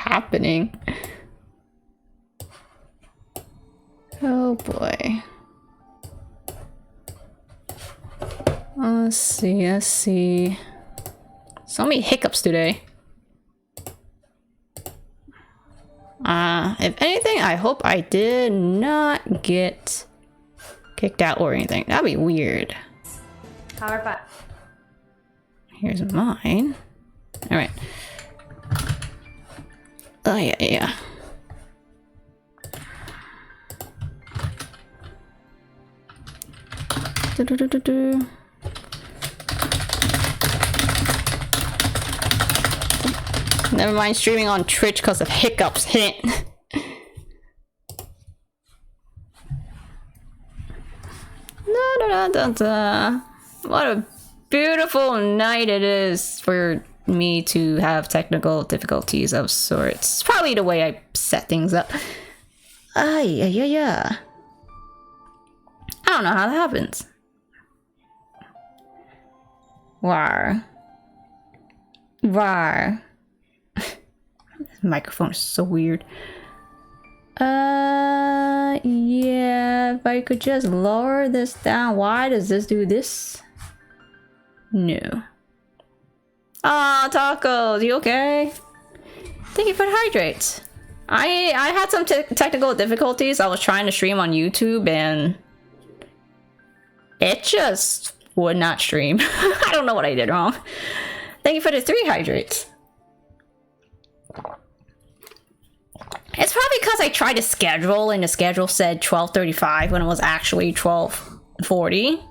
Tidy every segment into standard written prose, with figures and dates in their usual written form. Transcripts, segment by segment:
happening? Oh boy. Let's see. So many hiccups today. If anything, I hope I did not get kicked out or anything. That'd be weird. Power back. Here's mine. Alright. Oh yeah. Never mind streaming on Twitch because of hiccups. Hint. What a beautiful night it is for me to have technical difficulties of sorts. It's probably the way I set things up. Yeah. I don't know how that happens. War. This microphone is so weird. Yeah, if I could just lower this down. Why does this do this? No. Ah, tacos, you okay? Thank you for the hydrates. I had some technical difficulties. I was trying to stream on YouTube and it just would not stream. I don't know what I did wrong. Thank you for the 3 hydrates. It's probably because I tried to schedule and the schedule said 12:35 when it was actually 12:40.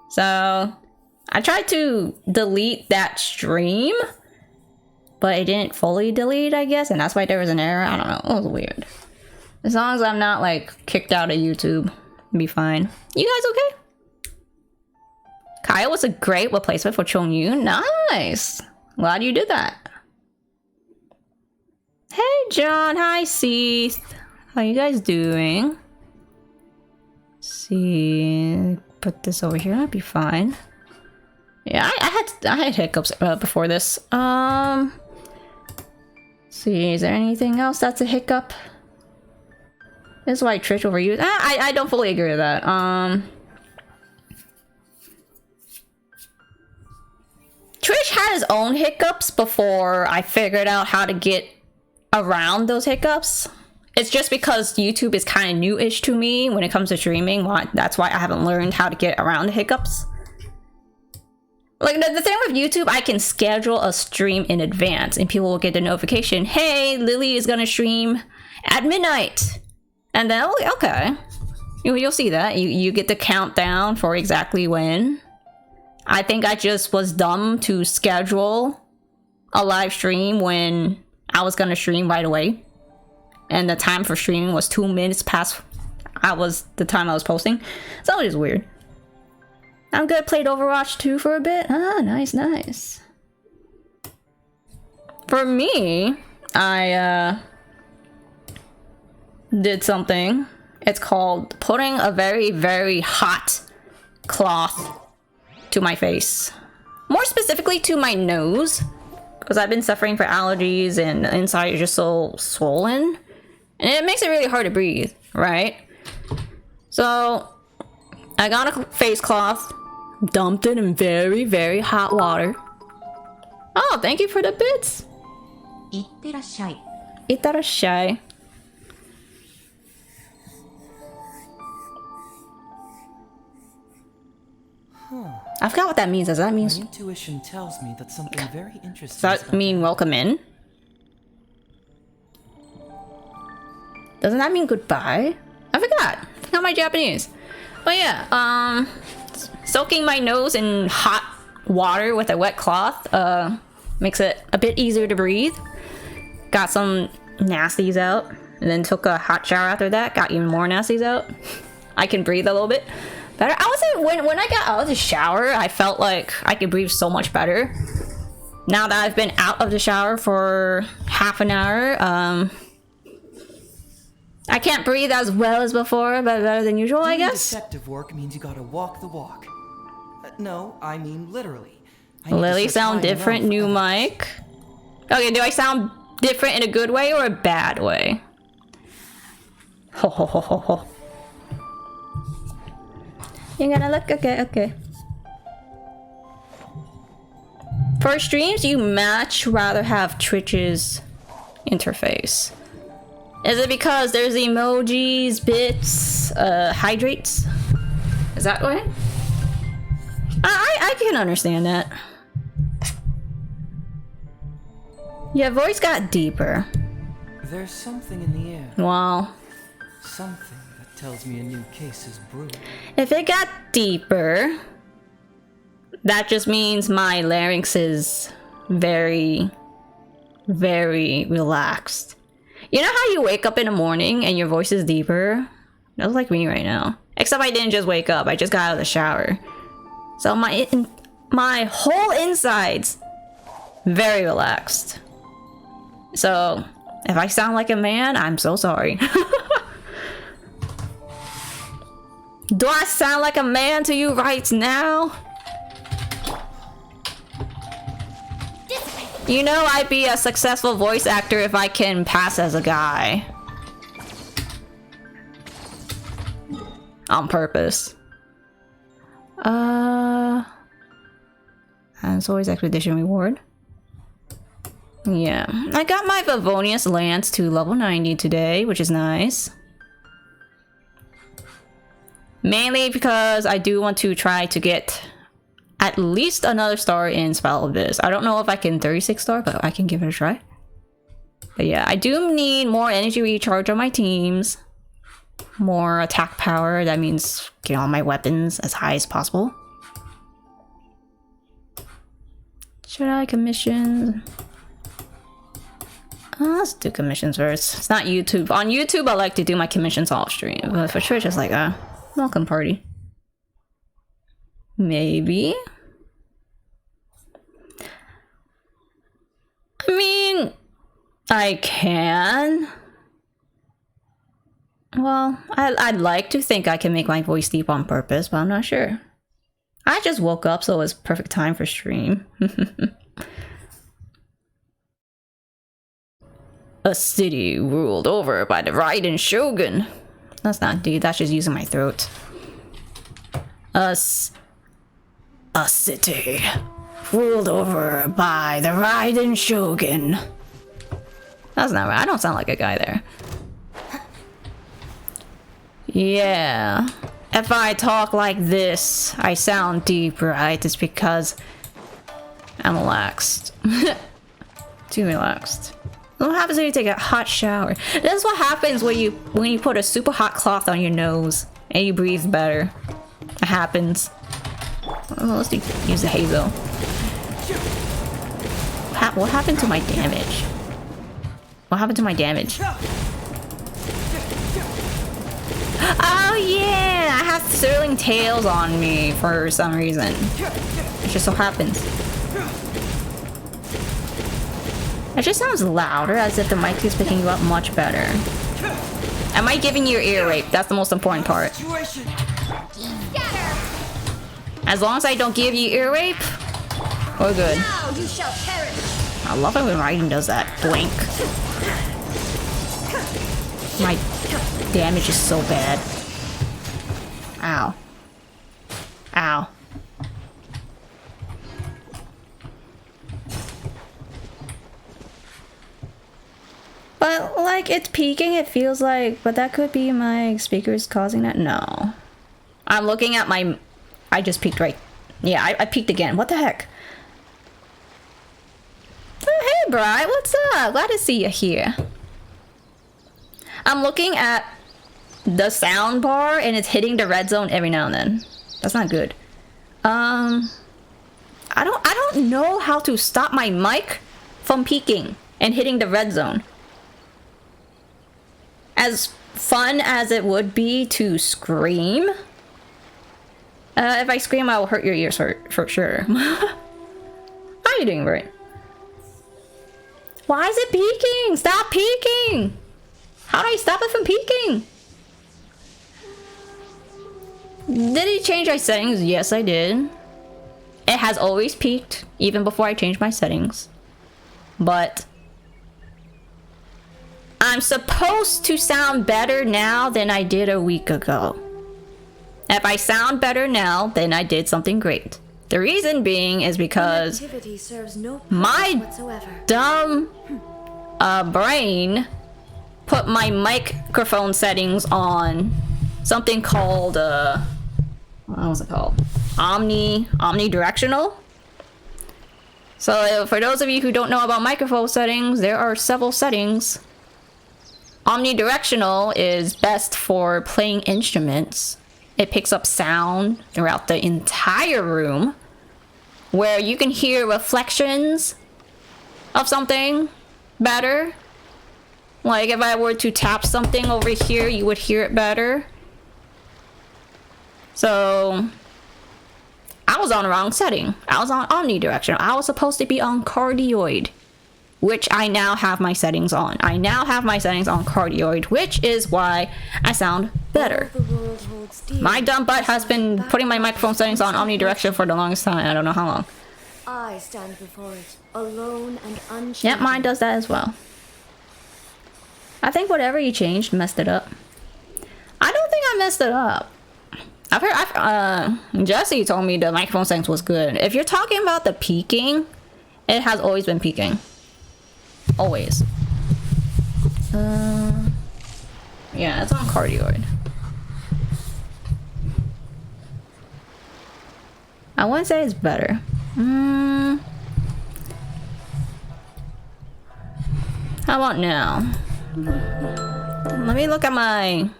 So I tried to delete that stream, but it didn't fully delete, I guess, and that's why there was an error. I don't know. It was weird. As long as I'm not like kicked out of YouTube, it'll be fine. You guys okay? Kaeya was a great replacement for Chongyu. Nice. Glad you did that. Hey John, hi Seath. How you guys doing? Let's see, put this over here. That'd be fine. Yeah, I had hiccups before this. See, is there anything else that's a hiccup? This is why Twitch overused. I don't fully agree with that. Twitch had his own hiccups before I figured out how to get around those hiccups. It's just because YouTube is kind of new-ish to me when it comes to streaming. That's why I haven't learned how to get around the hiccups. Like the thing with YouTube, I can schedule a stream in advance and people will get the notification, hey, Lily is gonna stream at midnight. And then, oh, okay. You'll see that. You get the countdown for exactly when. I think I just was dumb to schedule a live stream when I was gonna stream right away. And the time for streaming was 2 minutes past the time I was posting. So it was weird. I'm good. Played Overwatch 2 for a bit. Ah, nice. For me, I did something. It's called putting a very, very hot cloth to my face. More specifically to my nose. Because I've been suffering from allergies and the inside is just so swollen. And it makes it really hard to breathe, right? So, I got a face cloth. Dumped it in very, very hot water. Oh, thank you for the bits. Itterashai. I forgot what that means. Does that mean? My intuition tells me that something very interesting. Does that mean welcome in? Doesn't that mean goodbye? I forgot my Japanese. But yeah, soaking my nose in hot water with a wet cloth makes it a bit easier to breathe. Got some nasties out, and then took a hot shower after that. Got even more nasties out. I can breathe a little bit better. I was when I got out of the shower, I felt like I could breathe so much better. Now that I've been out of the shower for half an hour, I can't breathe as well as before, but better than usual, I guess. Detective work means you gotta walk the walk. No, I mean literally. Lily sound different, new mic. Okay, do I sound Different in a good way or a bad way? Ho ho ho ho ho. You're gonna look okay, okay. For streams, you much rather have Twitch's interface. Is it because there's emojis, bits, hydrates? Is that what? I can understand that. Your voice got deeper. There's something in the air. Wow. Something that tells me a new case is brewing. If it got deeper, that just means my larynx is very, very relaxed. You know how you wake up in the morning and your voice is deeper? That's like me right now. Except I didn't just wake up, I just got out of the shower. So my whole insides, very relaxed. So, if I sound like a man, I'm so sorry. Do I sound like a man to you right now? You know I'd be a successful voice actor if I can pass as a guy. On purpose. That's always expedition reward. Yeah, I got my Favonius Lance to level 90 today, which is nice. Mainly because I do want to try to get at least another star in Spell Abyss. I don't know if I can 36 star, but I can give it a try. But yeah, I do need more energy recharge on my teams. More attack power, that means get all my weapons as high as possible. Should I commission? Let's do commissions first. It's not YouTube. On YouTube, I like to do my commissions off stream. But for Twitch, it's like a welcome party. Maybe. I mean, I can. Well, I'd like to think I can make my voice deep on purpose, but I'm not sure. I just woke up, so it was perfect time for stream. A city ruled over by the Raiden Shogun. That's not deep, that's just using my throat. A city ruled over by the Raiden Shogun. That's not right, I don't sound like a guy there. Yeah. If I talk like this, I sound deep, right? It's because I'm relaxed. Too relaxed. What happens when you take a hot shower? This is what happens when you put a super hot cloth on your nose and you breathe better. It happens. Oh, let's use the hazel. What happened to my damage? What happened to my damage? Oh yeah! I have Sterling Tails on me for some reason. It just so happens. It just sounds louder, as if the mic is picking you up much better. Am I giving you ear rape? That's the most important part. As long as I don't give you ear rape, we're good. I love it when Raiden does that. Blink. My damage is so bad. Ow. Ow. But, like, it's peaking, it feels like, but that could be my speakers causing that? No. I'm looking at my... I just peaked right... Yeah, I peaked again. What the heck? Oh, hey, Bri, what's up? Glad to see you here. I'm looking at the sound bar, and it's hitting the red zone every now and then. That's not good. I don't know how to stop my mic from peaking and hitting the red zone. As fun as it would be to scream, if I scream, I will hurt your ears for sure. How are you doing, Bert? Why is it peaking? Stop peaking! How do I stop it from peaking? Did he change my settings? Yes, I did. It has always peaked, even before I changed my settings. But I'm supposed to sound better now than I did a week ago. If I sound better now, then I did something great. The reason being is because my dumb brain put my microphone settings on something called what was it called? Omnidirectional. So for those of you who don't know about microphone settings, there are several settings. Omnidirectional is best for playing instruments. It picks up sound throughout the entire room, where you can hear reflections of something better. Like if I were to tap something over here, you would hear it better. So I was on the wrong setting. I was on omnidirectional. I was supposed to be on cardioid, which I now have my settings on. I now have my settings on cardioid, which is why I sound better. My dumb butt has been putting my microphone settings on omnidirectional for the longest time. I don't know how long. I stand before it, alone and unchanged. Yep, mine does that as well. I think whatever you changed messed it up. I don't think I messed it up. I've heard, Jesse told me the microphone settings was good. If you're talking about the peaking, it has always been peaking. Always. Yeah, it's on cardioid. I wouldn't say it's better. How about now? Let me look at my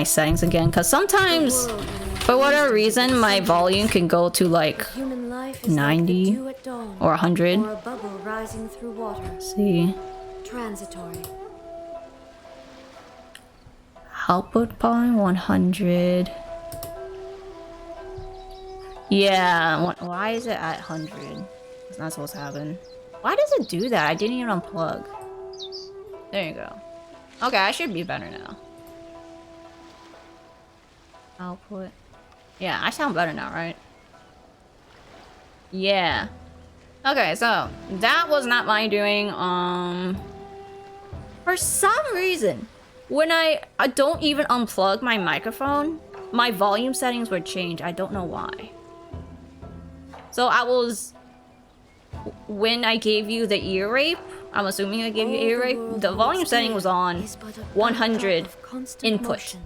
settings again, because sometimes for whatever reason my volume can go to like 90 or 100. Or a bubble rising through water. Let's see. Transitory. Output point 100. Yeah, why is it at 100? It's not supposed to happen. Why does it do that? I didn't even unplug. There you go. Okay, I should be better now. Output. Yeah, I sound better now, right? Yeah. Okay, so that was not my doing. For some reason, when I don't even unplug my microphone, my volume settings would change. I don't know why. So when I gave you the ear rape, I'm assuming I gave you ear rape, the volume setting was on 100 input,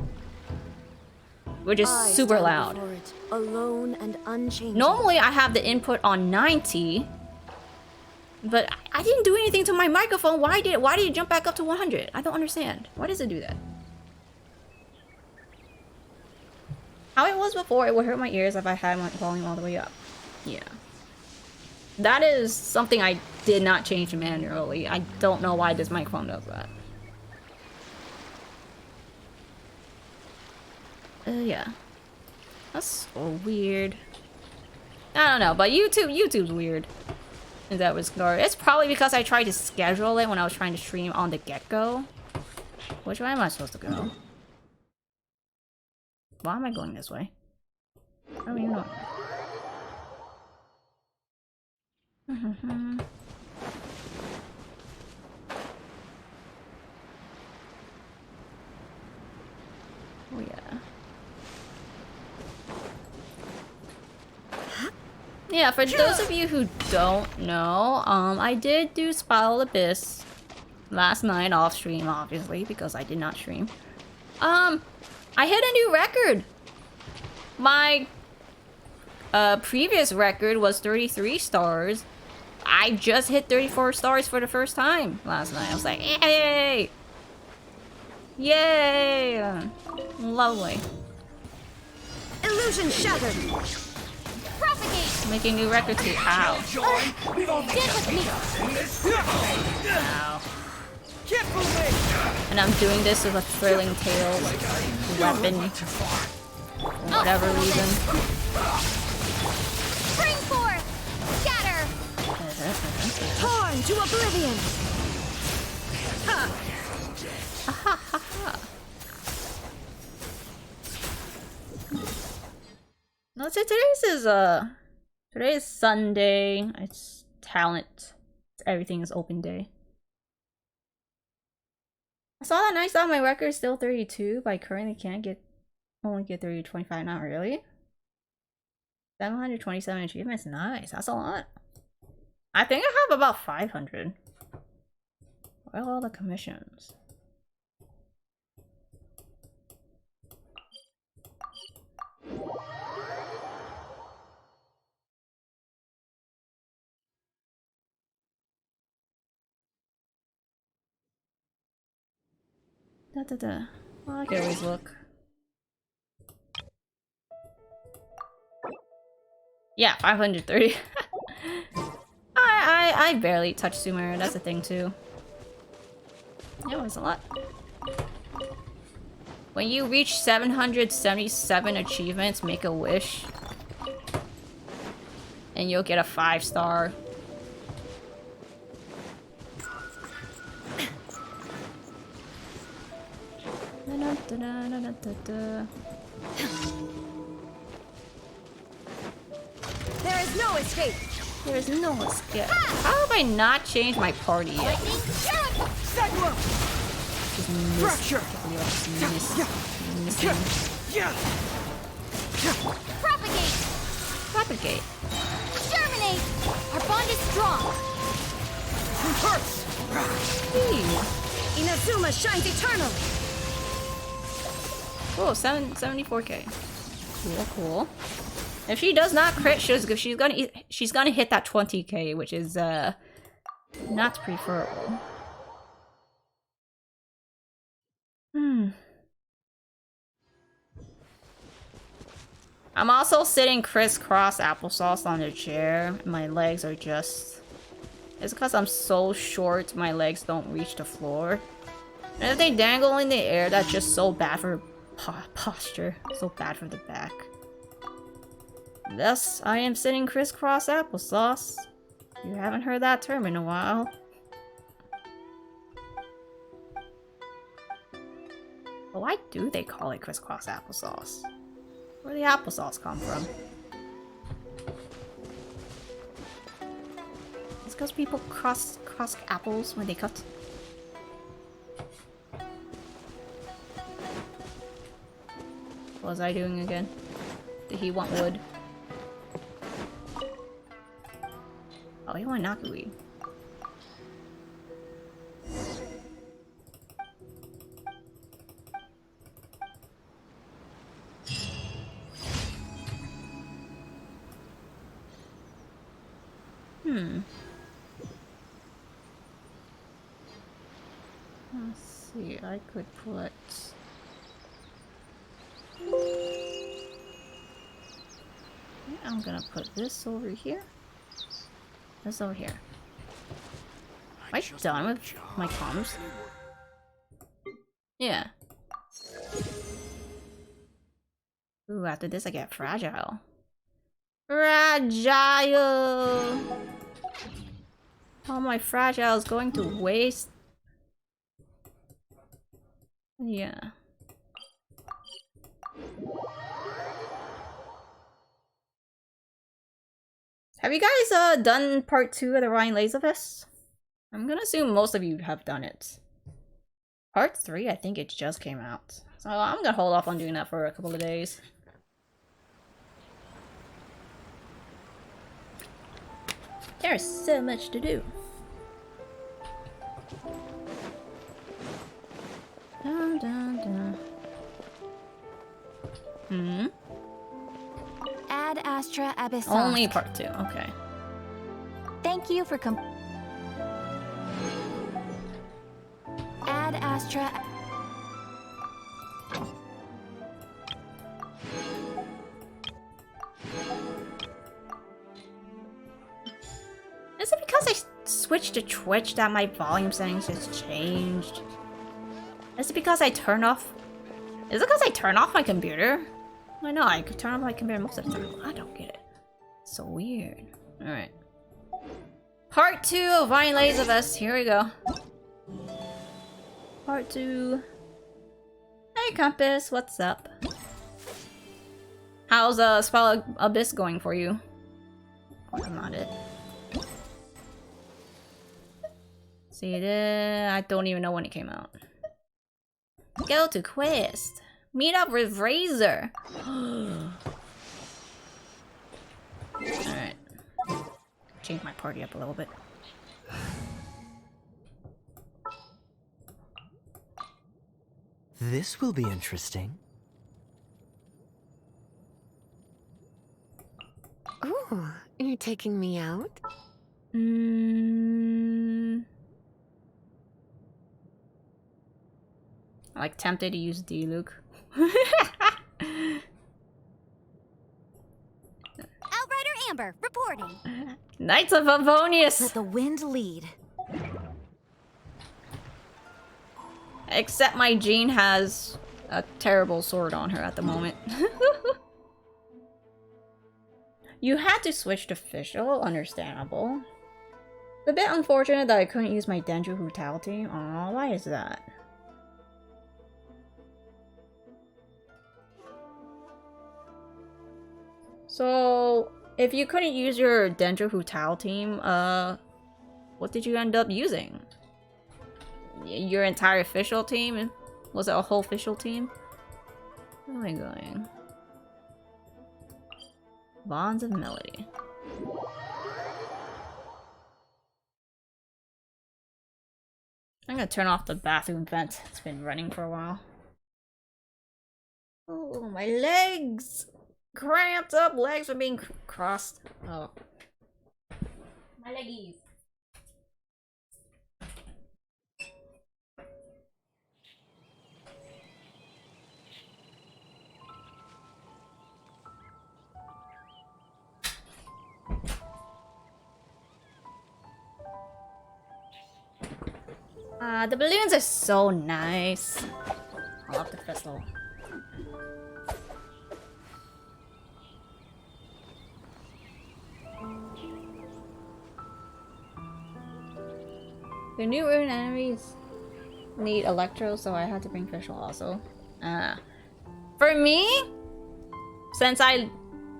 which is super loud. Alone and unchanged. Normally I have the input on 90, but I didn't do anything to my microphone. Why did it jump back up to 100? I don't understand. Why does it do that? How it was before, it would hurt my ears if I had my volume all the way up. Yeah. That is something I did not change manually. I don't know why this microphone does that. Yeah. That's so weird. I don't know, but YouTube's weird. In that regard. It's probably because I tried to schedule it when I was trying to stream on the get-go. Which way am I supposed to go? Why am I going this way? I don't even know. Oh yeah. Yeah, for those of you who don't know, I did do Spiral Abyss last night off stream, obviously, because I did not stream. I hit a new record. My previous record was 33 stars. I just hit 34 stars for the first time last night. I was like, yay! Yay! Lovely. Illusion shattered. Propagate. Making new records here. Ow. Get with me. Ow. And I'm doing this with a thrilling tail weapon. For whatever reason. Spring forth. Scatter. Torn to oblivion. Let's say today is Sunday. It's talent. Everything is open day. I saw that and I saw my record is still 32, but I currently can't only get 30 to 25, not really. 727 achievements, nice, that's a lot. I think I have about 500. Where are all the commissions? Well, I can always look. Yeah, 530. I barely touched Sumer, that's the thing too. Yeah, it was a lot. When you reach 777 achievements, make a wish. And you'll get a 5-star. There is no escape. There is no escape. How have I not changed my party yet? Fracture. Propagate. Propagate. Germinate. Our bond is strong. Inazuma shines eternal. Oh, 74k. Cool, cool. If she does not crit, she's gonna hit that 20k, which is not preferable. I'm also sitting crisscross applesauce on the chair. My legs are just... It's because I'm so short, my legs don't reach the floor. And if they dangle in the air, that's just so bad for posture. So bad for the back. Thus, I am sitting crisscross applesauce. You haven't heard that term in a while. But why do they call it crisscross applesauce? Where the applesauce come from? It's because people cross apples when they cut. What was I doing again? Did he want wood? Oh, he want knockeweed. Let's see, I could put... Yeah, I'm gonna put this over here. This over here. Am I done with my comms? Yeah. Ooh, after this I get fragile. Fragile! All my fragile is going to waste. Yeah. Have you guys done part 2 of the Weinlesefest? I'm gonna assume most of you have done it. Part 3, I think it just came out. So I'm gonna hold off on doing that for a couple of days. There's so much to do. Dun, dun, dun. Ad Astra Abyssal. Only part 2, okay. Thank you for Ad Astra. Is it because I switched to Twitch that my volume settings just changed? Is it because I turn off... Is it because I turn off my computer? I know, I could turn off my computer most of the time. I don't get it. It's so weird. Alright. Part 2 of Weinlesefest. Here we go. Part 2. Hey, Compass. What's up? How's Spell Abyss going for you? I'm not it. See, I don't even know when it came out. Go to quest. Meet up with Razor. Alright. Change my party up a little bit. This will be interesting. Oh, you're taking me out? I'm like tempted to use Diluc. Outrider Amber, reporting. Knights of Favonius! Let the wind lead. Except my Jean has a terrible sword on her at the moment. You had to switch to official, understandable. It's a bit unfortunate that I couldn't use my Dendro Hutal team. Aw, why is that? So, if you couldn't use your Dendro Hutal team, what did you end up using? Your entire official team? Was it a whole official team? Where am I going? Bonds of Melody. I'm gonna turn off the bathroom vent. It's been running for a while. Oh, my legs! Cramped up legs are being crossed. Oh. My leggies. The balloons are so nice. I love the festival. The new rune enemies need Electro, so I had to bring Fischl also. For me, since I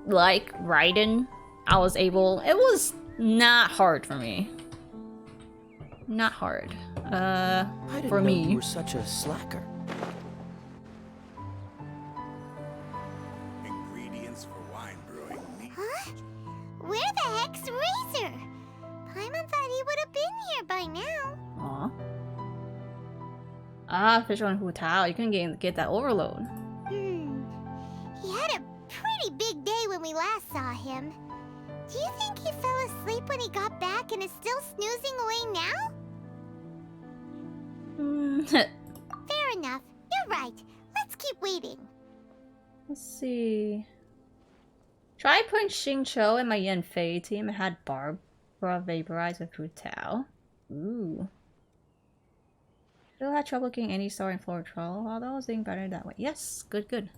like Raiden, I was able. It was not hard for me. Not hard. I didn't for know me. you were such a slacker. Ingredients for wine brewing need. Huh? Where the heck's Razor? Paimon thought he would have been here by now. Aw. Ah, Fischl and Hutal. You couldn't get that overload. He had a pretty big day when we last saw him. Do you think he fell asleep when he got back and is still snoozing away now? Fair enough. You're right. Let's keep waiting. Let's see. Try putting Xingqiu in my Yan Fei team and had Barbara vaporize with Hutal. Ooh. Still had trouble getting any star in floor troll, although I was doing better that way. Yes, good, good.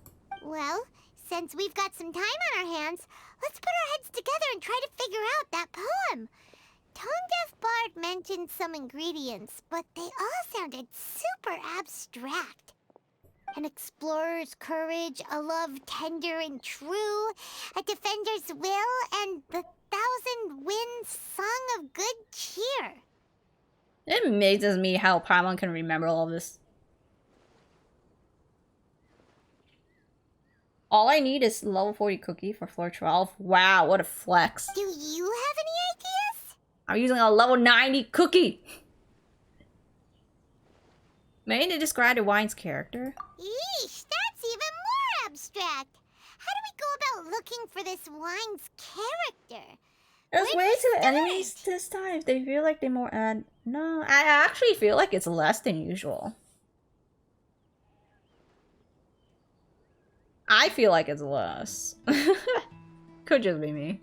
Well, since we've got some time on our hands, let's put our heads together and try to figure out that poem. Tone Deaf Bard mentioned some ingredients, but they all sounded super abstract. An explorer's courage, a love tender and true, a defender's will, and the 1,000 winds song of good cheer. It amazes me how Paimon can remember all this. All I need is level 40 cookie for floor 12. Wow, what a flex. Do you have any ideas? I'm using a level 90 cookie. Mainly to describe the wine's character. Yeesh, that's even more abstract. How do we go about looking for this wine's character? There's Where do way we to start? enemies this time. If they feel like they more add. No, I actually feel like it's less than usual. I feel like it's less. Could just be me.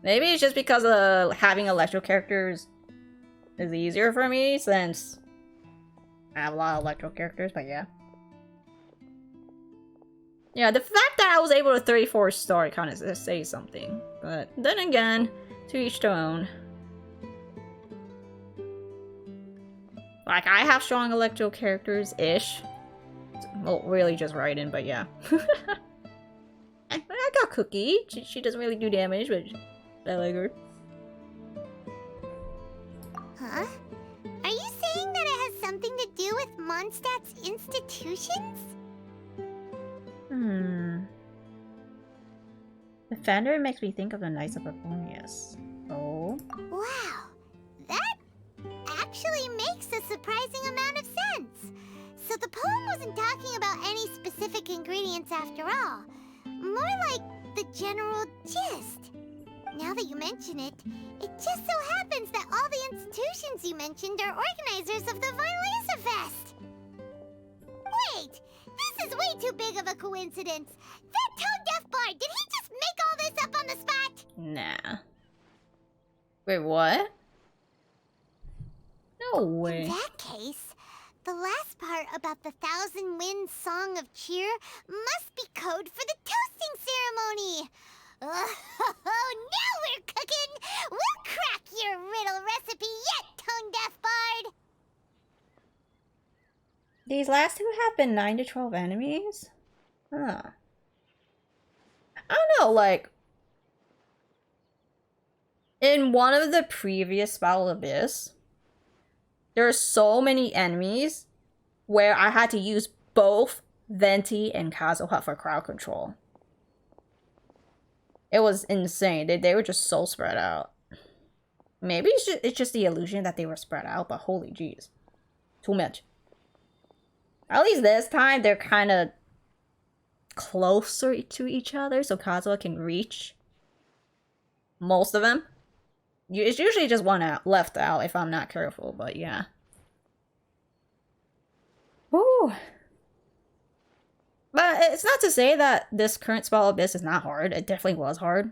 Maybe it's just because having electro characters is easier for me since I have a lot of electro characters, but yeah. Yeah, the fact that I was able to 34 star kind of says something. But then again, to each their own. Like, I have strong electro characters-ish. Well, really just Raiden, but yeah. I got Cookie. She doesn't really do damage, but I like her. Huh? Are you saying that it has something to do with Mondstadt's institutions? The Fender makes me think of the Knights of Eronius. Oh. Wow, that actually makes a surprising amount of sense. So the poem wasn't talking about any specific ingredients after all. More like the general gist. Now that you mention it, it just so happens that all the institutions you mentioned are organizers of the Weinlesefest. Wait, this is way too big of a coincidence. That tone-deaf bard, did he just make all this up on the spot? Nah. Wait, what? No way. In that case, the last part about the Thousand Winds Song of Cheer must be code for the toasting ceremony. Oh, now we're cooking! We'll crack your riddle recipe yet, tone-deaf bard! These last two have been 9 to 12 enemies? Huh. I don't know, like... In one of the previous Battle Abyss, there are so many enemies where I had to use both Venti and Kazuha for crowd control. It was insane. They were just so spread out. Maybe it's just the illusion that they were spread out, but holy jeez. Too much. At least this time, they're kind of closer to each other, so Kazuha can reach most of them. It's usually just one out, left out if I'm not careful, but yeah. Woo! But it's not to say that this current Spell Abyss is not hard. It definitely was hard.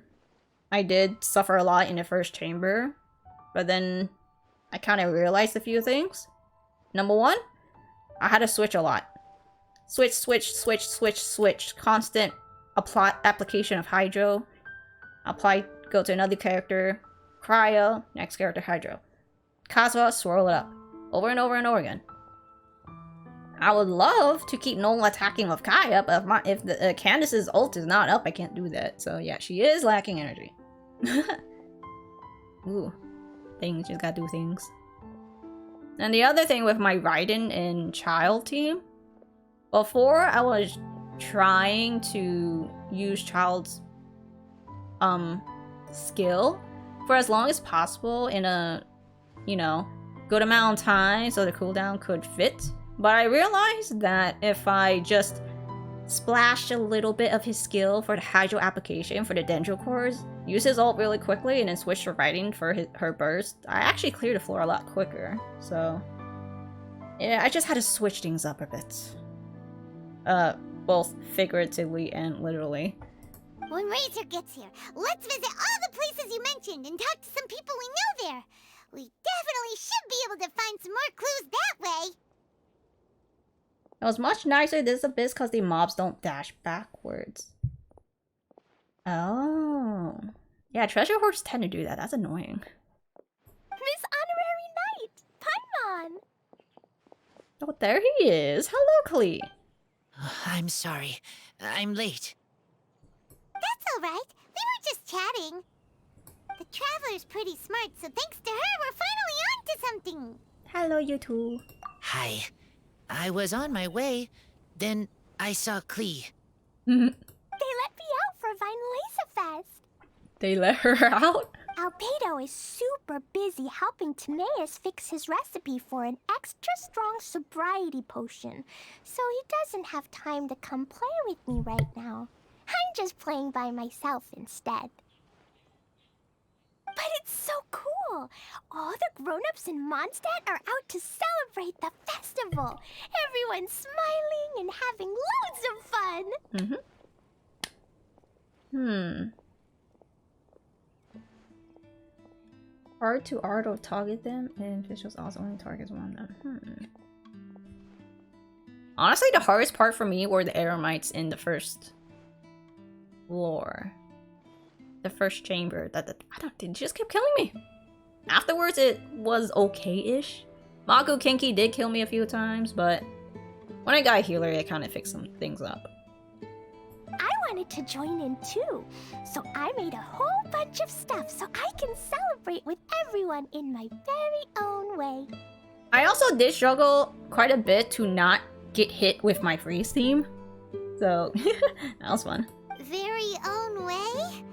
I did suffer a lot in the first chamber, but then I kind of realized a few things. Number one, I had to switch a lot. Switch. Constant application of Hydro. Go to another character. Cryo. Next character, Hydro. Kazuha, swirl it up. Over and over and over again. I would love to keep Noel attacking with Kaeya, but if the Candace's ult is not up, I can't do that. So yeah, she is lacking energy. Ooh. Things, just gotta do things. And the other thing with my Raiden and Child team, before I was trying to use Child's skill for as long as possible in a, you know, good amount of time so the cooldown could fit. But I realized that if I just splashed a little bit of his skill for the Hydro application for the Dendro cores, use his ult really quickly, and then switch to Raiden for her burst, I actually cleared the floor a lot quicker. So yeah, I just had to switch things up a bit. Both figuratively and literally. When Razor gets here, let's visit all the places you mentioned and talk to some people we know there. We definitely should be able to find some more clues that way. It was much nicer this abyss because the mobs don't dash backwards. Oh. Yeah, treasure hoards tend to do that. That's annoying. Miss Honorary Knight! Paimon! Oh, there he is. Hello, Klee. I'm sorry. I'm late. That's alright. We were just chatting. The Traveler's pretty smart, so thanks to her, we're finally on to something. Hello, you two. Hi. I was on my way, then I saw Klee. They let me out for Weinlesefest. They let her out? Albedo is super busy helping Timaeus fix his recipe for an extra strong sobriety potion, so he doesn't have time to come play with me right now. I'm just playing by myself instead. But it's so cool! All the grown-ups in Mondstadt are out to celebrate the festival! Everyone's smiling and having loads of fun! Hard to auto target them, and officials also only targets one of them. Honestly, the hardest part for me were the Eremites in the first floor. The first chamber. They just kept killing me. Afterwards, it was okay-ish. Maku Kinky did kill me a few times, but when I got a healer, it kind of fixed some things up. I wanted to join in too, so I made a whole bunch of stuff so I can celebrate with everyone in my very own way. I also did struggle quite a bit to not get hit with my freeze theme. So, that was fun. Very own way?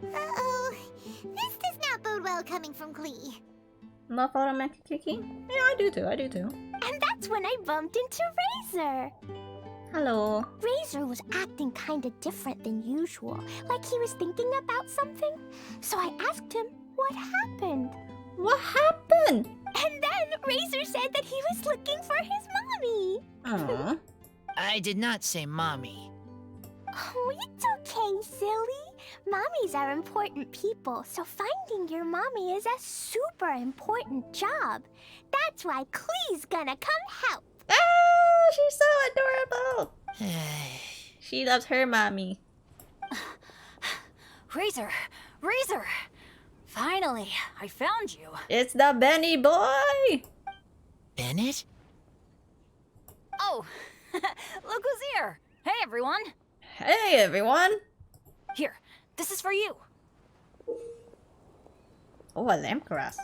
Uh-oh. This does not bode well coming from Klee. Love automatic kicking? Yeah, I do too, And that's when I bumped into Razor. Hello. Razor was acting kinda different than usual, like he was thinking about something. So I asked him what happened. What happened? And then Razor said that he was looking for his mommy. Aww. I did not say mommy. Oh, it's okay, silly. Mommies are important people, so finding your mommy is a super important job. That's why Klee's gonna come help. Oh, she's so adorable. She loves her mommy. Razor! Razor! Finally, I found you. It's the Benny boy. Bennett? Oh, look who's here. Hey, everyone. Hey, everyone. Here, this is for you. Oh, a lamp grass.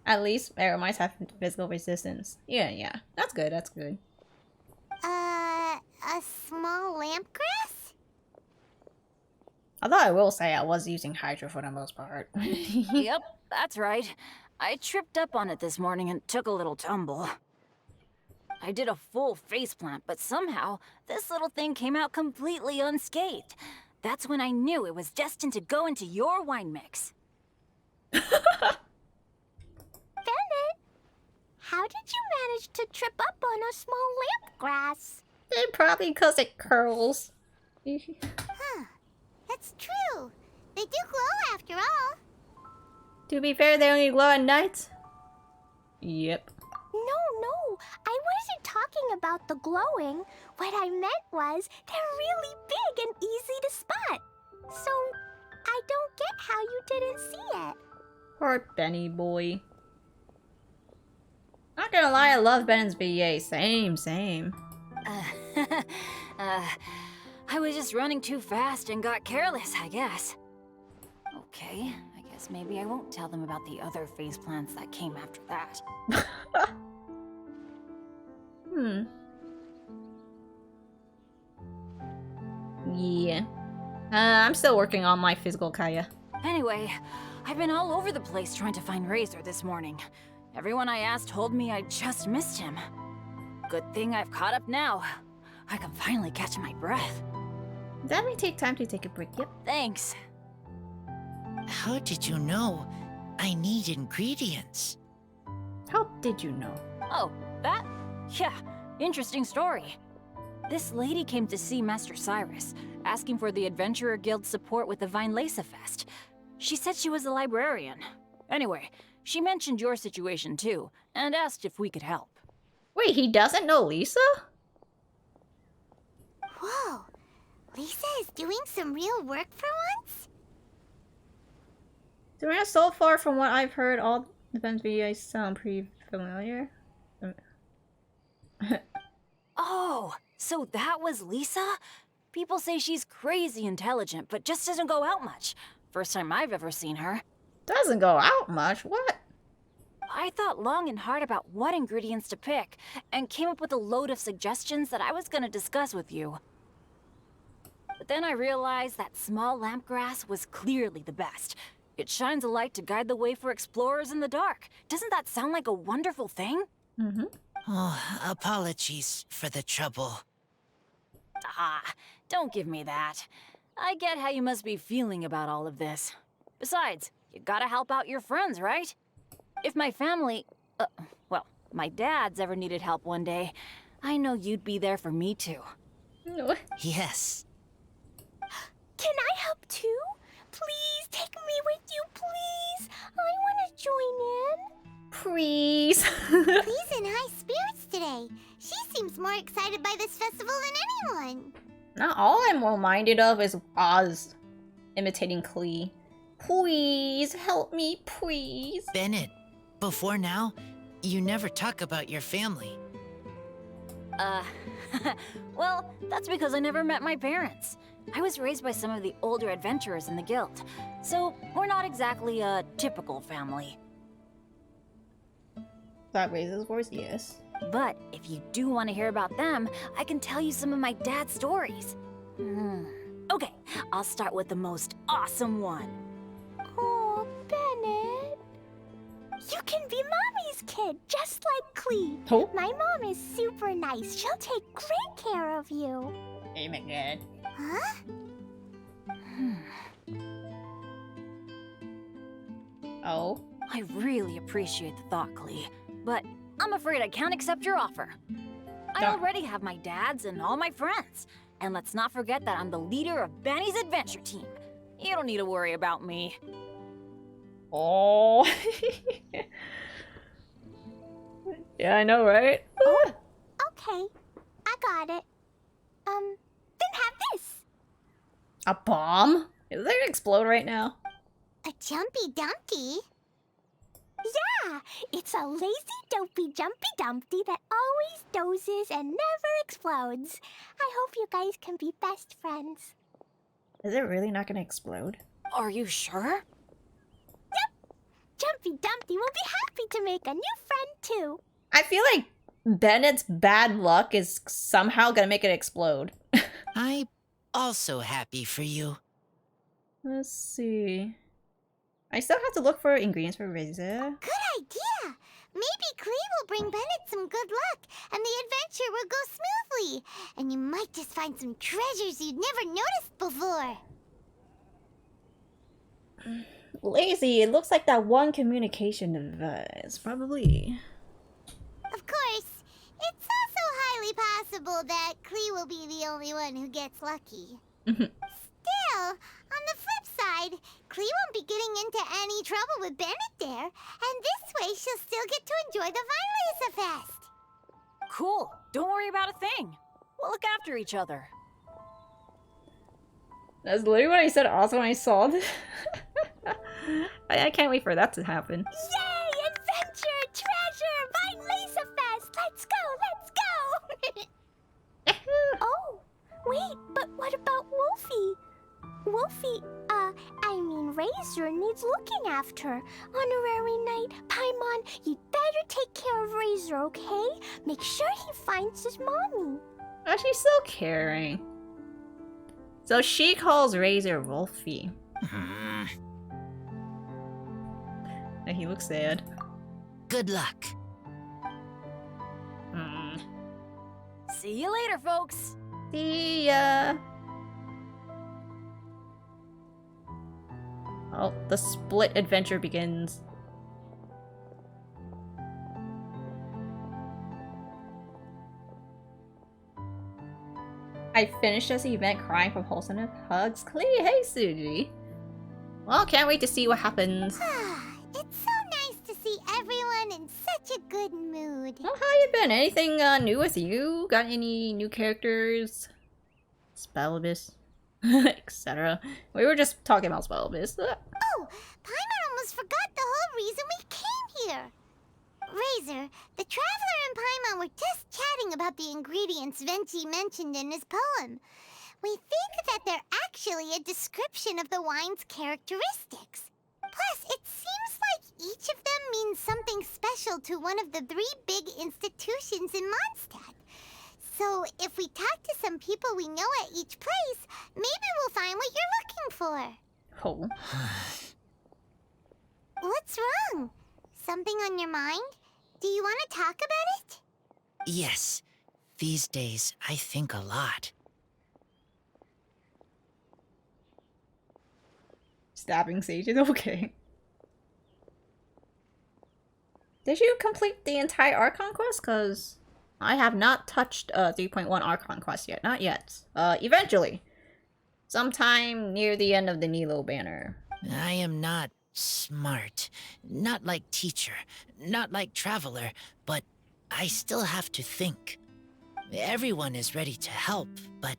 At least Aramites have physical resistance. Yeah. That's good, A small lamp grass? Although I will say I was using Hydra for the most part. Yep, that's right. I tripped up on it this morning and took a little tumble. I did a full faceplant, but somehow this little thing came out completely unscathed. That's when I knew it was destined to go into your wine mix. Bennett, how did you manage to trip up on a small lamp grass? Probably because it curls. Huh. That's true. They do glow after all. To be fair, they only glow at night. Yep. No, I wasn't talking about the glowing. What I meant was they're really big and easy to spot. So, I don't get how you didn't see it. Poor Benny boy. Not gonna lie, I love Ben's VA. Same. I was just running too fast and got careless, I guess. Okay, I guess maybe I won't tell them about the other faceplants that came after that. Yeah. I'm still working on my physical Kaeya. Anyway, I've been all over the place trying to find Razor this morning. Everyone I asked told me I just missed him. Good thing I've caught up now. I can finally catch my breath. That may take time to take a break, yep. Thanks. How did you know I need ingredients? How did you know? Oh, that? Yeah, interesting story. This lady came to see Master Cyrus, asking for the Adventurer Guild's support with the Weinlesefest. She said she was a librarian. Anyway, she mentioned your situation too, and asked if we could help. Wait, he doesn't know Lisa? Whoa. Lisa is doing some real work for once? Serena, so far from what I've heard, all the Ben's videos sound pretty familiar. Oh, so that was Lisa? People say she's crazy intelligent, but just doesn't go out much. First time I've ever seen her. Doesn't go out much, what? I thought long and hard about what ingredients to pick, and came up with a load of suggestions that I was gonna discuss with you. But then I realized that small lampgrass was clearly the best. It shines a light to guide the way for explorers in the dark. Doesn't that sound like a wonderful thing? Mm-hmm. Oh, apologies for the trouble. Ah, don't give me that. I get how you must be feeling about all of this. Besides, you gotta help out your friends, right? If my family, well, my dad's ever needed help one day, I know you'd be there for me too. Yes. Can I help too? Please take me with you, please. I want to join in. Please. Klee's in high spirits today. She seems more excited by this festival than anyone. Not all I'm reminded of is Oz imitating Klee. Please help me, please. Bennett, before now, you never talk about your family. Well, that's because I never met my parents. I was raised by some of the older adventurers in the guild, so we're not exactly a typical family. That raises voice, yes. But if you do want to hear about them, I can tell you some of my dad's stories. Okay, I'll start with the most awesome one. Oh, Bennett. You can be Mommy's kid, just like Klee. Oh. My mom is super nice. She'll take great care of you. Oh my god. Huh? Oh. I really appreciate the thought, Klee, but I'm afraid I can't accept your offer. I Darn. already have my dad's and all my friends. And let's not forget that I'm the leader of Benny's adventure team. You don't need to worry about me. Oh. Yeah, I know, right? Okay, I got it. Then have this. A bomb? Is it gonna explode right now? A Jumpy Dumpty? Yeah, it's a lazy, dopey, jumpy dumpty that always dozes and never explodes. I hope you guys can be best friends. Is it really not gonna explode? Are you sure? Jumpy Dumpty will be happy to make a new friend too. I feel like Bennett's bad luck is somehow gonna make it explode. I'm also happy for you. Let's see. I still have to look for ingredients for Razor. Good idea! Maybe Klee will bring Bennett some good luck, and the adventure will go smoothly. And you might just find some treasures you'd never noticed before. Lazy, it looks like that one communication device. Probably. Of course, it's also highly possible that Klee will be the only one who gets lucky. Still, on the flip side, Klee won't be getting into any trouble with Bennett there, and this way she'll still get to enjoy the Weinlesefest. Cool. Don't worry about a thing. We'll look after each other. That's literally what I said also when I saw this. I can't wait for that to happen. Yay! Adventure! Treasure! Weinlesefest! Let's go! Let's go! Oh, wait, but what about Wolfie? Wolfie, I mean Razor needs looking after. Honorary Knight, Paimon, you'd better take care of Razor, okay? Make sure he finds his mommy. Oh, she's so caring. So she calls Razor Wolfie. And he looks sad. Good luck. See you later, folks. See ya. Oh, the split adventure begins. I finished this event crying from wholesome hugs. Klee, hey Suji. Well, can't wait to see what happens. It's so nice to see everyone in such a good mood. Well, how you been? Anything new with you? Got any new characters? Spellbiss? Etc. We were just talking about Spellbiss. Oh, Paimon almost forgot the whole reason we came here. Razor, the Traveler and Paimon were just chatting about the ingredients Venti mentioned in his poem. We think that they're actually a description of the wine's characteristics. Plus, it seems like each of them means something special to one of the 3 big institutions in Mondstadt. So, if we talk to some people we know at each place, maybe we'll find what you're looking for. Oh. What's wrong? Something on your mind? Do you want to talk about it? Yes. These days, I think a lot. Stabbing Sages, okay. Did you complete the entire Archon quest? Because I have not touched 3.1 Archon quest yet. Not yet. Eventually. Sometime near the end of the Nilo banner. I am not smart. Not like teacher. Not like traveler. But I still have to think. Everyone is ready to help, but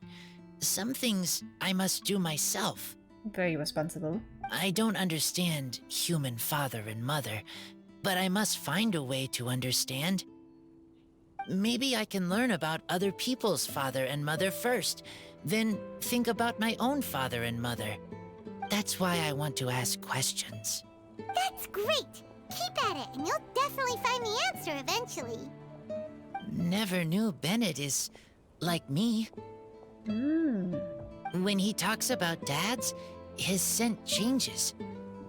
some things I must do myself. Very responsible. I don't understand human father and mother, but I must find a way to understand. Maybe I can learn about other people's father and mother first, then think about my own father and mother. That's why I want to ask questions. That's great! Keep at it, and you'll definitely find the answer eventually. Never knew Bennett is like me. When he talks about dads, his scent changes.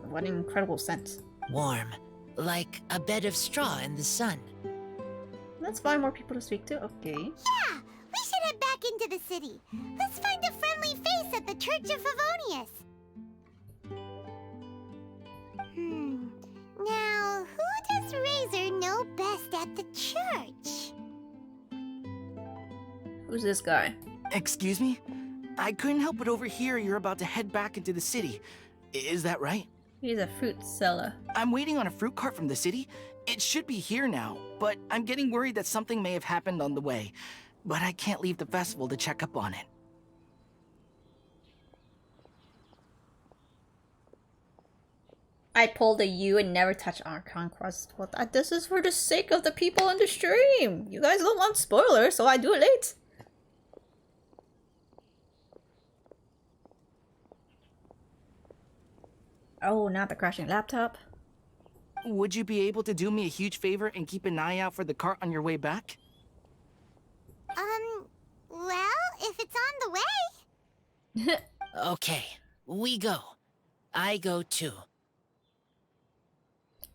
What an incredible scent. Warm, like a bed of straw in the sun. Let's find more people to speak to. Okay. Yeah! We should head back into the city. Let's find a friendly face at the Church of Favonius. Now, who does Razor know best at the church? Who's this guy? Excuse me? I couldn't help but overhear you're about to head back into the city. Is that right? He's a fruit seller. I'm waiting on a fruit cart from the city. It should be here now, but I'm getting worried that something may have happened on the way. But I can't leave the festival to check up on it. I pulled a U and never touch our conquest. Well, this is for the sake of the people on the stream. You guys don't want spoilers, so I do it late. Oh, not the crashing laptop. Would you be able to do me a huge favor and keep an eye out for the cart on your way back? Well, if it's on the way. Okay, we go. I go too.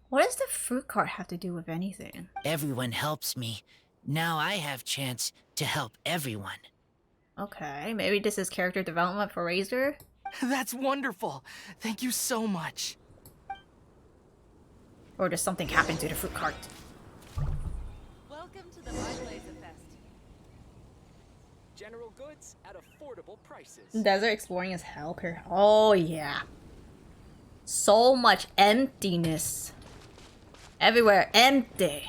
What does the fruit cart have to do with anything? Everyone helps me. Now I have chance to help everyone. Okay, maybe this is character development for Razor? That's wonderful. Thank you so much. Or does something happen to the fruit cart? Welcome to the Weinlesefest. General goods at affordable prices. Desert exploring is hell here. Oh yeah. So much emptiness. Everywhere empty.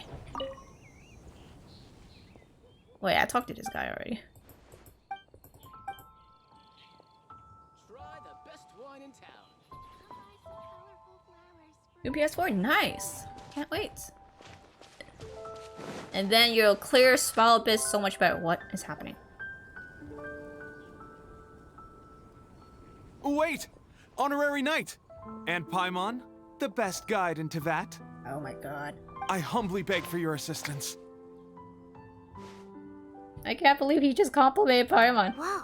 Wait, I talked to this guy already. Try the best wine in town. New PS4, nice. Can't wait. And then you'll clear Spell Abyss so much better. What is happening? Wait! Honorary Knight! And Paimon, the best guide in Tevat. Oh my god. I humbly beg for your assistance. I can't believe he just complimented Paimon. Whoa.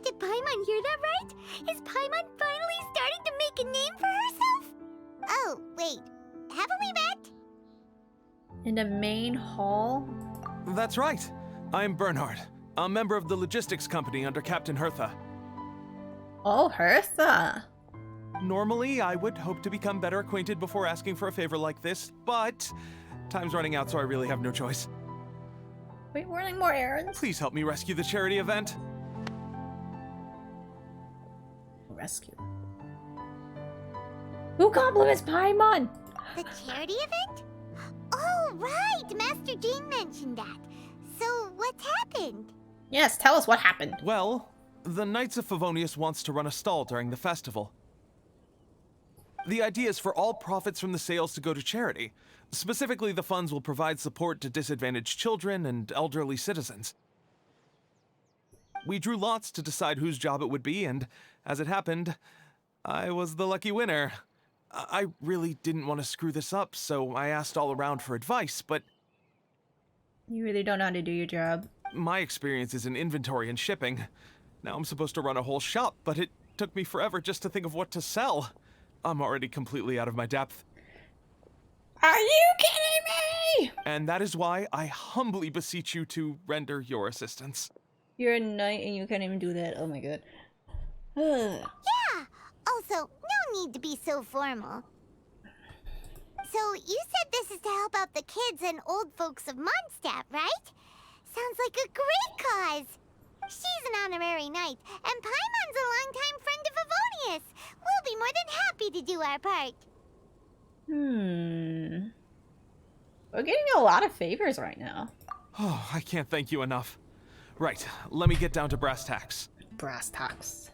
Did Paimon hear that right? Is Paimon finally starting to make a name for herself? Oh, wait. Haven't we met? In the main hall? That's right. I'm Bernhard, a member of the logistics company under Captain Hertha. Oh, Hertha. Normally, I would hope to become better acquainted before asking for a favor like this, but time's running out, so I really have no choice. Wait, we're running more errands? Please help me rescue the charity event. Rescue. Who compliments Paimon? The charity event? Oh, right! Master Jean mentioned that. So, what's happened? Yes, tell us what happened. Well, the Knights of Favonius wants to run a stall during the festival. The idea is for all profits from the sales to go to charity. Specifically, the funds will provide support to disadvantaged children and elderly citizens. We drew lots to decide whose job it would be, and as it happened, I was the lucky winner. I really didn't want to screw this up, so I asked all around for advice, but You really don't know how to do your job. my experience is in inventory and shipping. Now I'm supposed to run a whole shop, but it took me forever just to think of what to sell. I'm already completely out of my depth. Are you kidding me? And that is why I humbly beseech you to render your assistance. You're a knight and you can't even do that. Oh my god. Yeah! Also, no need to be so formal. So, you said this is to help out the kids and old folks of Mondstadt, right? Sounds like a great cause! She's an honorary knight, and Paimon's a longtime friend of Favonius. We'll be more than happy to do our part. We're getting a lot of favors right now. Oh, I can't thank you enough. Right, let me get down to brass tacks. Brass tacks.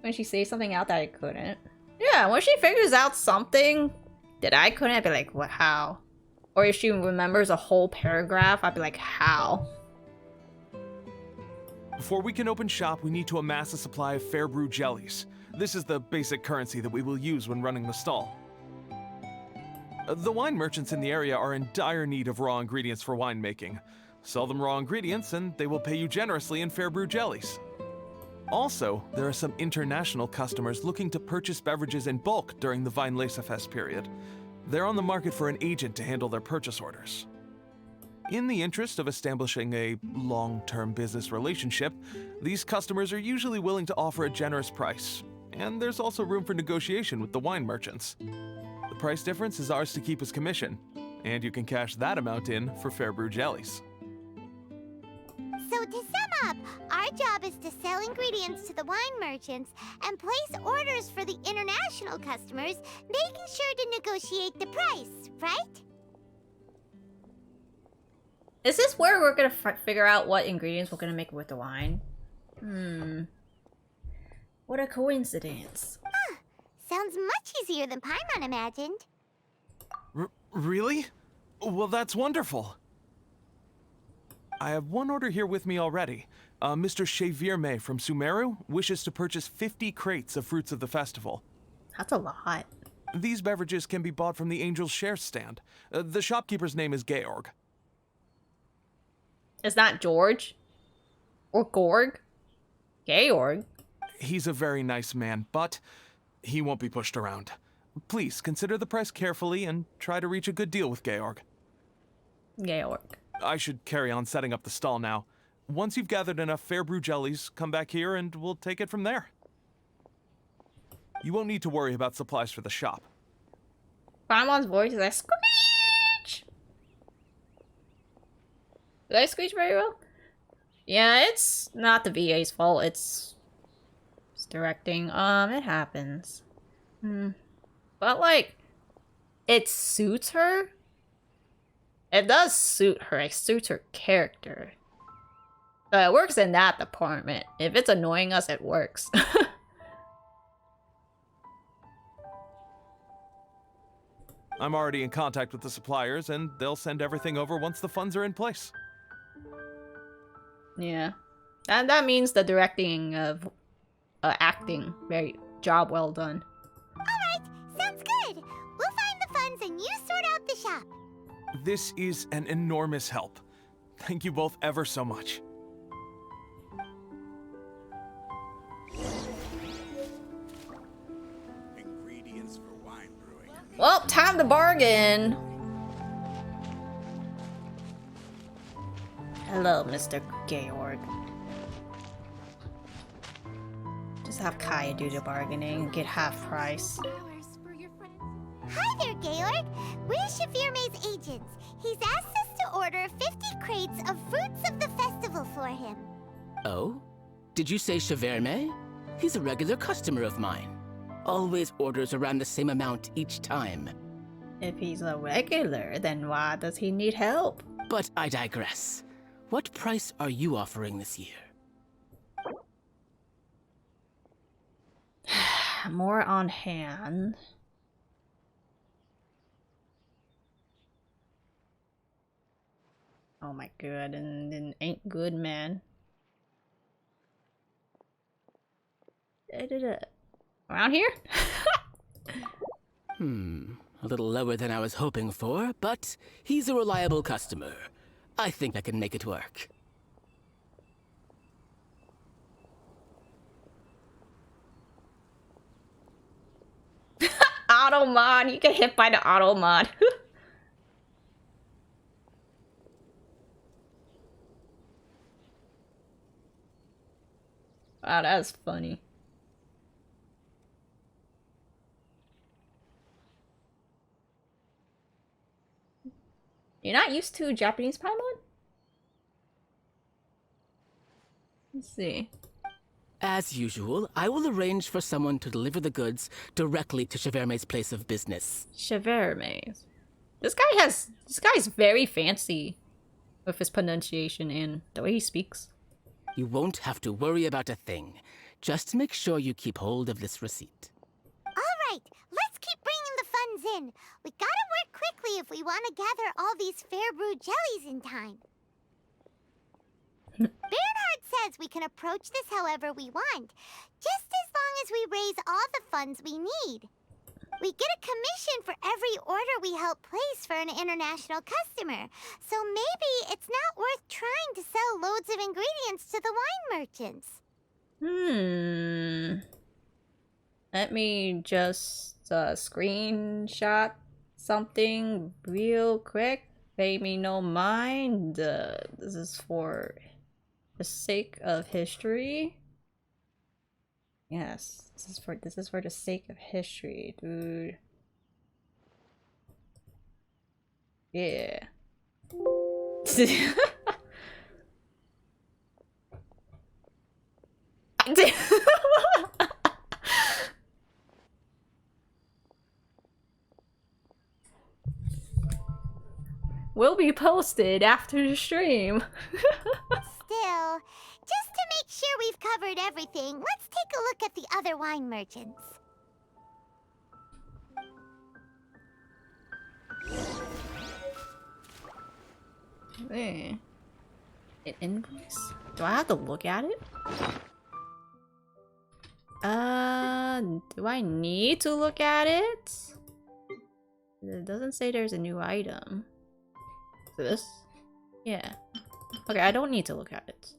When she say something out that I couldn't. Yeah, when she figures out something that I couldn't, I'd be like, what, how? Or if she remembers a whole paragraph, I'd be like, how? Before we can open shop, we need to amass a supply of fair brew jellies. This is the basic currency that we will use when running the stall. The wine merchants in the area are in dire need of raw ingredients for winemaking. Sell them raw ingredients and they will pay you generously in fair brew jellies. Also, there are some international customers looking to purchase beverages in bulk during the Weinlesefest period. They're on the market for an agent to handle their purchase orders. In the interest of establishing a long-term business relationship, these customers are usually willing to offer a generous price, and there's also room for negotiation with the wine merchants. The price difference is ours to keep as commission, and you can cash that amount in for fair brew jellies. So to sum up, our job is to sell ingredients to the wine merchants and place orders for the international customers, making sure to negotiate the price, right? Is this where we're gonna figure out what ingredients we're gonna make with the wine? What a coincidence. Huh. Sounds much easier than Paimon imagined. Really? Well, that's wonderful. I have one order here with me already. Mr. Chevirme from Sumeru wishes to purchase 50 crates of fruits of the festival. That's a lot. These beverages can be bought from the Angel's Share stand. The shopkeeper's name is Georg. It's not George? Or Gorg? Georg? He's a very nice man, but he won't be pushed around. Please, consider the price carefully and try to reach a good deal with Georg. Georg. I should carry on setting up the stall now. Once you've gathered enough fair brew jellies, come back here and we'll take it from there. You won't need to worry about supplies for the shop. Paimon's voice is like, screech! Did I screech very well? Yeah, it's not the VA's fault, it's directing. It happens. But like, it suits her. It does suit her. It suits her character. So it works in that department. If it's annoying us, it works. I'm already in contact with the suppliers, and they'll send everything over once the funds are in place. Yeah. And that means the directing of acting. Very job well done. Alright, sounds good. We'll find the funds and you sort out the shop. This is an enormous help. Thank you both ever so much. Ingredients for wine brewing. Well, time to bargain. Hello, Mr. Georg. Just have Kaeya do the bargaining and get half price. Hi there, Georg. We're Chevirme's agents. He's asked us to order 50 crates of fruits of the festival for him. Oh? Did you say Chevirme? He's a regular customer of mine. Always orders around the same amount each time. If he's a regular, then why does he need help? But I digress. What price are you offering this year? More on hand. Oh my god, and ain't good, man. Around here? A little lower than I was hoping for, but he's a reliable customer. I think I can make it work. Auto mod, you get hit by the auto mod. Wow, that's funny. You're not used to Japanese Paimon? Let's see. As usual, I will arrange for someone to deliver the goods directly to Chevirme's place of business. Chevirme's. This guy's very fancy with his pronunciation and the way he speaks. You won't have to worry about a thing. Just make sure you keep hold of this receipt. All Right, let's keep bringing the funds in. We gotta work quickly if we want to gather all these fair brew jellies in time. Bernhard says we can approach this however we want, just as long as we raise all the funds we need. We get a commission for every order we help place for an international customer, so maybe it's not worth trying to sell loads of ingredients to the wine merchants. Let me just screenshot something real quick. Pay me no mind. This is for the sake of history. Yes, this is for the sake of history, dude. Yeah. Will be posted after the stream. Still, just to make sure we've covered everything, let's take a look at the other wine merchants. Hey. An invoice? Do I have to look at it? Do I need to look at it? It doesn't say there's a new item. This? Yeah. Okay, I don't need to look at it.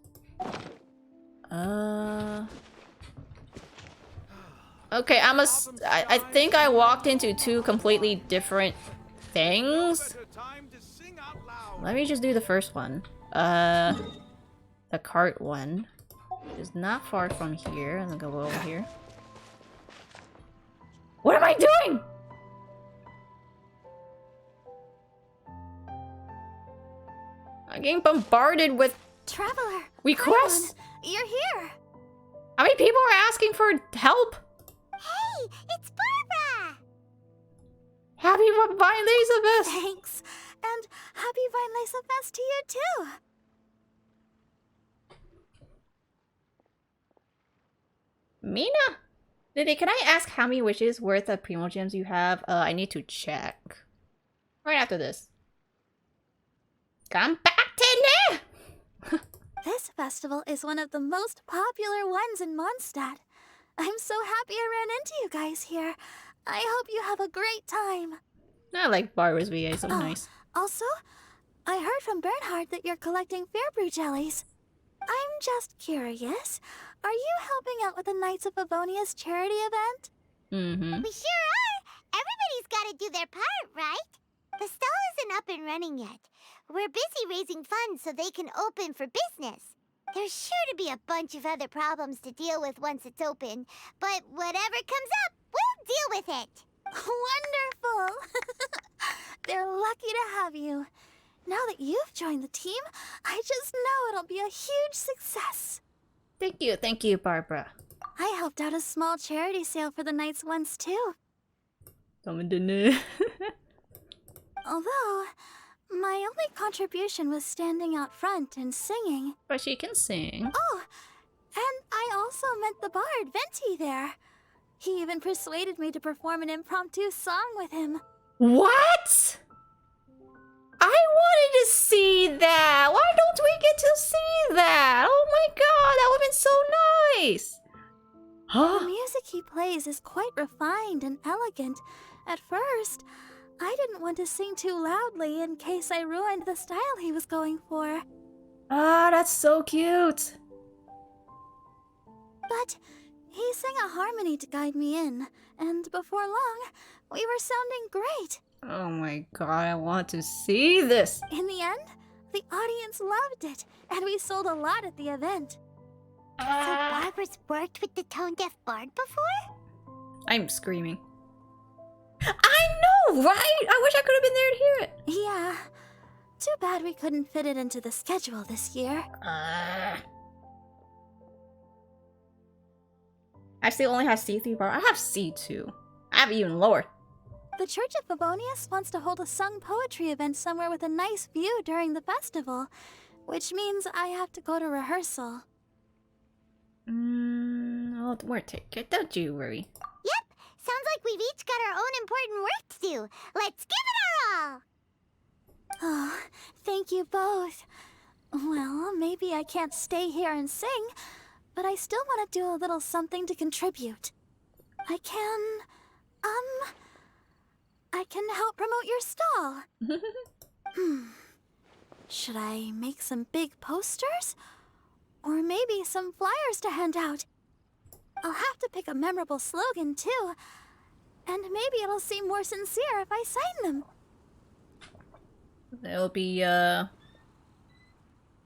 Okay, I think I walked into two completely different things. Let me just do the first one. The cart one. Which is not far from here. I'm gonna go over here. What am I doing? I'm getting bombarded with Traveler, requests. you're here. How many people are asking for help? Hey, it's Barbara! Happy Weinlesefest! Thanks. And happy Weinlesefest to you too. Mina? Lily, can I ask how many wishes worth of Primo Gems you have? I need to check. Right after this. Come back to now! This festival is one of the most popular ones in Mondstadt. I'm so happy I ran into you guys here. I hope you have a great time. I like Barbara's VA, so nice. Also, I heard from Bernhard that you're collecting Fairbrew jellies. I'm just curious. Are you helping out with the Knights of Favonia's charity event? Mm-hmm. We sure are! Everybody's gotta do their part, right? The stall isn't up and running yet. We're busy raising funds so they can open for business. There's sure to be a bunch of other problems to deal with once it's open, but whatever comes up, we'll deal with it. Wonderful! They're lucky to have you. Now that you've joined the team, I just know it'll be a huge success. Thank you, Barbara. I helped out a small charity sale for the Knights once too. Although, my only contribution was standing out front and singing. But she can sing. Oh, and I also met the bard, Venti, there. He even persuaded me to perform an impromptu song with him. What? I wanted to see that! Why don't we get to see that? Oh my god, that would've been so nice! The music he plays is quite refined and elegant. At first, I didn't want to sing too loudly in case I ruined the style he was going for. Ah, that's so cute! But he sang a harmony to guide me in, and before long, we were sounding great. Oh my god, I want to see this! In the end, the audience loved it, and we sold a lot at the event. So Barbara's worked with the tone-deaf bard before? I'm screaming. I know, right? I wish I could have been there to hear it. Yeah. Too bad we couldn't fit it into the schedule this year. I still only have C3 bar. I have C2. I have even lower. The Church of Favonius wants to hold a sung poetry event somewhere with a nice view during the festival, which means I have to go to rehearsal. We'll take it. Don't you worry. Yep, sounds like we've each got our own important work to do. Let's give it our all! Oh, thank you both. Well, maybe I can't stay here and sing, but I still want to do a little something to contribute. I can help promote your stall. Should I make some big posters? Or maybe some flyers to hand out? I'll have to pick a memorable slogan, too. And maybe it'll seem more sincere if I sign them. It'll be,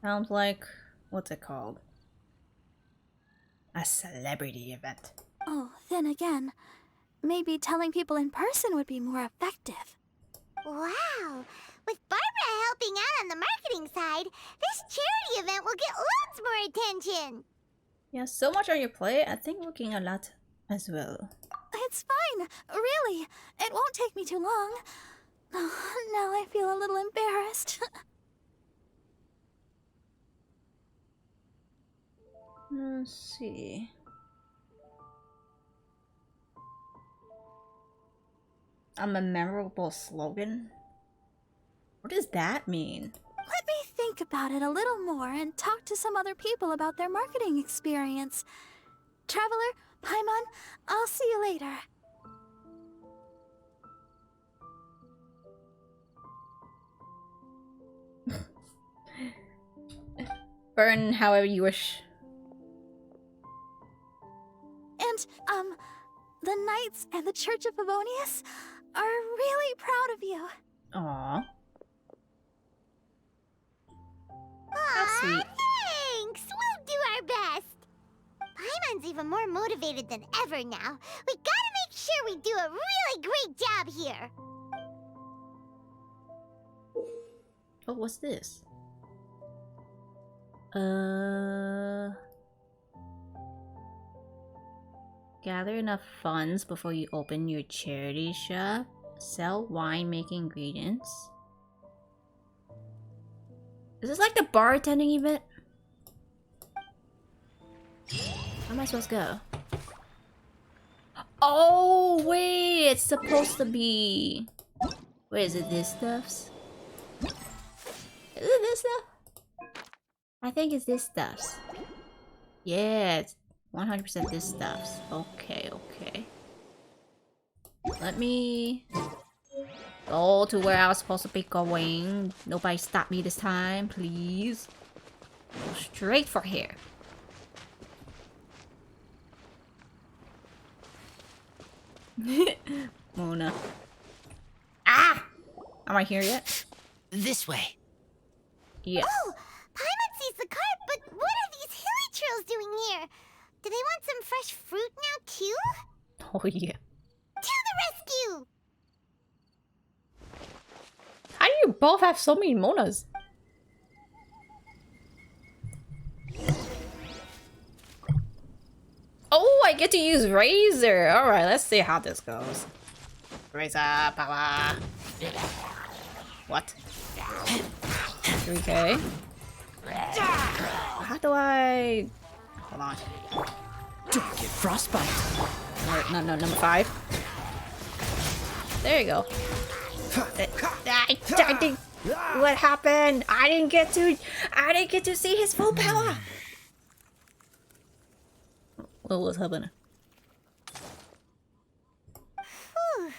sounds like... what's it called? A celebrity event. Oh, then again, maybe telling people in person would be more effective. Wow! With Barbara helping out on the marketing side, this charity event will get lots more attention! Yeah, so much on your plate. I think working a lot as well. It's fine, really. It won't take me too long. Oh, now I feel a little embarrassed. Let's see. A memorable slogan? What does that mean? Let me think about it a little more and talk to some other people about their marketing experience. Traveler, Paimon, I'll see you later. Burn however you wish. And, the Knights and the Church of Favonius are really proud of you. Aww. Aw, sweet. thanks! We'll do our best! Paimon's even more motivated than ever now. We gotta make sure we do a really great job here! Oh, what's this? Gather enough funds before you open your charity shop. Sell wine-making ingredients. Is this like the bartending event? How am I supposed to go? Oh, wait! It's supposed to be... Wait, is it this stuffs? Is it this stuff? I think it's this stuffs. Yeah, it's 100% this stuffs. Okay, okay. Let me go to where I was supposed to be going. Nobody stop me this time, please. Go straight for here. Mona. Ah! Am I here yet? This way. Yes. Oh! Paimon sees the cart, but what are these hilly trails doing here? Do they want some fresh fruit now, too? Oh, yeah. To the rescue! How do you both have so many Monas? Oh, I get to use Razor. Alright, let's see how this goes. Razor power. What? 3k. How do I... Hold on. Don't get frostbite. No, number 5. There you go. I think... What happened? I didn't get to see his full power. What was happening? Whew.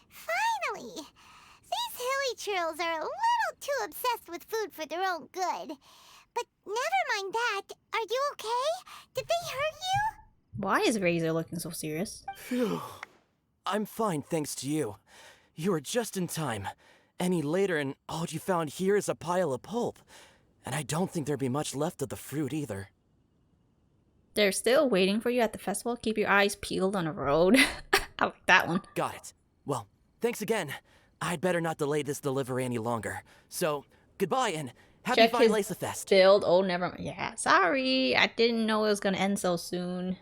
Finally! These hilly trails are a little too obsessed with food for their own good. But never mind that. Are you okay? Did they hurt you? Why is Razor looking so serious? Phew. I'm fine, thanks to you. You were just in time. Any later and all you found here is a pile of pulp. And I don't think there'd be much left of the fruit either. They're still waiting for you at the festival. Keep your eyes peeled on the road. I like that one. Got it. Well, thanks again. I'd better not delay this delivery any longer. So, goodbye and happy Weinlesefest. Build. Oh, never mind. Yeah, sorry. I didn't know it was gonna end so soon.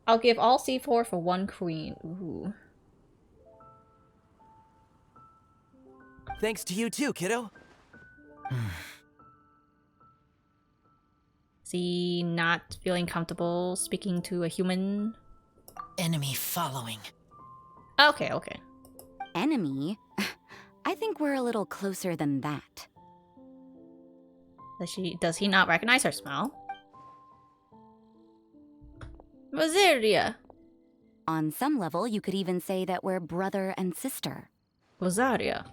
I'll give all C4 for 1 queen. Ooh. Thanks to you too, kiddo. See, not feeling comfortable speaking to a human. enemy following. Okay, okay. Enemy? I think we're a little closer than that. Does he not recognize her smell? Rosaria. On some level, you could even say that we're brother and sister. Rosaria.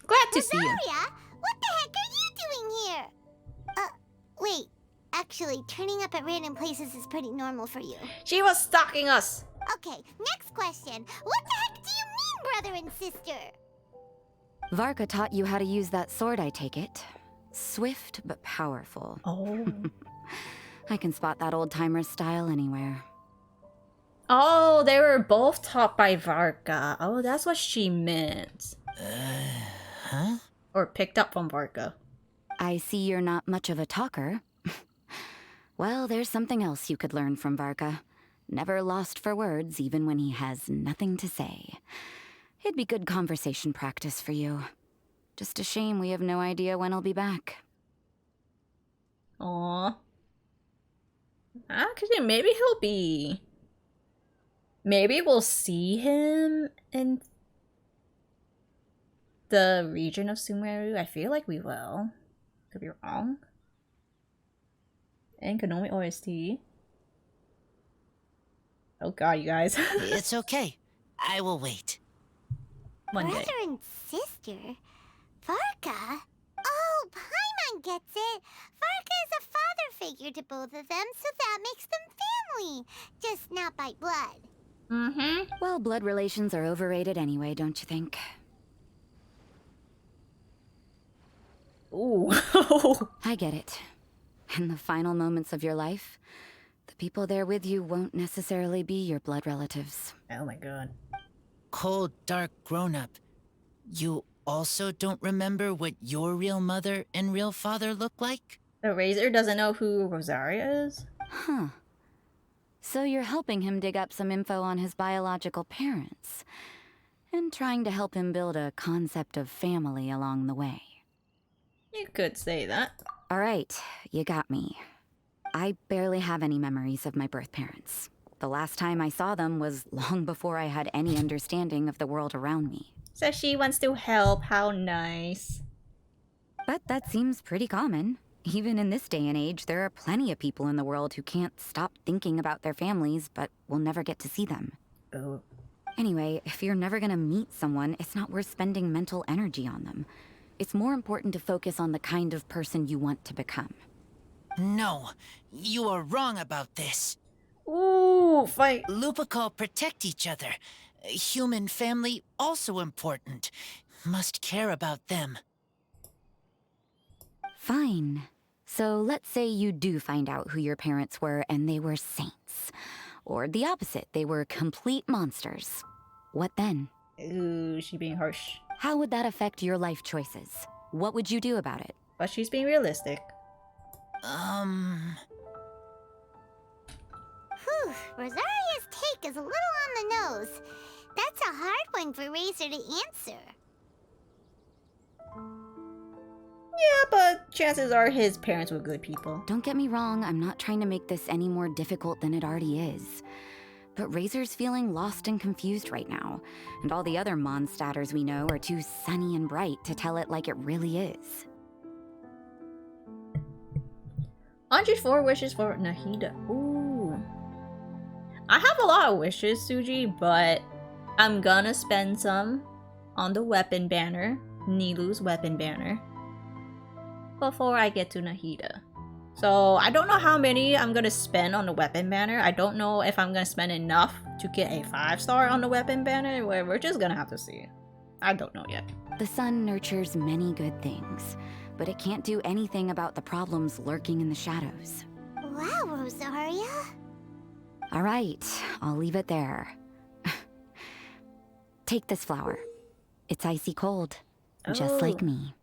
Glad to see you. Rosaria, what the heck are you doing here? Wait. Actually, turning up at random places is pretty normal for you. She was stalking us. Okay, next question. What the heck do you mean, brother and sister? Varka taught you how to use that sword, I take it. Swift but powerful. Oh. I can spot that old-timer style anywhere. Oh, they were both taught by Varka. Oh, that's what she meant. Huh? Or picked up from Varka. I see you're not much of a talker. Well, there's something else you could learn from Varka. Never lost for words, even when he has nothing to say. It'd be good conversation practice for you. Just a shame we have no idea when he'll be back. Aww. Actually, maybe he'll be... Maybe we'll see him in the region of Sumeru. I feel like we will. Could be wrong. And Konomi OST. Oh god, you guys. It's okay. I will wait. One day. Brother and sister? Varka? Oh, Paimon gets it. Varka is a father figure to both of them, so that makes them family. Just not by blood. Mm-hmm. Well, blood relations are overrated anyway, don't you think? Ooh. I get it. In the final moments of your life, the people there with you won't necessarily be your blood relatives. Oh my god. Cold, dark grown-up. You also don't remember what your real mother and real father look like? The Razor doesn't know who Rosaria is? Huh. So you're helping him dig up some info on his biological parents, and trying to help him build a concept of family along the way. You could say that. All right, you got me. I barely have any memories of my birth parents. The last time I saw them was long before I had any understanding of the world around me. So she wants to help, how nice. But that seems pretty common. Even in this day and age, there are plenty of people in the world who can't stop thinking about their families, but will never get to see them. Oh. Anyway, if you're never gonna meet someone, it's not worth spending mental energy on them. It's more important to focus on the kind of person you want to become. No, you are wrong about this. Ooh, fight. Lupical protect each other. Human family also important. Must care about them. Fine. So let's say you do find out who your parents were and they were saints. Or the opposite, they were complete monsters. What then? Ooh, she being harsh. How would that affect your life choices? What would you do about it? But she's being realistic. Whew, Rosaria's take is a little on the nose. That's a hard one for Razor to answer. Yeah, but chances are his parents were good people. Don't get me wrong, I'm not trying to make this any more difficult than it already is. But Razor's feeling lost and confused right now, and all the other Mondstadters we know are too sunny and bright to tell it like it really is. 104 wishes for Nahida. Ooh. I have a lot of wishes, Suji, but I'm gonna spend some on the weapon banner, Nilou's weapon banner, before I get to Nahida. So I don't know how many I'm gonna spend on the weapon banner. I don't know if I'm gonna spend enough to get a 5-star on the weapon banner. We're just gonna have to see. I don't know yet. The sun nurtures many good things, but it can't do anything about the problems lurking in the shadows. Wow, Rosaria. All right, I'll leave it there. Take this flower. It's icy cold, just like me.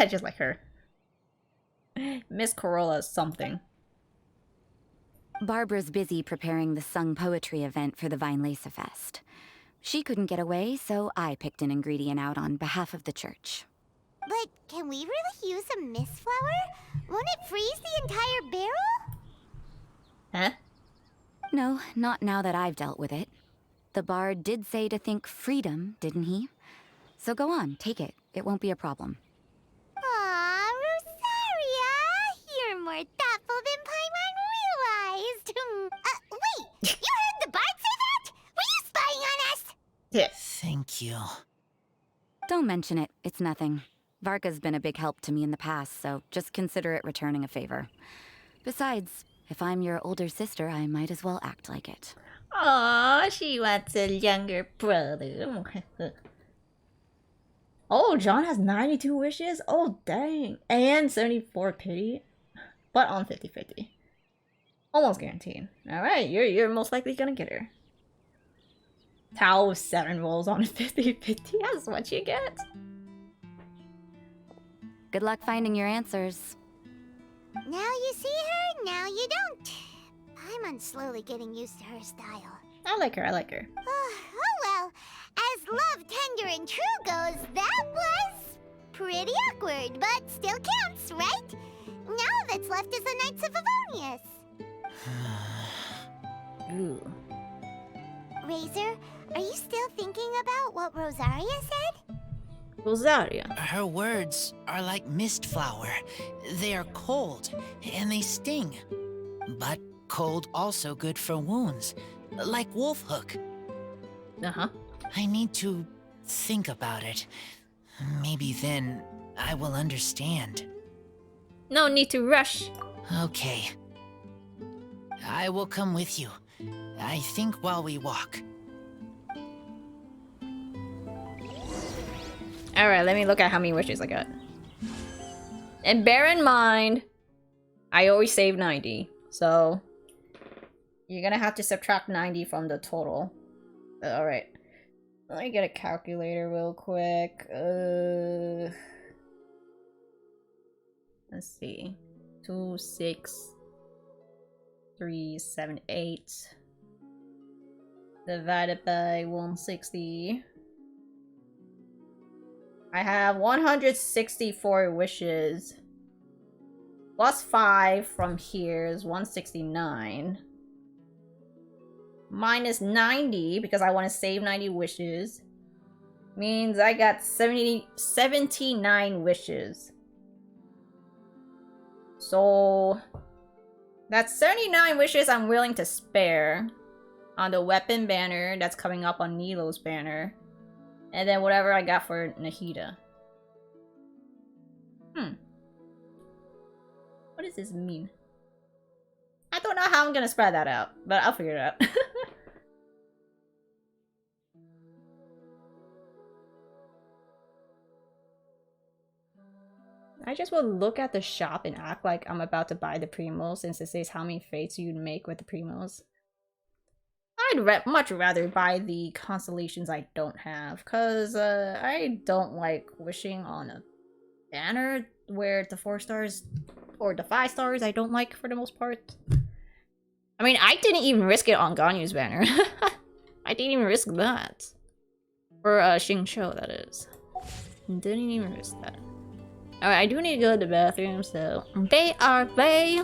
Just like her. Miss Corolla's something. Barbara's busy preparing the sung poetry event for the Weinlesefest. She couldn't get away, so I picked an ingredient out on behalf of the church. But can we really use a mist flower? Won't it freeze the entire barrel? Huh? No, not now that I've dealt with it. The bard did say to think freedom, didn't he? So go on, take it. It won't be a problem. Aw, Rosaria! You're more thoughtful than Paimon realized. Wait! You heard the bard say that? Were you spying on us? Yeah. Thank you. Don't mention it. It's nothing. Varka's been a big help to me in the past, so just consider it returning a favor. Besides, if I'm your older sister, I might as well act like it. Aw, she wants a younger brother. Oh, John has 92 wishes? Oh, dang. And 74 pity. But on 50-50. Almost guaranteed. Alright, you're most likely gonna get her. Tao with 7 rolls on a 50-50. That's what you get. Good luck finding your answers. Now you see her, now you don't. Paimon's slowly getting used to her style. I like her, I like her. Oh well, as love, tender, and true goes, that was pretty awkward, but still counts, right? Now all that's left is the Knights of Favonius. Ooh. Razor, are you still thinking about what Rosaria said? Rosaria. Her words are like mist flower. They are cold, and they sting. But cold also good for wounds, like wolf hook. Uh-huh. I need to think about it. Maybe then I will understand. No need to rush. Okay. I will come with you. I think while we walk. Alright, let me look at how many wishes I got. And bear in mind, I always save 90. So, you're gonna have to subtract 90 from the total. Alright. Let me get a calculator real quick. Let's see. 2, 6, 3, 7, 8. Divided by 160. I have 164 wishes. Plus 5 from here is 169. Minus 90, because I want to save 90 wishes, means I got 79 wishes. So, that's 79 wishes I'm willing to spare on the weapon banner that's coming up on Nilo's banner. And then whatever I got for Nahida. What does this mean? I don't know how I'm gonna spread that out, but I'll figure it out. I just will look at the shop and act like I'm about to buy the Primos, since it says how many fates you'd make with the Primos. I'd much rather buy the constellations I don't have, because I don't like wishing on a banner where the 4 stars or the 5 stars I don't like for the most part. I mean, I didn't even risk it on Ganyu's banner. I didn't even risk that. For Xingqiu, that is. Didn't even risk that. Alright, I do need to go to the bathroom, so they are they.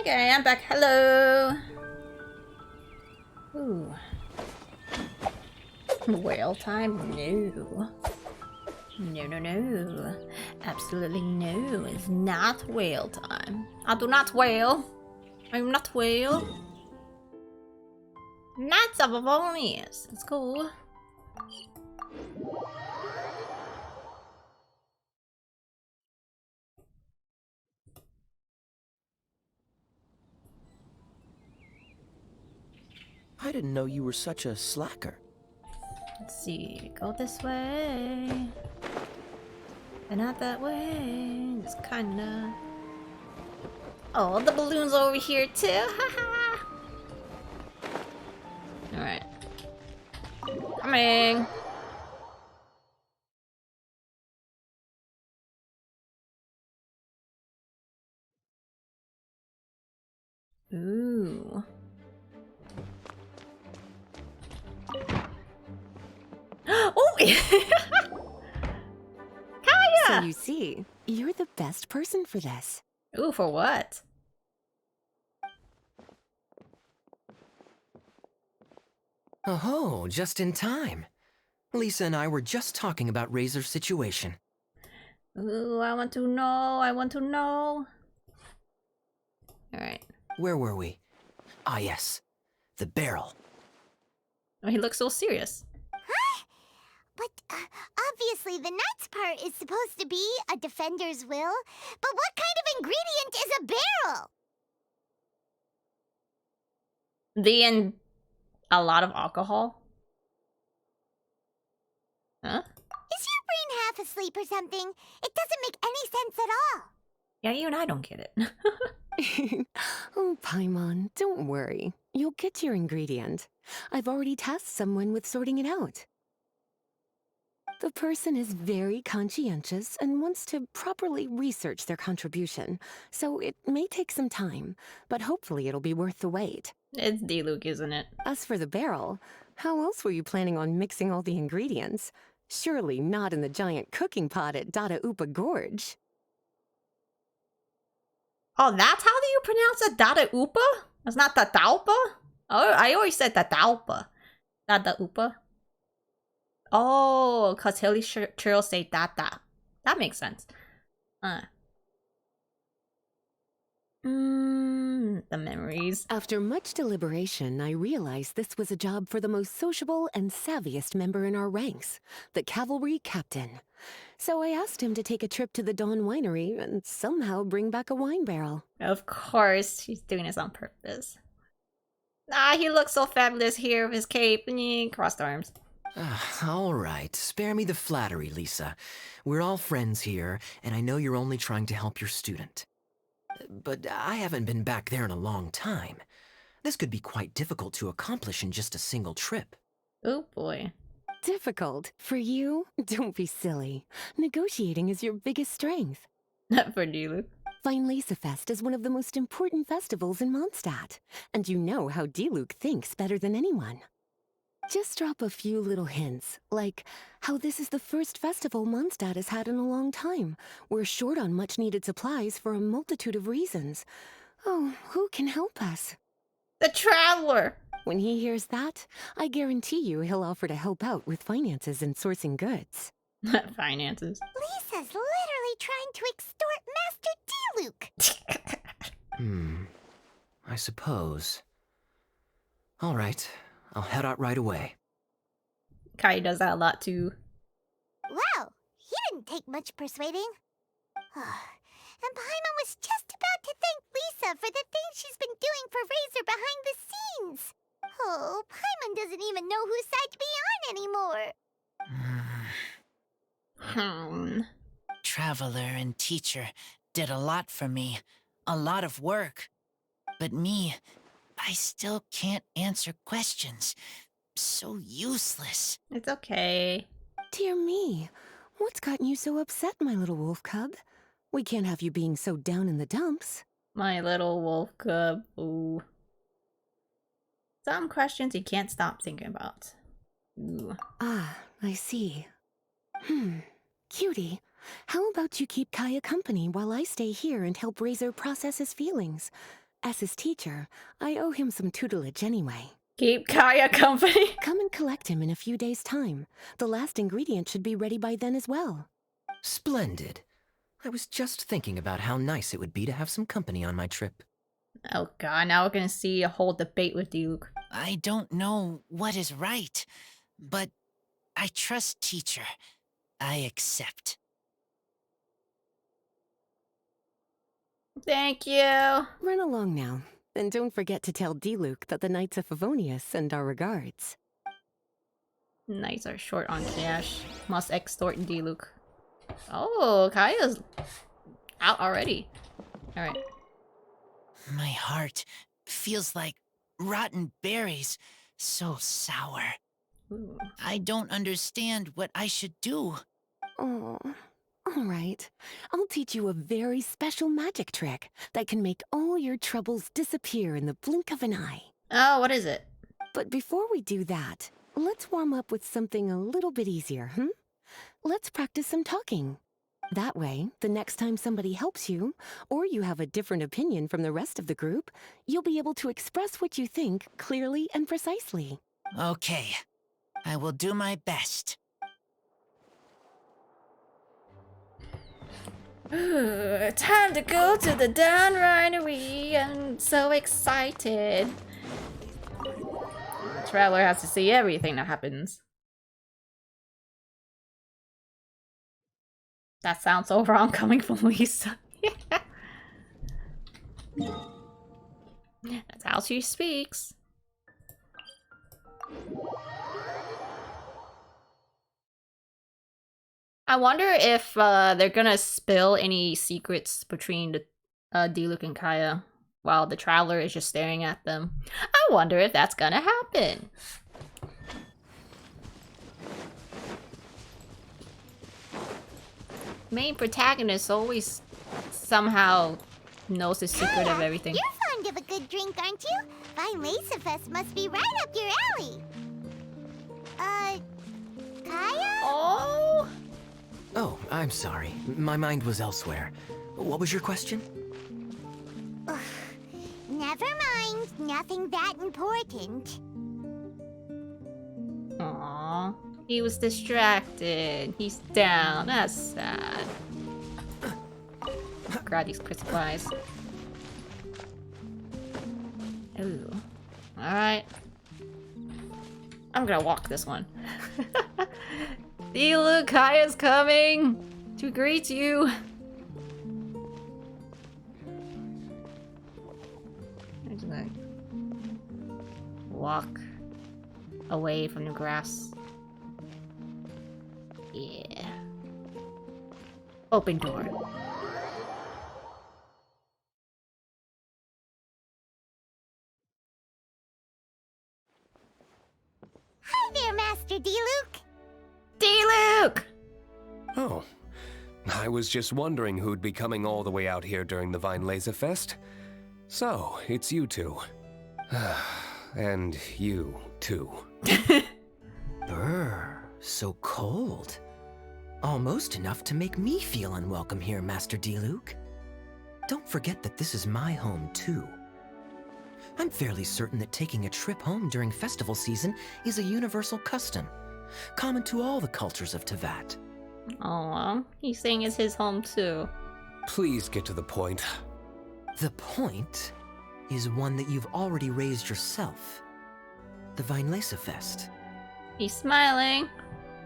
Okay, I'm back. Hello. Ooh. Whale time? No. No, no, no. Absolutely no. It's not whale time. I do not whale. I'm not whale. Knights of Favonius. It's cool. I didn't know you were such a slacker. Let's see. Go this way. And not that way. Just kinda. Oh, the balloon's over here too. Haha. Alright. Coming. Ooh. Oh! Kaeya! So you see, you're the best person for this. Ooh, for what? Oh, just in time. Lisa and I were just talking about Razor's situation. Ooh, I want to know. I want to know. Alright. Where were we? Ah, yes. The barrel. Oh, he looks so serious. Huh? But obviously the nuts part is supposed to be a defender's will. But what kind of ingredient is a barrel? A lot of alcohol? Huh? Is your brain half asleep or something? It doesn't make any sense at all. Yeah, you and I don't get it. Oh, Paimon, don't worry. You'll get your ingredient. I've already tasked someone with sorting it out. The person is very conscientious and wants to properly research their contribution, so it may take some time, but hopefully it'll be worth the wait. It's Diluc, isn't it? As for the barrel, how else were you planning on mixing all the ingredients? Surely not in the giant cooking pot at Dada Upa Gorge. Oh, that's how do you pronounce it? Dada Upa? It's not Tataupa? Oh, I always said Tataupa. Dada Upa. Oh, because Hilly Churros say Tata. That makes sense. The memories. After much deliberation, I realized this was a job for the most sociable and savviest member in our ranks, the cavalry captain. So I asked him to take a trip to the Dawn Winery and somehow bring back a wine barrel. Of course, she's doing this on purpose. Ah, he looks so fabulous here with his cape. Crossed arms. All right, spare me the flattery, Lisa. We're all friends here, and I know you're only trying to help your student. But I haven't been back there in a long time. This could be quite difficult to accomplish in just a single trip. Oh boy. Difficult? For you? Don't be silly. Negotiating is your biggest strength. Not for Diluc. Weinlesefest is one of the most important festivals in Mondstadt, and you know how Diluc thinks better than anyone. Just drop a few little hints, like how this is the first festival Mondstadt has had in a long time. We're short on much-needed supplies for a multitude of reasons. Oh, who can help us? The Traveler! When he hears that, I guarantee you he'll offer to help out with finances and sourcing goods. Finances. Lisa's literally trying to extort Master Diluc. I suppose. All right, I'll head out right away. Kaeya does that a lot too. Wow, he didn't take much persuading. And Paimon was just about to thank Lisa for the things she's been doing for Razor behind the scenes. Oh, Paimon doesn't even know whose side to be on anymore. Traveler and teacher did a lot for me. A lot of work. But me, I still can't answer questions. So useless. It's okay. Dear me, what's gotten you so upset, my little wolf cub? We can't have you being so down in the dumps. My little wolf cub. Ooh. Some questions you can't stop thinking about. Ooh. Ah, I see. Cutie, how about you keep Kaeya company while I stay here and help Razor process his feelings? As his teacher, I owe him some tutelage anyway. Keep Kaeya company? Come and collect him in a few days' time. The last ingredient should be ready by then as well. Splendid. I was just thinking about how nice it would be to have some company on my trip. Oh god, now we're gonna see a whole debate with Diluc. I don't know what is right, but I trust teacher. I accept. Thank you. Run along now. And don't forget to tell Diluc that the Knights of Favonius send our regards. Knights are short on cash. Must extort Diluc. Oh, Kaeya's out already. Alright. My heart feels like rotten berries. So sour. Ooh. I don't understand what I should do. Oh, all right. I'll teach you a very special magic trick that can make all your troubles disappear in the blink of an eye. Oh, what is it? But before we do that, let's warm up with something a little bit easier, Let's practice some talking. That way, the next time somebody helps you, or you have a different opinion from the rest of the group, you'll be able to express what you think clearly and precisely. Okay. I will do my best. Time to go to the Dawn Winery. I'm so excited. Traveler has to see everything that happens. That sounds so wrong coming from Lisa. That's how she speaks. I wonder if they're gonna spill any secrets between the Diluc and Kaeya while the Traveler is just staring at them. I wonder if that's gonna happen. main protagonist always somehow knows the secret of everything. You're fond of a good drink, aren't you? Weinlesefest must be right up your alley. Kaeya? Oh! Oh, I'm sorry. My mind was elsewhere. What was your question? Ugh. Never mind. Nothing that important. Aww. He was distracted. He's down. That's sad. Grab these crisp flies. Ooh. Alright. I'm gonna walk this one. Diluc, Kaeya's coming to greet you. I'm just gonna walk away from the grass. Yeah. Open door. Hi there, Master Diluc. Diluc! Oh, I was just wondering who'd be coming all the way out here during the Weinlesefest. So, it's you two. And you, too. Brr, so cold. Almost enough to make me feel unwelcome here, Master Diluc. Don't forget that this is my home, too. I'm fairly certain that taking a trip home during festival season is a universal custom, common to all the cultures of Teyvat. Oh, he's saying it's his home too. Please get to the point. The point is one that you've already raised yourself. The Weinlesefest. He's smiling.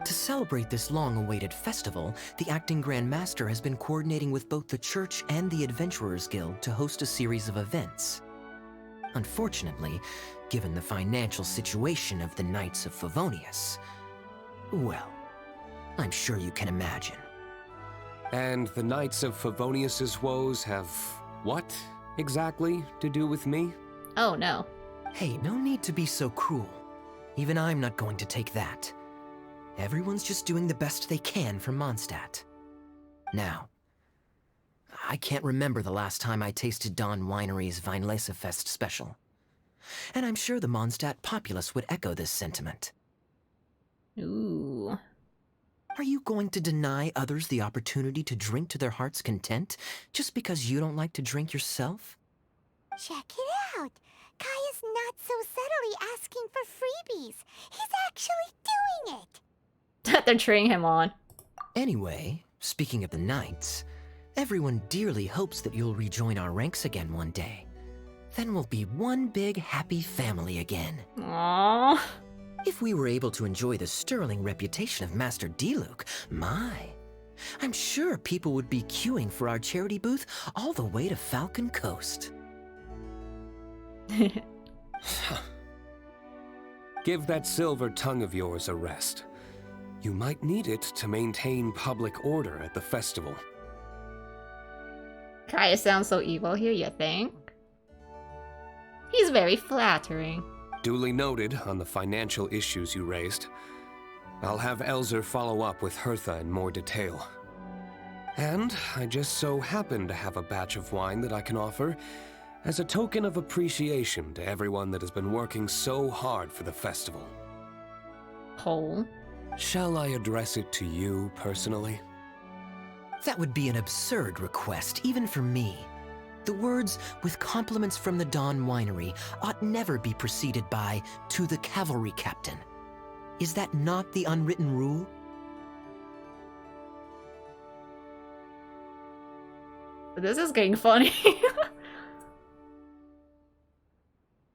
To celebrate this long-awaited festival, the Acting Grand Master has been coordinating with both the Church and the Adventurers Guild to host a series of events. Unfortunately, given the financial situation of the Knights of Favonius, well, I'm sure you can imagine. And the Knights of Favonius's woes have what, exactly, to do with me? Oh no. Hey, no need to be so cruel. Even I'm not going to take that. Everyone's just doing the best they can for Mondstadt. Now, I can't remember the last time I tasted Dawn Winery's Weinlesefest special. And I'm sure the Mondstadt populace would echo this sentiment. Ooh. Are you going to deny others the opportunity to drink to their heart's content just because you don't like to drink yourself? Check it out. Kaeya's not so subtly asking for freebies. He's actually doing it. They're cheering him on. Anyway, speaking of the Knights, everyone dearly hopes that you'll rejoin our ranks again one day. Then we'll be one big happy family again. Aww. If we were able to enjoy the sterling reputation of Master Diluc, I'm sure people would be queuing for our charity booth all the way to Falcon Coast. Give that silver tongue of yours a rest. You might need it to maintain public order at the festival. Kaeya sounds so evil here, you think? He's very flattering. Duly noted on the financial issues you raised. I'll have Elzer follow up with Hertha in more detail. And I just so happen to have a batch of wine that I can offer as a token of appreciation to everyone that has been working so hard for the festival. Hole. Shall I address it to you personally? That would be an absurd request, even for me. The words, with compliments from the Dawn Winery, ought never be preceded by, to the cavalry captain. Is that not the unwritten rule? This is getting funny.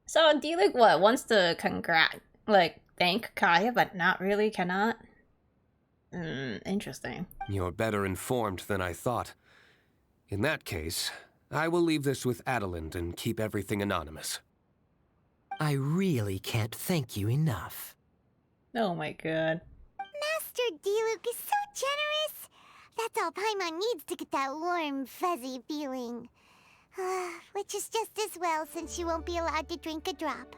So Diluc what wants to thank Kaeya, but not really cannot? Interesting. You're better informed than I thought. In that case, I will leave this with Adelind and keep everything anonymous. I really can't thank you enough. Oh my god. Master Diluc is so generous. That's all Paimon needs to get that warm, fuzzy feeling. Which is just as well since she won't be allowed to drink a drop.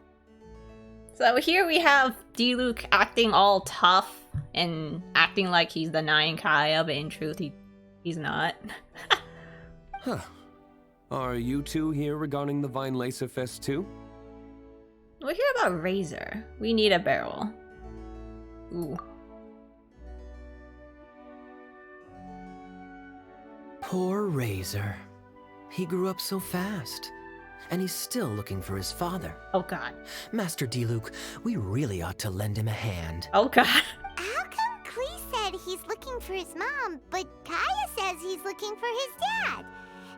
So here we have Diluc acting all tough and acting like he's denying Kaeya, but in truth He's not. Huh. Are you two here regarding the Weinlesefest too? We're here about Razor. We need a barrel. Ooh. Poor Razor. He grew up so fast. And he's still looking for his father. Oh god. Master Diluc, we really ought to lend him a hand. Oh god. How come Klee said he's looking for his mom, but Kaeya says he's looking for his dad?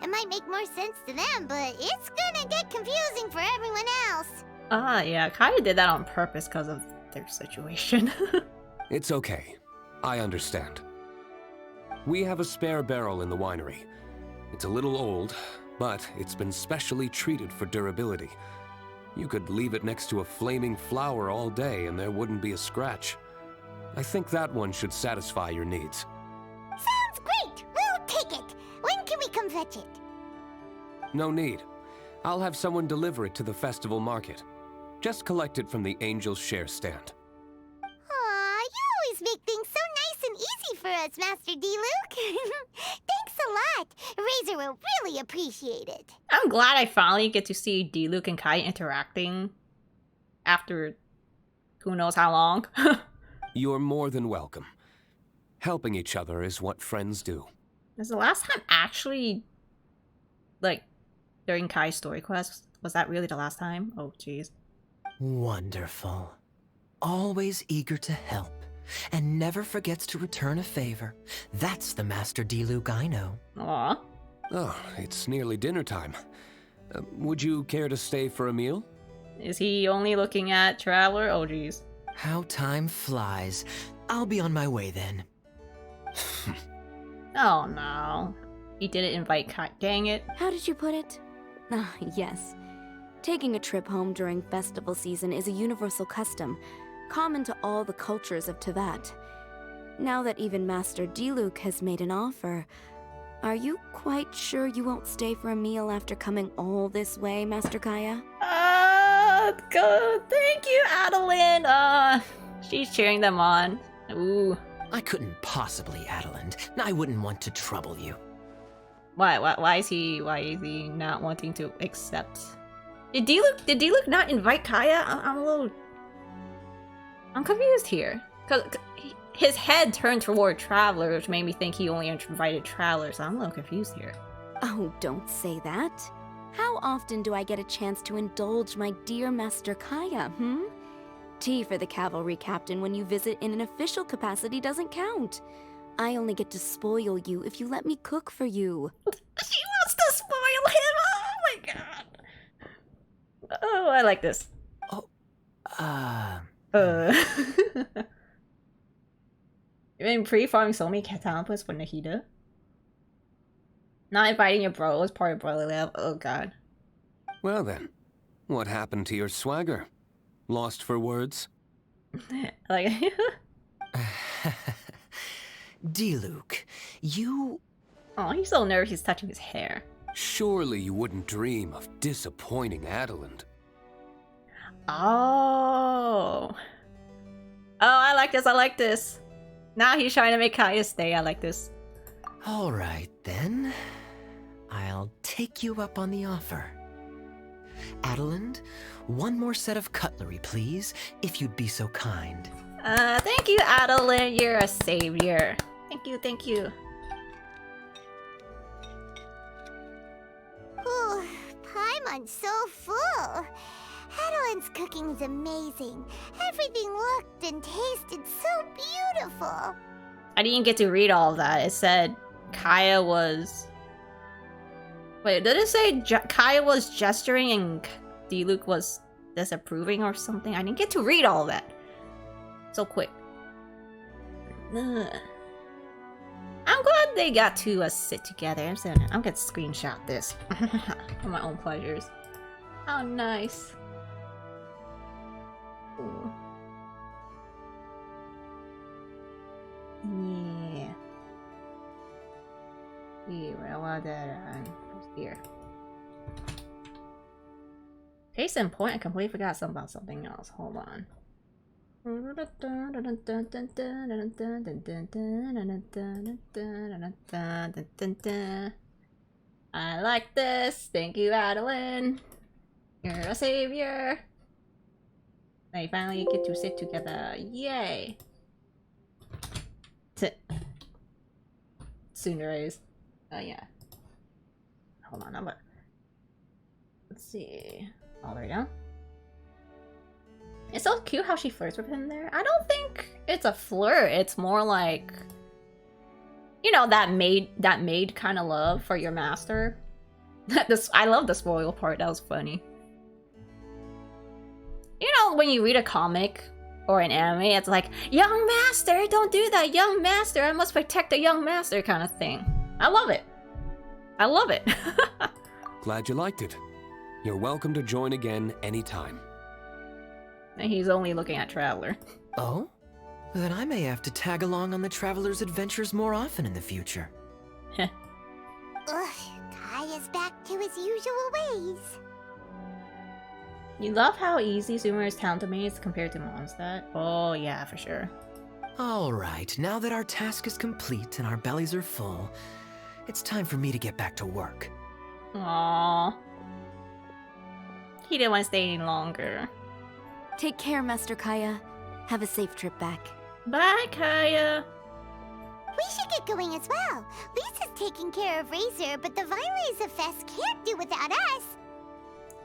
It might make more sense to them, but it's gonna get confusing for everyone else. Yeah, Kaeya did that on purpose because of their situation. It's okay. I understand. We have a spare barrel in the winery. It's a little old, but it's been specially treated for durability. You could leave it next to a flaming flower all day and there wouldn't be a scratch. I think that one should satisfy your needs. Sounds great! We'll take it! When can we come fetch it? No need. I'll have someone deliver it to the festival market. Just collect it from the Angel's Share stand. Aw, you always make things so nice and easy for us, Master Diluc. Thanks a lot. Razor will really appreciate it. I'm glad I finally get to see Diluc and Kaeya interacting after who knows how long. You're more than welcome. Helping each other is what friends do. Was the last time actually, like, during Kai's story quest? Was that really the last time? Oh, jeez. Wonderful. Always eager to help, and never forgets to return a favor. That's the Master Diluc I know. Aw. Oh, it's nearly dinner time. Would you care to stay for a meal? Is he only looking at Traveler? Oh, jeez. How time flies. I'll be on my way then. Oh, no. He didn't invite Kai. Dang it. How did you put it? Ah, yes. Taking a trip home during festival season is a universal custom, common to all the cultures of Teyvat. Now that even Master Diluc has made an offer, are you quite sure you won't stay for a meal after coming all this way, Master Kaeya? Good. Thank you, Adeline. She's cheering them on. Ooh. I couldn't possibly, Adeline. I wouldn't want to trouble you. Why is he not wanting to accept? Did Diluc not invite Kaeya? I'm confused here. Cause his head turned toward Traveler, which made me think he only invited Traveler, so I'm a little confused here. Oh, don't say that. How often do I get a chance to indulge my dear Master Kaeya, Tea for the cavalry captain when you visit in an official capacity doesn't count. I only get to spoil you if you let me cook for you. She wants to spoil him! Oh my god! Oh, I like this. You mean pre-farming so many talents for Nahida? Not inviting your bro as part of brotherly love? Oh god. Well then, what happened to your swagger? Lost for words? Like... Diluc, you... Oh, he's so nervous he's touching his hair. Surely you wouldn't dream of disappointing Adeline. Oh. Oh, I like this. Now he's trying to make Kaeya stay. I like this. All right, then. I'll take you up on the offer. Adeline, one more set of cutlery, please, if you'd be so kind. Thank you, Adeline. You're a savior. Thank you. Whew, Paimon's so full. Adeline's cooking's amazing. Everything looked and tasted so beautiful. I didn't get to read all of that. It said Kaeya was... Wait, did it say Kaeya was gesturing and Diluc was disapproving or something? I didn't get to read all of that. So quick. Ugh. I'm glad they got to sit together. I'm gonna screenshot this for my own pleasures. How nice. Ooh. Yeah. Where was that? Here. Case in point, I completely forgot something about something else. Hold on. I like this. Thank you, Adeline. You're a savior. They finally get to sit together. Yay. Sundays. Oh yeah. Hold on, let's see. All the way down. It's so cute how she flirts with him there. I don't think it's a flirt. It's more like, you know, that maid kind of love for your master. I love the spoil part. That was funny. You know, when you read a comic or an anime, it's like, young master, don't do that, young master, I must protect the young master kind of thing. I love it. I love it. Glad you liked it. You're welcome to join again anytime. And he's only looking at Traveler. Oh? Then I may have to tag along on the Traveler's adventures more often in the future. Ugh, Kaeya's back to his usual ways. You love how easy Sumer's town domain is compared to Mondstadt? Oh yeah, for sure. Alright, now that our task is complete and our bellies are full, it's time for me to get back to work. Aww. He didn't want to stay any longer. Take care, Master Kaeya. Have a safe trip back. Bye, Kaeya. We should get going as well. Lisa's taking care of Razor, but the Weinlesefest can't do without us.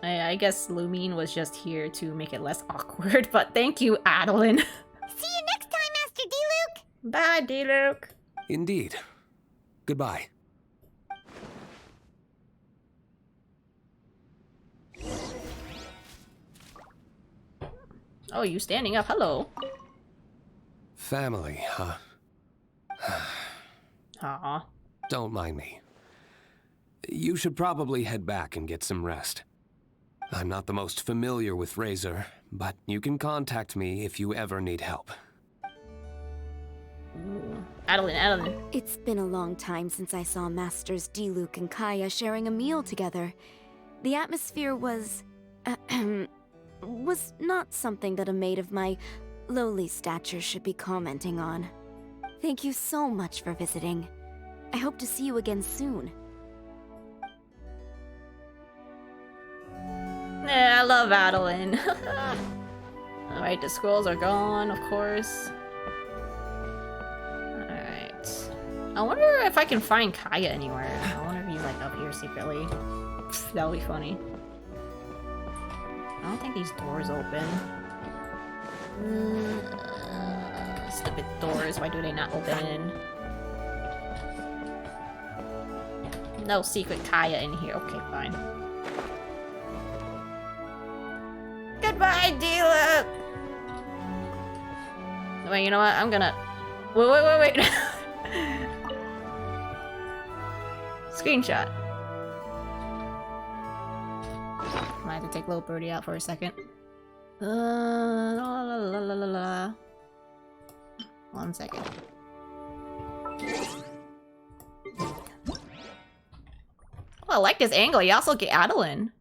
I guess Lumine was just here to make it less awkward, but thank you, Adeline. See you next time, Master Diluc. Bye, Diluc. Indeed. Goodbye. Oh, you standing up. Hello. Family, huh? Aw. Don't mind me. You should probably head back and get some rest. I'm not the most familiar with Razor, but you can contact me if you ever need help. Ooh. Adeline. It's been a long time since I saw Masters Diluc and Kaeya sharing a meal together. The atmosphere was... was not something that a maid of my lowly stature should be commenting on. Thank you so much for visiting. I hope to see you again soon. Yeah, I love Adeline. Alright, the scrolls are gone, of course. Alright. I wonder if I can find Kaeya anywhere. I wonder if he's like up here secretly. That would be funny. I don't think these doors open. Stupid doors, why do they not open? No secret Kaeya in here. Okay, fine. Goodbye, Diluc! Wait, you know what? I'm gonna... Wait. Screenshot. Might have to take little birdie out for a second. La. 1 second. Oh, I like this angle. You also get Adeline.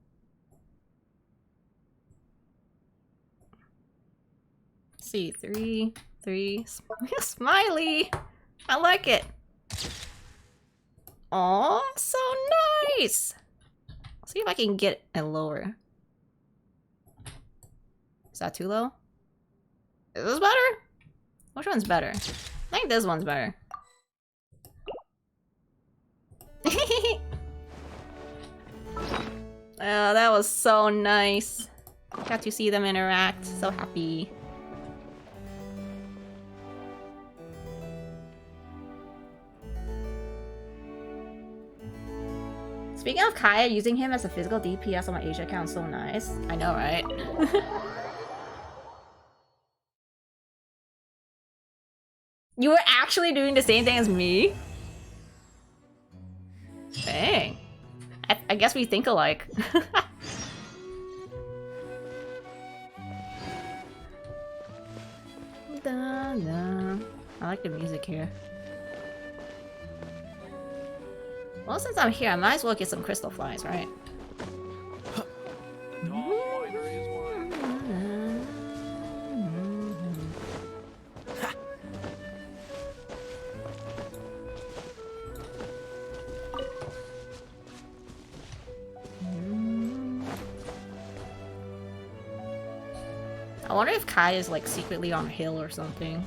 See, three. Smiley! I like it. Oh, so nice! I'll see if I can get it lower. Is that too low? Is this better? Which one's better? I think this one's better. Oh, that was so nice. Got to see them interact. So happy. Speaking of Kaeya, using him as a physical DPS on my Asia account is so nice. I know, right? You were actually doing the same thing as me? Dang. I guess we think alike. Da, da. I like the music here. Well, since I'm here, I might as well get some crystal flies, right? I wonder if Kai is like secretly on a hill or something.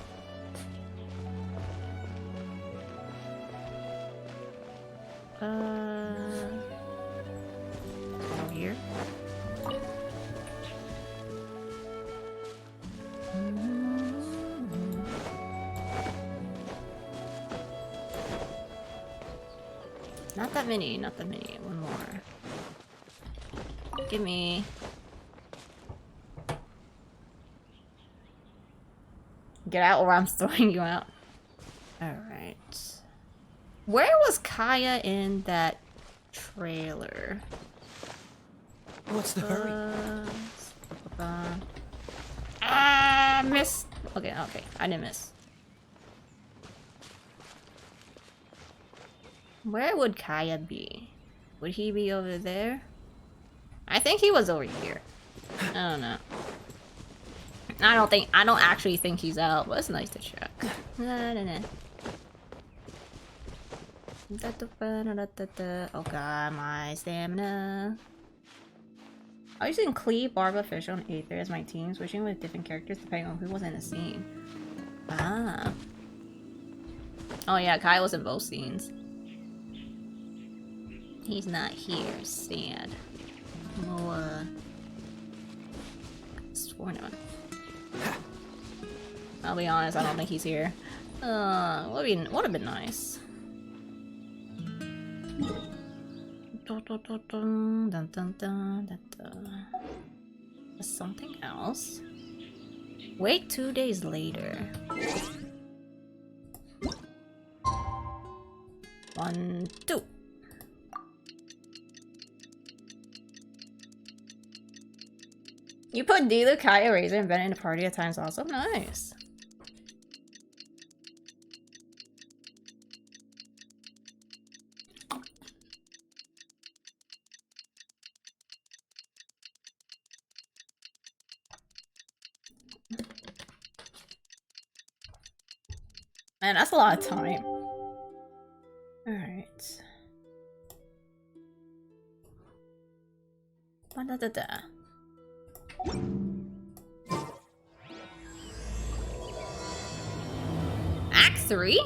Over here. Not that many, not that many. One more. Give me. Get out or I'm throwing you out. Alright. Where was Kaeya in that trailer? What's the hurry? Miss. Okay, okay. I didn't miss. Where would Kaeya be? Would he be over there? I think he was over here. I don't know. I don't actually think he's out, but it's nice to check. Oh god, my stamina. I was using Clee, Barba, Fish on Aether as my team, switching with different characters depending on who was in the scene. Ah. Oh yeah, Kai was in both scenes. He's not here, sad. No, sworn on. I'll be honest, I don't think he's here. Would have been nice. Something else? Wait 2 days later. 1, 2. You put Diluc, Kaeya, Razor, and Ben in the party at times also? Nice. Man, that's a lot of time. Alright. Da-da-da-da. Act 3?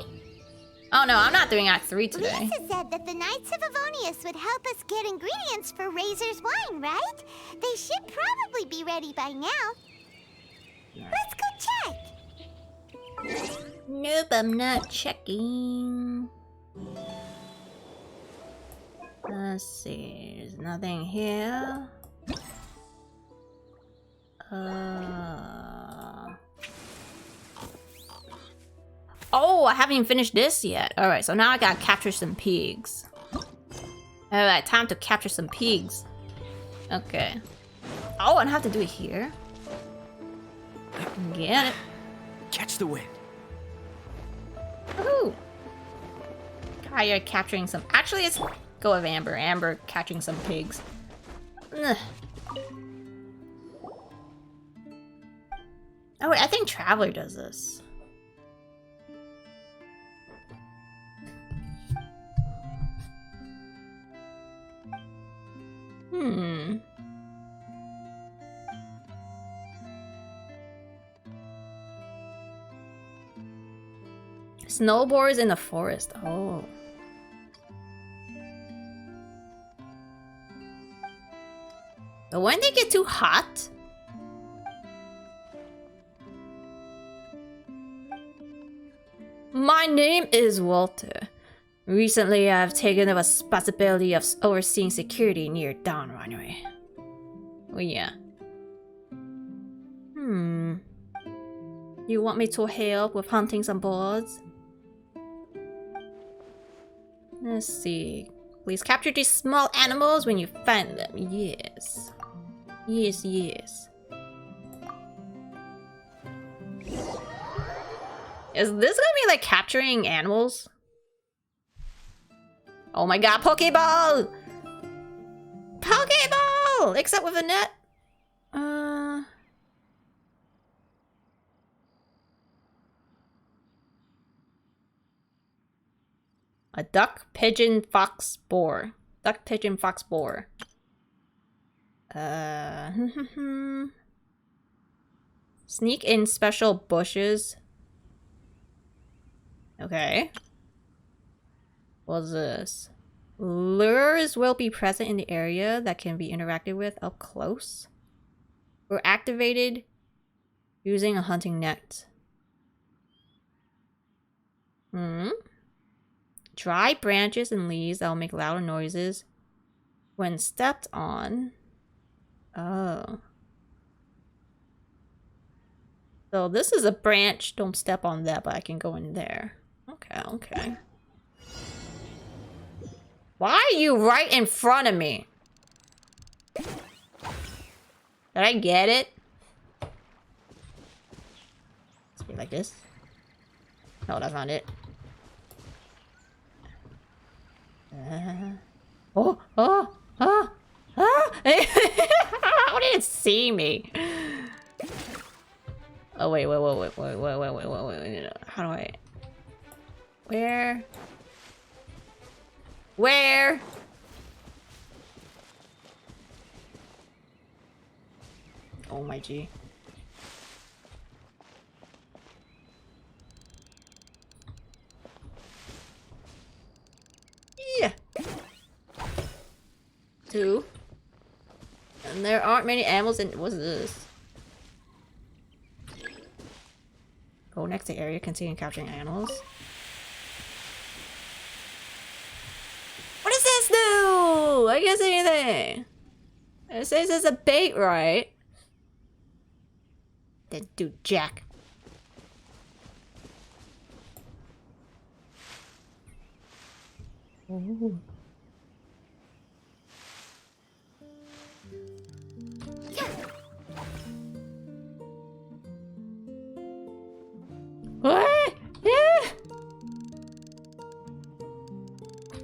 Oh no, I'm not doing Act 3 today. Lisa said that the Knights of Avonius would help us get ingredients for Razor's wine, right? They should probably be ready by now. Let's go check! Nope, I'm not checking. Let's see, there's nothing here. Oh, I haven't even finished this yet. Alright, so now I gotta capture some pigs. Alright, time to capture some pigs. Okay. Oh, I don't have to do it here. Get it. Catch the wind. Woohoo! Kaeya capturing some. Actually, let's go with Amber. Amber catching some pigs. Ugh. Oh wait, I think Traveler does this. Snowboards in the forest. Oh. But when they get too hot? My name is Walter. Recently, I've taken the responsibility of overseeing security near Dawn Runway. Oh yeah. You want me to help with hunting some birds? Let's see. Please capture these small animals when you find them. Yes. Yes, yes. Is this gonna be like capturing animals? Oh my god, Pokeball! Pokeball! Except with a net. A duck, pigeon, fox, boar. Duck, pigeon, fox, boar. Sneak in special bushes. Okay. What's this? Lures will be present in the area that can be interacted with up close. Or activated using a hunting net. Dry branches and leaves that will make louder noises when stepped on. Oh. So this is a branch. Don't step on that, but I can go in there. Okay, okay. Why are you right in front of me? Did I get it? Let's be like this. No, that's not it. How did it see me? Oh wait. How do I? Where? Where? Oh my G. Yeah. 2. And there aren't many animals in. What's this? Go next to area containing capturing animals. What does this do? I can't see anything. It says it's a bait, right? Then do jack. Ooh. What?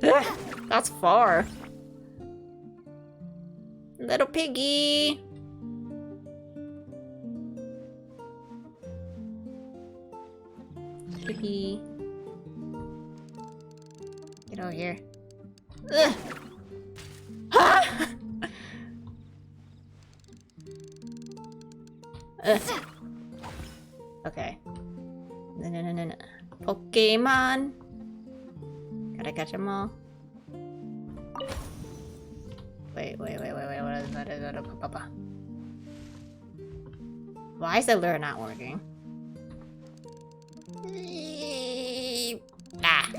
Yeah. That's far. Little piggy. Piggy. Get over here. Ugh. Ah! Okay. No. Pokemon. Gotta catch them all. Wait. What is that? Why is the lure not working? Ah.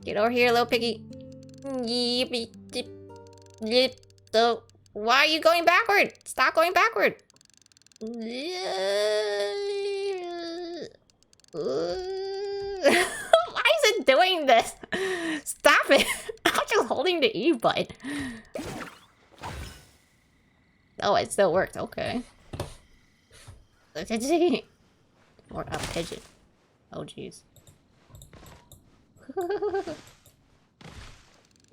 Get over here, little piggy. So, why are you going backward? Stop going backward. Why is it doing this? Stop it. I'm just holding the E button. Oh, it still worked. Okay. Or a pigeon. Oh, jeez.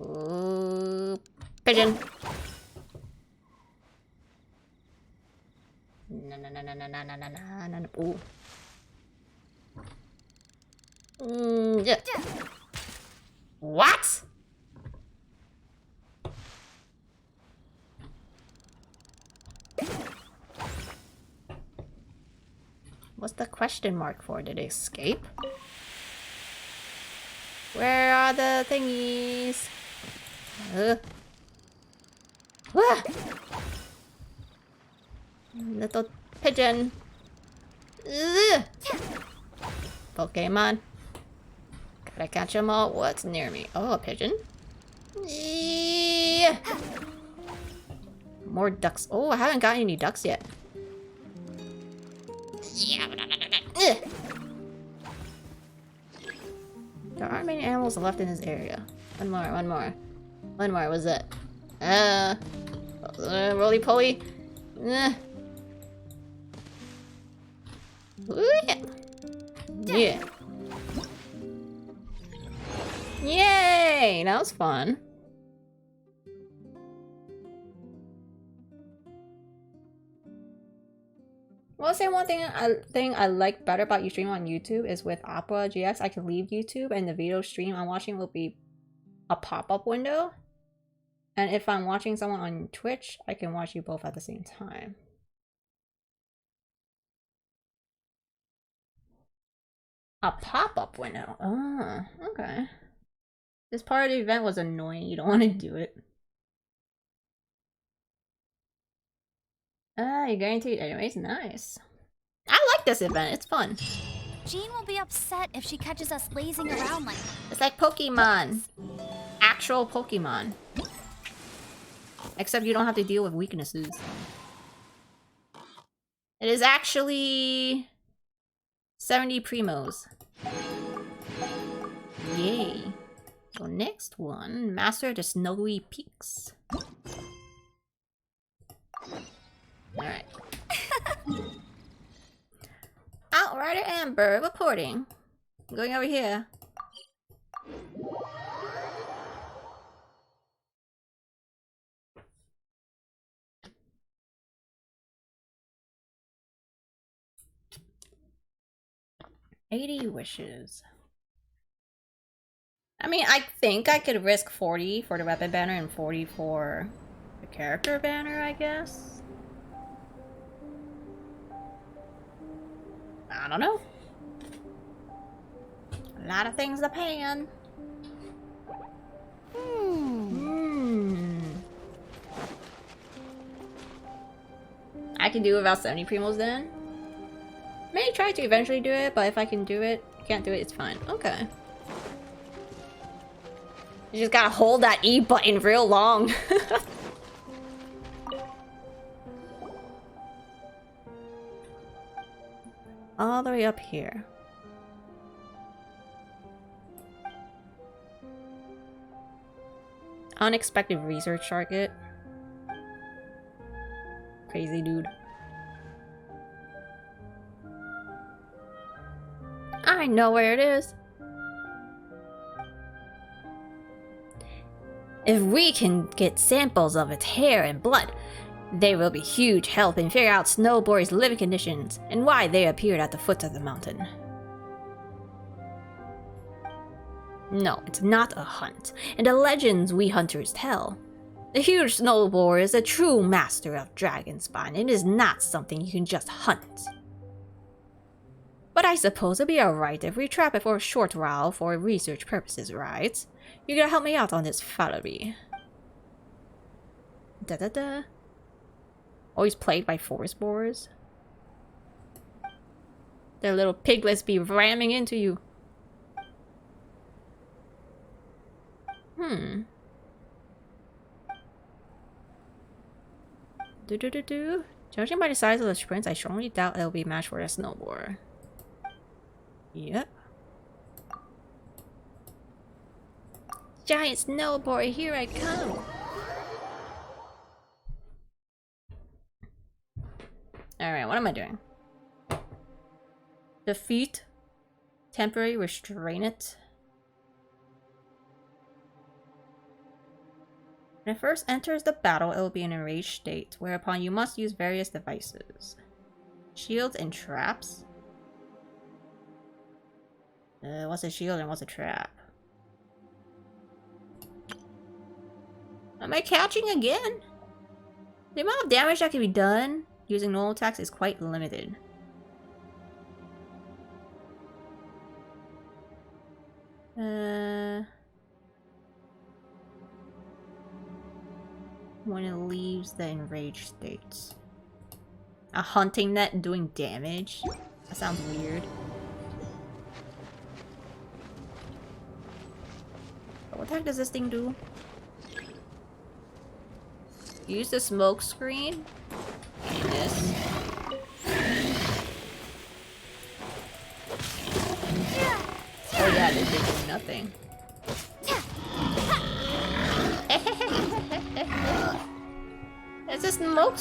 Ooh, pigeon. No. Ooh. Yeah. What? What's the question mark for? Did it escape? Where are the thingies? Little pigeon. Pokemon. Gotta catch them all. What's near me? Oh, a pigeon. Yeah. More ducks. Oh, I haven't got any ducks yet. Yeah. There aren't many animals left in this area. One more. What's that? Roly poly. Yeah. Yay! That was fun. Well, say one thing I like better about you streaming on YouTube is with Opera GX, I can leave YouTube and the video stream I'm watching will be a pop-up window. And if I'm watching someone on Twitch, I can watch you both at the same time. A pop-up window. Oh, okay. This part of the event was annoying. You don't want to do it. You're guaranteed anyways. Nice. I like this event. It's fun. Jean will be upset if she catches us lazing around like that. It's like Pokemon. Actual Pokemon. Except you don't have to deal with weaknesses. It is actually 70 primos. Yay. So next one, Master the Snowy Peaks. Alright. Outrider Amber reporting. I'm going over here. $80 wishes. I mean, I think I could risk 40 for the weapon banner and 40 for the character banner, I guess. I don't know. A lot of things to pan. I can do about 70 primos then. May try to eventually do it, but if I can do it, can't do it, it's fine. Okay. You just gotta hold that E button real long. All the way up here. Unexpected research target. Crazy dude. I know where it is. If we can get samples of its hair and blood, they will be huge help in figuring out Snowbore's living conditions and why they appeared at the foot of the mountain. No, it's not a hunt, and the legends we hunters tell. The huge Snowbore is a true master of Dragonspine and is not something you can just hunt. But I suppose it'd be alright if we trap it for a short while for research purposes, right? You gotta help me out on this Falaby. Da-da-da. Always played by forest boars. Their little piglets be ramming into you. Do-do-do-do. Judging by the size of the sprints, I strongly doubt it'll be a match for a Snowboar. Yep. Giant Snowboar, here I come! Alright, what am I doing? Defeat. Temporary restrain it. When it first enters the battle, it will be in an enraged state, whereupon you must use various devices. Shields and traps? What's a shield and what's a trap? Am I catching again? The amount of damage that can be done using normal attacks is quite limited. When it leaves the enraged state. A hunting net doing damage? That sounds weird. What the heck does this thing do? Use the smoke screen. And this. Oh yeah, this did do nothing. It's a smoke.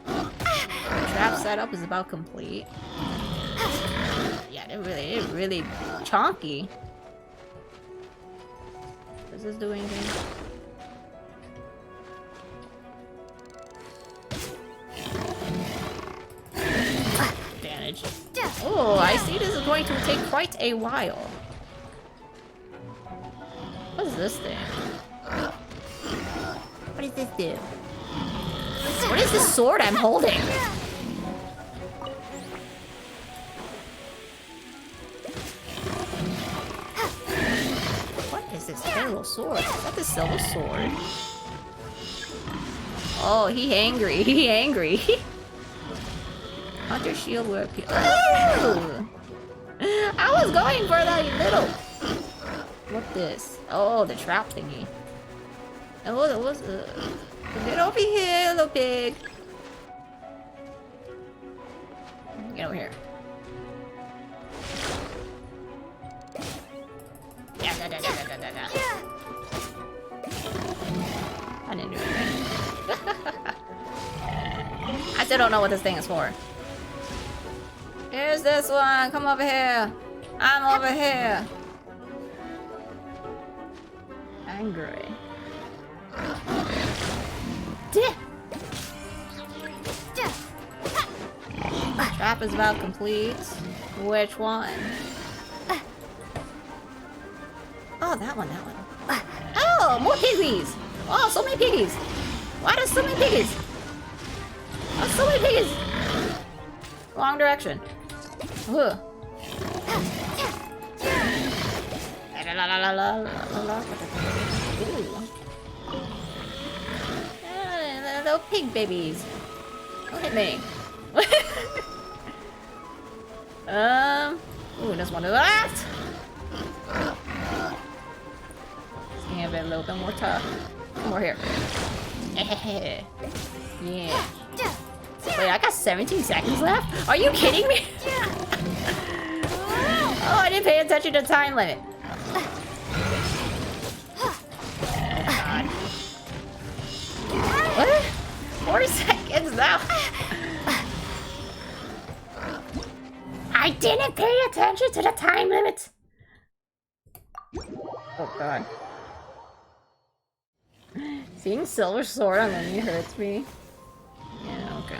Trap setup is about complete. Yeah, they're really chonky. Does this do anything? Advantage. Oh, I see this is going to take quite a while. What is this thing? this do? What is this sword I'm holding? What is this halo sword? Is that the silver sword? Oh, he angry. He angry. Hunter shield where people. I was going for that little. What this? Oh, the trap thingy. Oh, that was. Get over here, little pig. Get over here. Yeah, da. I didn't do anything. I still don't know what this thing is for. Here's this one. Come over here. I'm over here. Angry. Trap is about complete. Which one? Oh, that one, that one. Oh, more piggies! Oh, so many piggies! Why there's so many piggies? Oh, so many piggies! Wrong direction. Ugh. Little pig babies. Don't hit me. Ooh, there's one of that. Yeah, a little bit more tough. More here. Yeah. Wait, I got 17 seconds left? Are you kidding me? Oh, I didn't pay attention to the time limit. Oh, God. What? 4 seconds now. I didn't pay attention to the time limit. Oh, God. Seeing silver sword on enemy hurts me. Yeah, okay.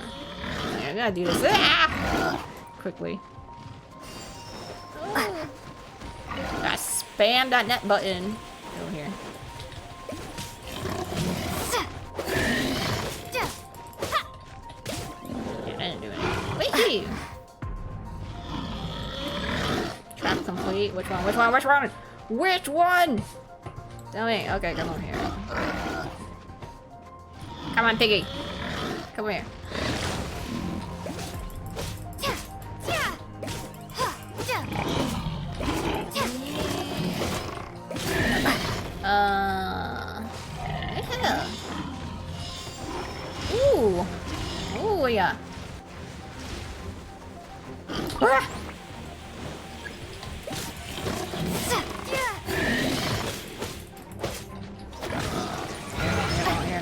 I gotta do this. Ah! Quickly. Oh. Gotta spam that net button. Over here. Dude, I didn't do anything. Wait! Trap complete. Which one? Which one? Which one? Which one? Tell me. Okay, come on here. Come on, piggy. Come here. Yeah. Ooh. Ooh, yeah. Ah!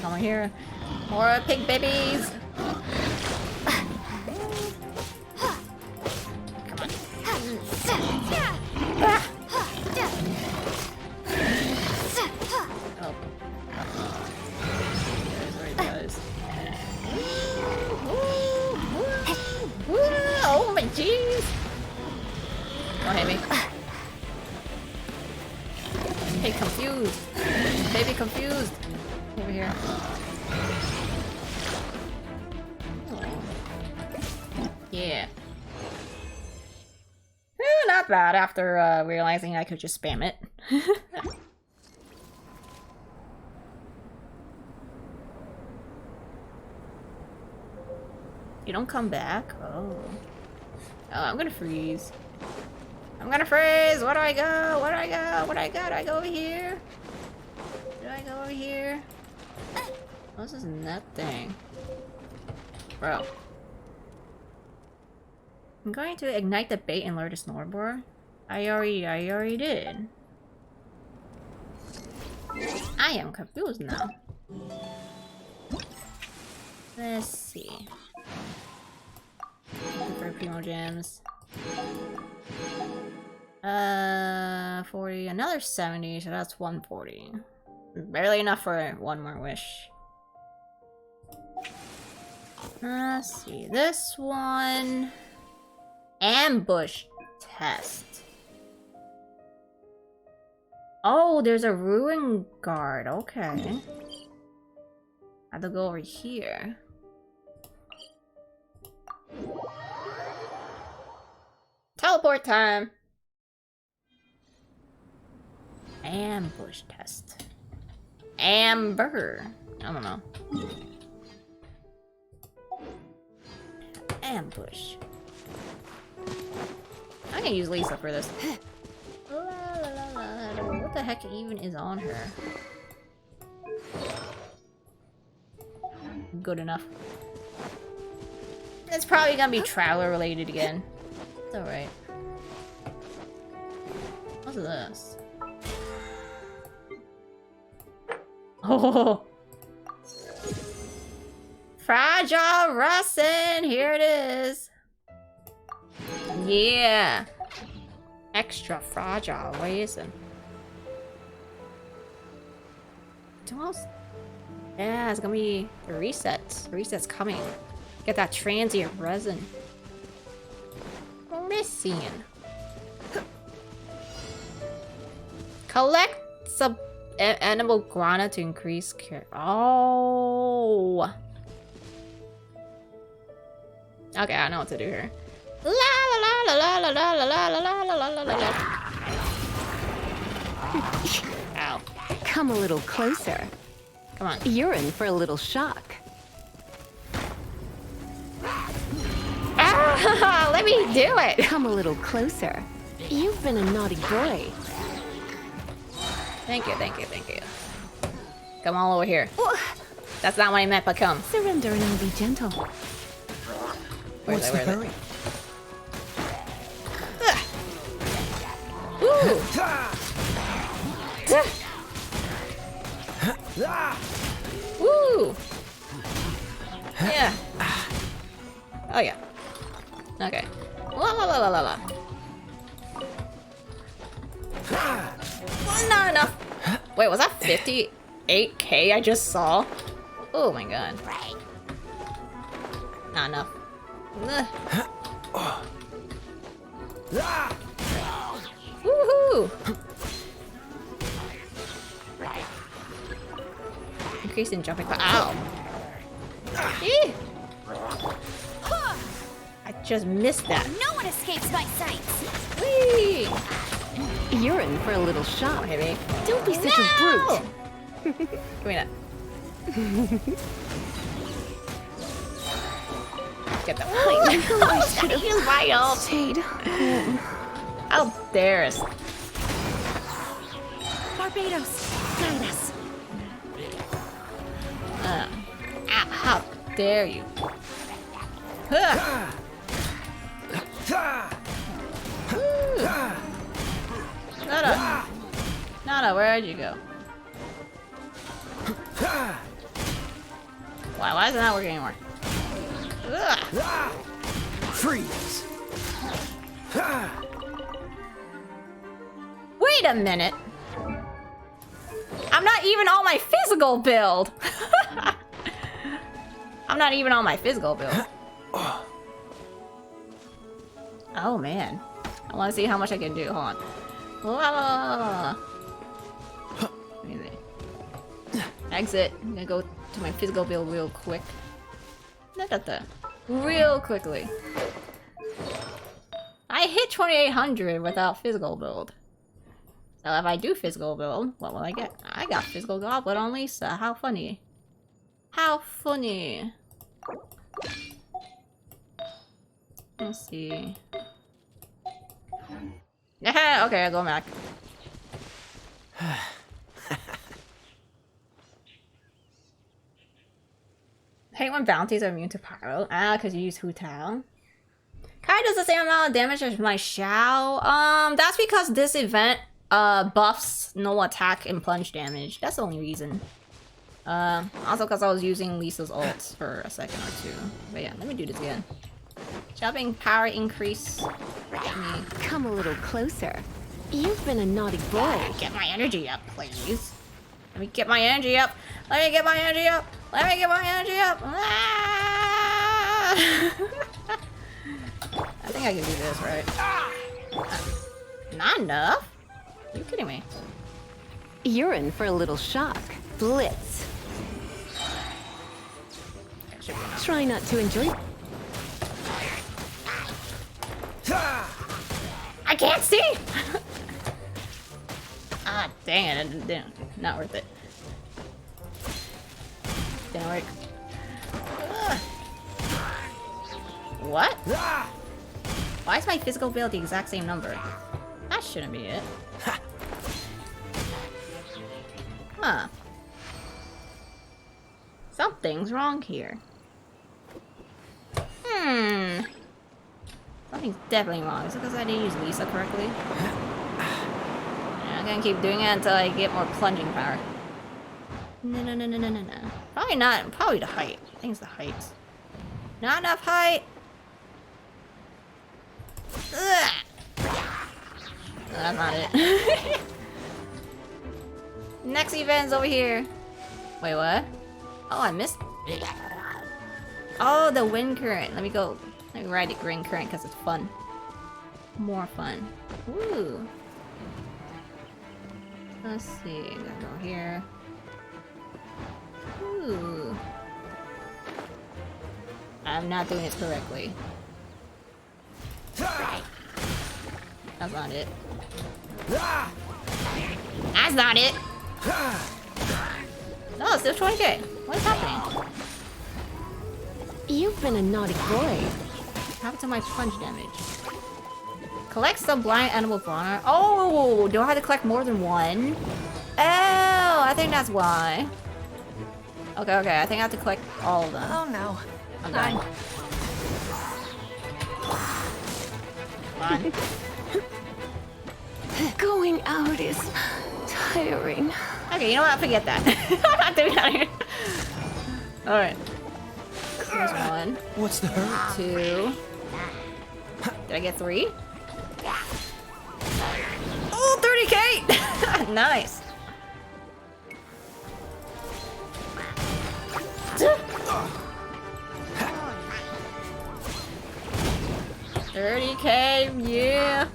Come on here. More pig babies. Come on. Ah! Oh. There's where he goes. Oh my jeez! Don't hit me. Hey, confused. Baby confused. Over here. Yeah. Not bad after realizing I could just spam it. You don't come back? Oh. Oh, I'm gonna freeze. I'm gonna freeze! Where do I go? Where do I go? Where do I go? Do I go over here? Do I go over here? What's this net thing? Bro. I'm going to ignite the bait and lure the snowboard. I already did. I am confused now. Let's see. For primo gems. 40, another 70, so that's 140. Barely enough for one more wish. Let's see, this one. Ambush test. Oh, there's a ruin guard. Okay. I have to go over here. Teleport time! Ambush test. Amber. I don't know. Ambush. I can use Lisa for this. La, la, la, la. What the heck even is on her? Good enough. It's probably gonna be traveler related again. It's alright. What's this? Oh! Fragile resin! Here it is! Yeah! Extra fragile resin. What else? Yeah, it's gonna be the resets. The reset's coming. Get that transient resin. Missing. Collect some animal guana to increase care. Oh. Okay, I know what to do here. La la la la la la la la la la la la la. Ow. Come a little closer. Come on. You're in for a little shock. Ah, let me do it. Come a little closer. You've been a naughty boy. Thank you, thank you, thank you. Come all over here. That's not what I meant, but come. Surrender and I'll be gentle. What's the hurry? Woo! Yeah. Oh yeah. Okay. La la la la la la. Not enough. Wait, was that 58k I just saw? Oh my god. Not enough. Woohoo! Increase in jumping. Ow! Eee! I just missed that. No one escapes my sights. Whee! You're in for a little shock. Hit me. Don't be such a brute. Give me that. Get that. I should have used my ult. Stayed home. How dare us? Barbados, guide us. How dare you? Nada. Nada, where'd you go? Why isn't that working anymore? Freeze! Wait a minute! I'm not even on my physical build! I'm not even on my physical build. Oh man. I want to see how much I can do. Hold on. La, la, la, la. Exit. I'm gonna go to my physical build real quick. Real quickly. I hit 2800 without physical build. So if I do physical build, what will I get? I got physical goblet on Lisa. How funny. How funny. Let's see. Yeah, okay, I'll go back. Hate when bounties are immune to pyro. Ah, because you use Hu Tao. Kai does the same amount of damage as my Xiao. That's because this event buffs no attack and plunge damage. That's the only reason. Also because I was using Lisa's ults for a second or two. But yeah, let me do this again. Jumping power increase. Come a little closer. You've been a naughty boy. Get my energy up, please. Let me get my energy up. Let me get my energy up. Let me get my energy up. Ah! I think I can do this, right? Not enough? Are you kidding me? You're in for a little shock. Blitz. should be enough. Try not to enjoy. I can't see! Ah, dang it. Not worth it. Didn't work. What? Why is my physical build the exact same number? That shouldn't be it. Huh. Something's wrong here. Something's definitely wrong. Is it because I didn't use Lisa correctly? Yeah, I'm gonna keep doing it until I get more plunging power. No. Probably not. Probably the height. I think it's the height. Not enough height! Ugh. That's not it. Next event's over here. Wait, what? Oh, I missed. Oh, the wind current. Let me go. Let me ride the wind current because it's fun. More fun. Ooh. Let's see. I'm gonna go here. Ooh. I'm not doing it correctly. That's not it. That's not it! No, it's still 20k. What is happening? You've been a naughty boy. What happened to my punch damage? Collect some blind animal fauna. Oh, do I have to collect more than one? Oh, I think that's why. Okay, I think I have to collect all of them. Oh no. I'm done. Come on. Going out is tiring. Okay, you know what? Forget that. I'm not doing that here. Alright. Here's one. What's the hurt? 2. Did I get 3? Oh, 30k! Nice. $30k, yeah.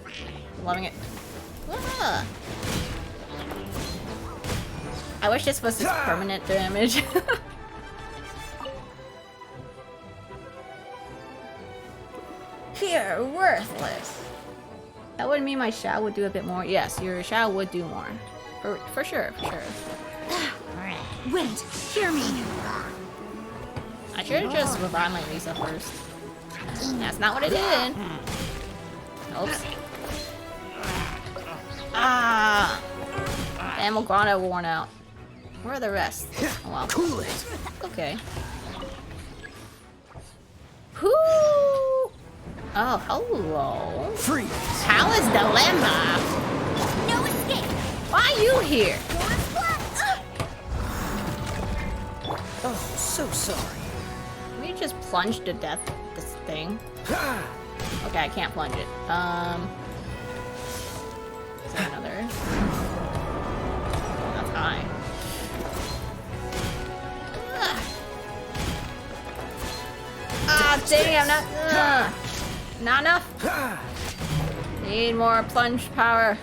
Loving it. Ah. I wish this was just permanent damage. Here, worthless. That would mean my Shao would do a bit more. Yes, your Shao would do more. For sure. Wait, hear me. I should have just revived my Lisa first. That's not what I did. Oops. Ah! The Amalgana worn out. Where are the rest? Oh well. Cool it. Okay. Whoo! Oh, hello. Freeze. Palace Dilemma. No escape. Why are you here? Oh, so sorry. We just plunge to death this thing. Okay, I can't plunge it. Is there another? That's high. Ah, dang, I'm not. Not enough. Need more plunge power.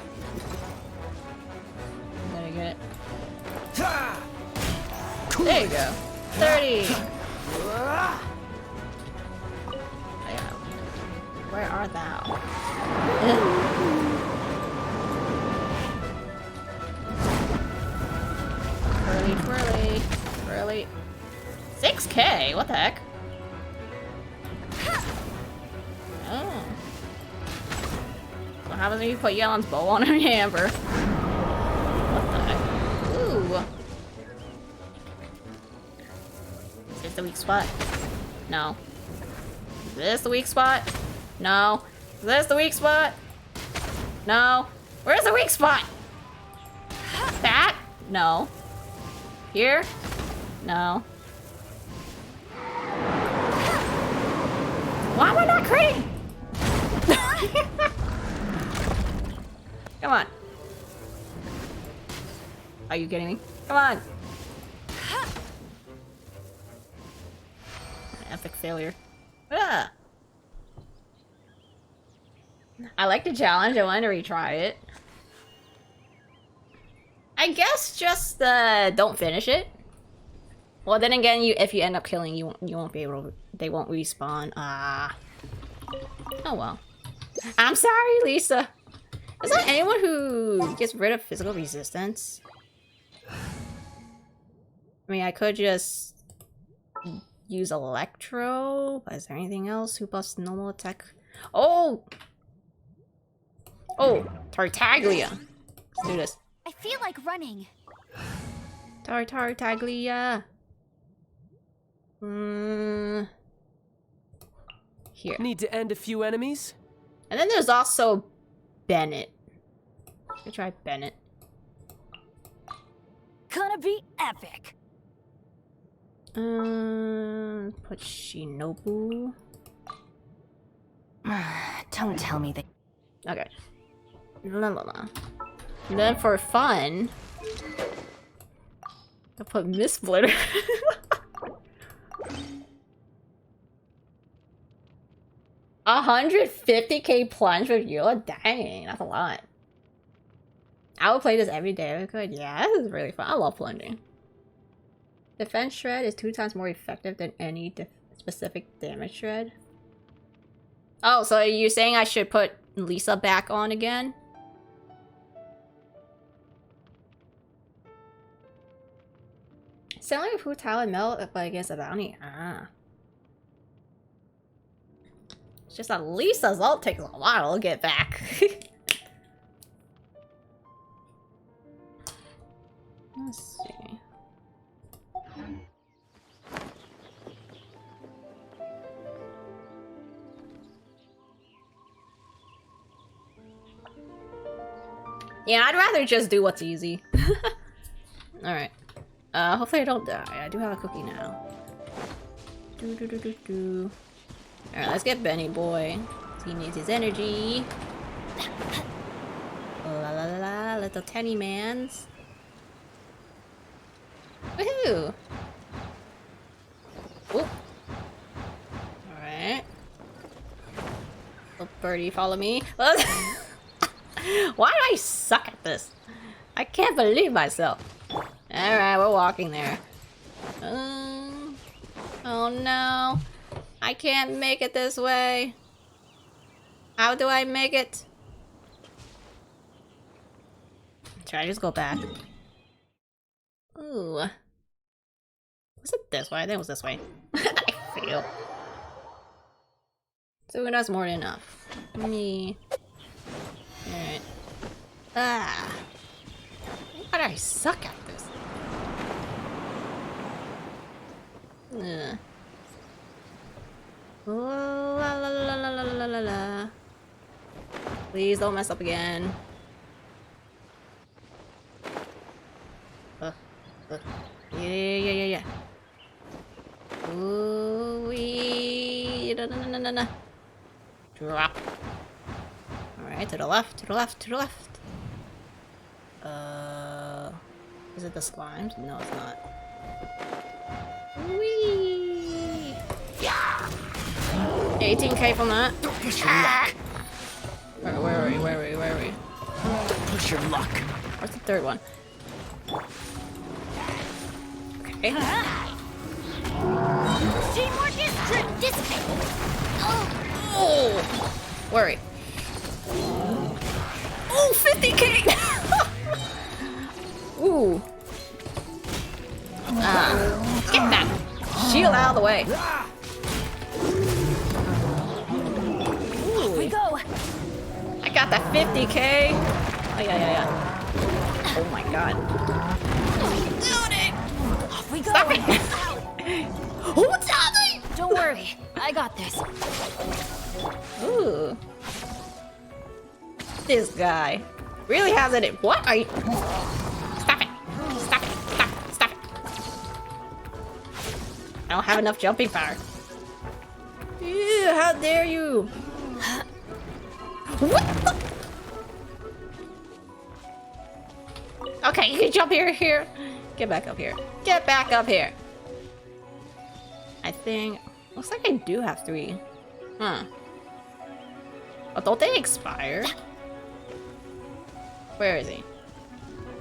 There you get it. There you go. 30. Where are thou? Twirly. 6k? What the heck? Oh. What happens when you put Yelan's bow on her hammer? What the heck? Ooh. Is this the weak spot? No. Is this the weak spot? No. Is this the weak spot? No. Where's the weak spot? That? No. Here? No. Why am I not critting? Come on. Are you kidding me? Come on. Epic failure. Ah. I like the challenge. I wanted to retry it. I guess just don't finish it. Well, then again, if you end up killing, you won't be able to. They won't respawn. Ah. Oh well. I'm sorry, Lisa. Is there anyone who gets rid of physical resistance? I mean, I could just use Electro. But is there anything else who buffs normal attack? Oh! Oh, Tartaglia. Let's do this. I feel like running. Tartaglia. Here. Need to end a few enemies? And then there's also Bennett. Let's try Bennett. Gonna be epic. Put Shinobu. Don't tell me that. Okay. La la la. And then for fun, I'll put Miss Splitter. $150k plunge with Eula? Dang, that's a lot. I would play this every day if I could. Yeah, this is really fun. I love plunging. Defense Shred is 2 times more effective than any specific damage shred. Oh, so you're saying I should put Lisa back on again? Sound like a Futile and Mel but against a bounty? Ah. It's just that Lisa's ult takes a while to get back. Let's see. Yeah, I'd rather just do what's easy. Alright. Hopefully I don't die. I do have a cookie now. Alright, let's get Benny boy. He needs his energy. La la la, little tiny mans. Woohoo! Oop. Alright. Little birdie, follow me. Why do I suck at this? I can't believe myself. Alright, we're walking there. Oh no. I can't make it this way. How do I make it? Should I just go back? Ooh. Was it this way? I think it was this way. I failed. So that's more than enough. Me. Alright. Ah. Why do I suck at this? Ugh. La la la la la la la la. Please don't mess up again. Yeah. Ooh wee. No. Drop. Alright, to the left. Is it the slimes? No, it's not. Whee! Yeah! 18k from that. Don't push your luck. Where are we? Push your luck. What's the third one? Okay. Teamwork is dissipate. Oh! Worry. Oh, 50k! Ooh. Get that shield out of the way. Ooh. We go. I got that 50k. Oh, yeah. Oh my god. Doing it! Off we go. Stop it! What's happening? Don't worry. I got this. Ooh. This guy really has it. What are you? Stop it. I don't have enough jumping power. Ew, how dare you? What the? Okay, you can jump here. Get back up here. I think... Looks like I do have 3. Huh. Oh, don't they expire? Where is he?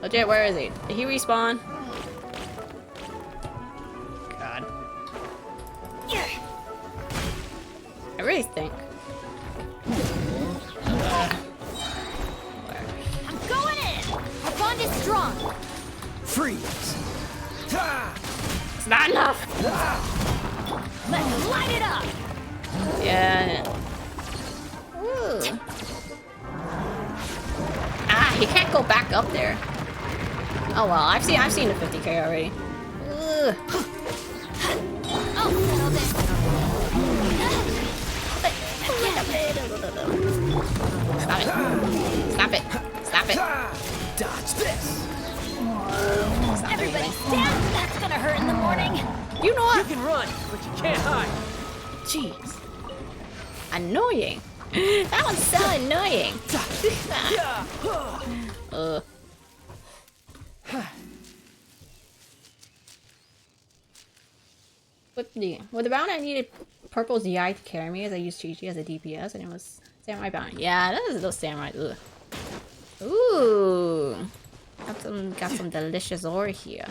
Legit, where is he? Did he respawn? I really think. I'm going in! Our bond is strong! Freeze! It's not enough! Let's light it up! Yeah. Ooh. Ah, he can't go back up there. Oh well, I've seen the 50k already. Ugh. Oh, settle this. Stop it. Stop it. Dodge this. Everybody stand! That's gonna hurt in the morning. You know what? You can run, but you can't hide. Jeez. Annoying. That one's so annoying. With the bound I needed purple ZI to carry me as I used Chi-Chi as a DPS and it was samurai bound. Yeah, those samurai. Ugh. Ooh. Got some delicious ore here.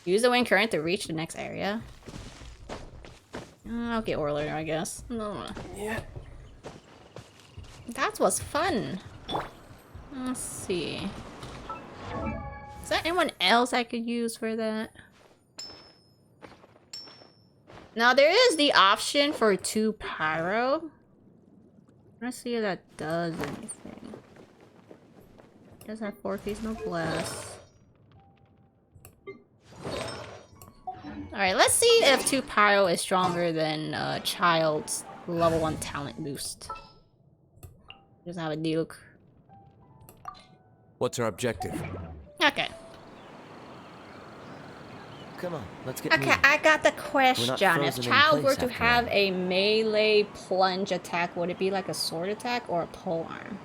Use the wind current to reach the next area. I'll get ore later, I guess. No. Yeah. That was fun. Let's see. Is there anyone else I could use for that? Now there is the option for 2 pyro. Let's see if that does anything. Does have 4 piece, no blast. Alright, let's see if 2 pyro is stronger than Child's level 1 talent boost. Doesn't have a Diluc. What's our objective? Okay. Come on, let's get Okay, moving. I got the question. If frozen in Child were place to after have all. a melee plunge attack, would it be like a sword attack or a pole arm?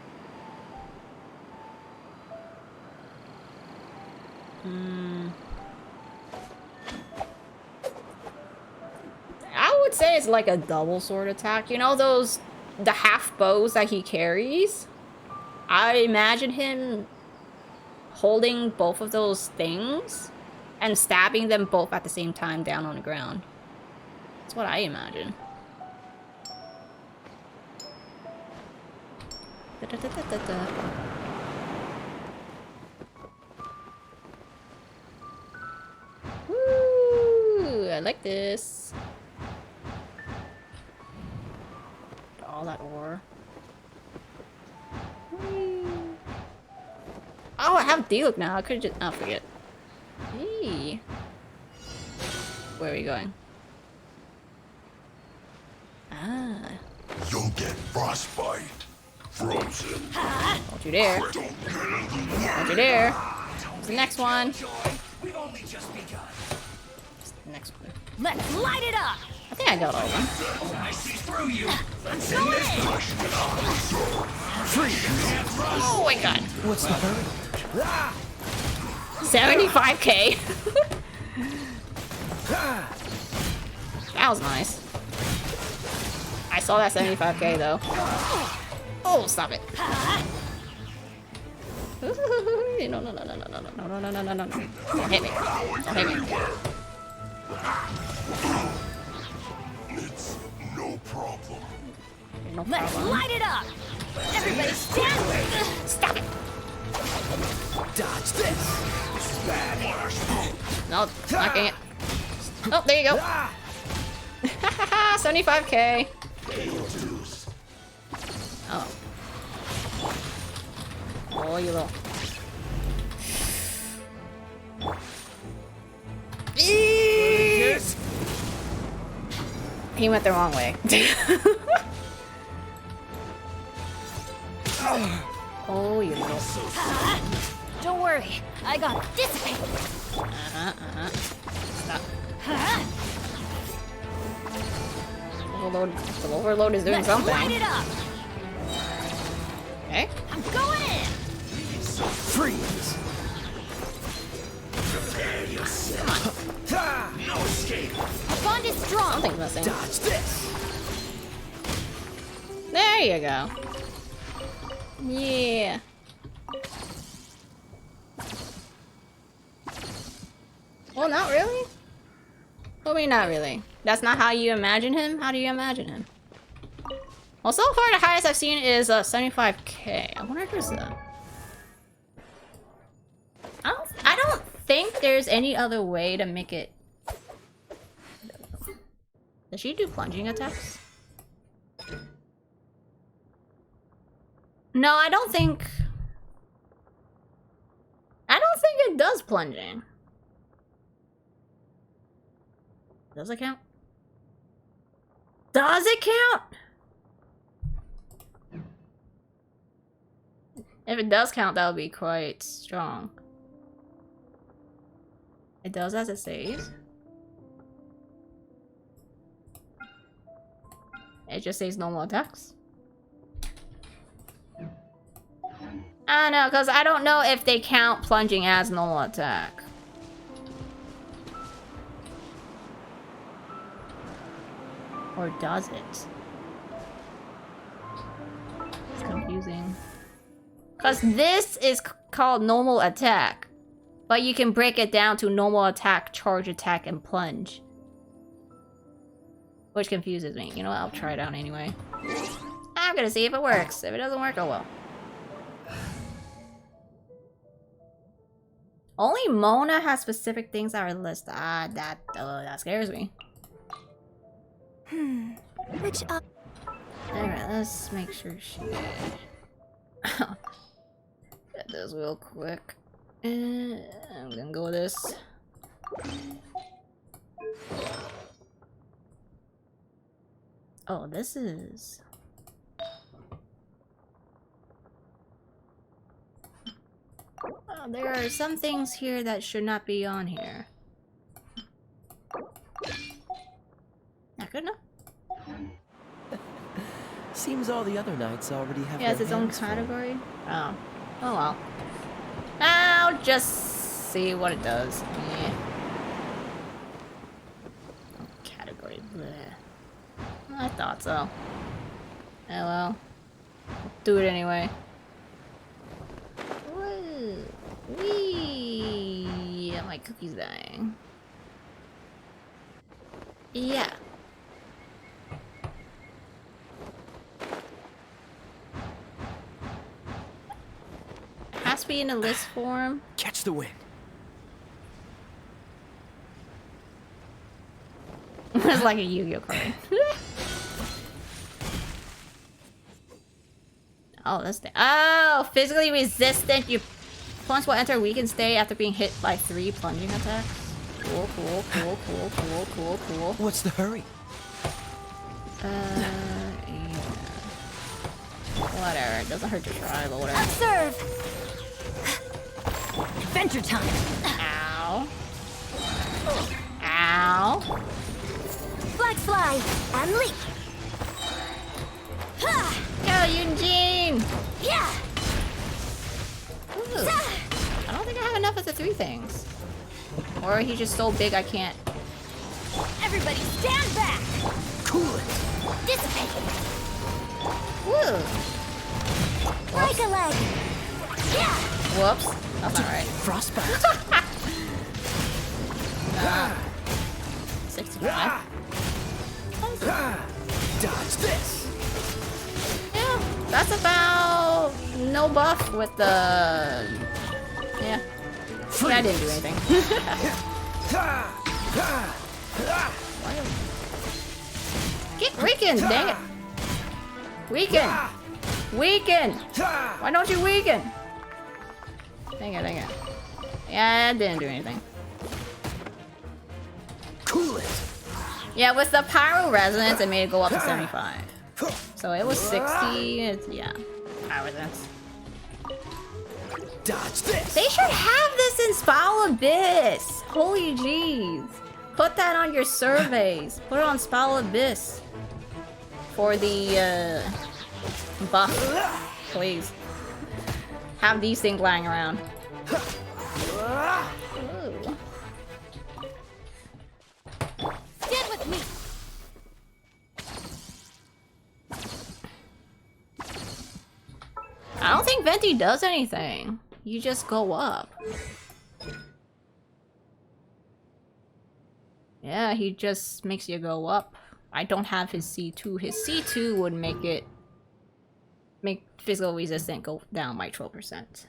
I would say it's like a double sword attack. You know the half bows that he carries? I imagine him holding both of those things and stabbing them both at the same time down on the ground. That's what I imagine. Woo! I like this. All that ore. Whee. Oh, I have Diluc now. I could just... Oh, forget. Hey. Where are we going? Ah. You'll get frostbite. Frozen. Don't you dare. Don't you dare. What's the next one? We've only just begun. What's the next one? Let's light it up! I think I got all of them. I see through you. Let's go in! Oh my god. What's the hurry? 75k. That was nice. I saw that 75k though. Oh, stop it. No, no, no, no, no, no, no, no, no, no, no, no. Don't hit me. Don't hit me. It's no problem. No Let's problem. light it up! Everybody stand! Stop it. Dodge this. No, knocking it. Oh, there you go. 75k. Oh. Oh, you little. He went the wrong way. Oh, you little. Don't worry, I got dissipate. Stop. Overload. The overload is doing Let's something. light it up. Okay. I'm going in. Freeze. No escape. Our bond is strong. Something's missing. Dodge this. There you go. Yeah. Well, not really. I mean, not really. That's not how you imagine him? How do you imagine him? Well, so far the highest I've seen is 75k. I wonder if there's a... I don't think there's any other way to make it... Does she do plunging attacks? No, I don't think it does plunging. Does it count? Does it count? If it does count, that would be quite strong. It does as it says. It just says normal attacks. I don't know, because I don't know if they count plunging as normal attack. Or does it? It's confusing. Because this is called normal attack. But you can break it down to normal attack, charge attack, and plunge. Which confuses me. You know what? I'll try it out anyway. I'm gonna see if it works. If it doesn't work, oh well. Only Mona has specific things that are listed. Ah, that scares me. Which Alright, let's make sure she... Get this real quick. I'm gonna go with this. Oh, this is... Oh, there are some things here that should not be on here. Not good enough? Seems all the other knights already have. It has its own category? Oh. Oh well. I'll just see what it does. Yeah. Category. Bleh. I thought so. Oh well. Do it anyway. Woo. Wee. My cookie's dying. Yeah. Has to be in a list form. Catch the wind. It's like a Yu-Gi-Oh card. Oh, that's the... Oh, physically resistant. Your opponents will enter a weakened state after being hit by 3 plunging attacks. Cool, cool, cool, cool, cool, cool, cool. What's the hurry? Yeah. Whatever. It doesn't hurt to try, but whatever. Observe! Adventure time! Ow. Ow. Flag fly and leap! Go, Eugene! Yeah! Ooh. I don't think I have enough of the 3 things. Or he's just so big I can't. Everybody stand back! Cool it! Dissipate! Woo! Break a leg! Yeah! Whoops. That's not right. Frostbite! 65. Dodge this! Yeah, that's about no buff with the... Yeah. Yeah, I didn't do anything. Get weakened, dang it! Weaken! Weaken! Why don't you weaken? Dang it, dang it. Yeah, I didn't do anything. Cool it! Yeah, with the pyro resonance, it made it go up to 75. So it was 60. It's, yeah, pyro resonance. Dodge this! They should have this in Spal Abyss. Holy jeez. Put that on your surveys. Put it on Spal Abyss. For the, buff. Please. Have these things lying around. Ooh. Stand with me! I don't think Venti does anything. You just go up. Yeah, he just makes you go up. I don't have his C2. His C2 would make physical resistance go down by 12%.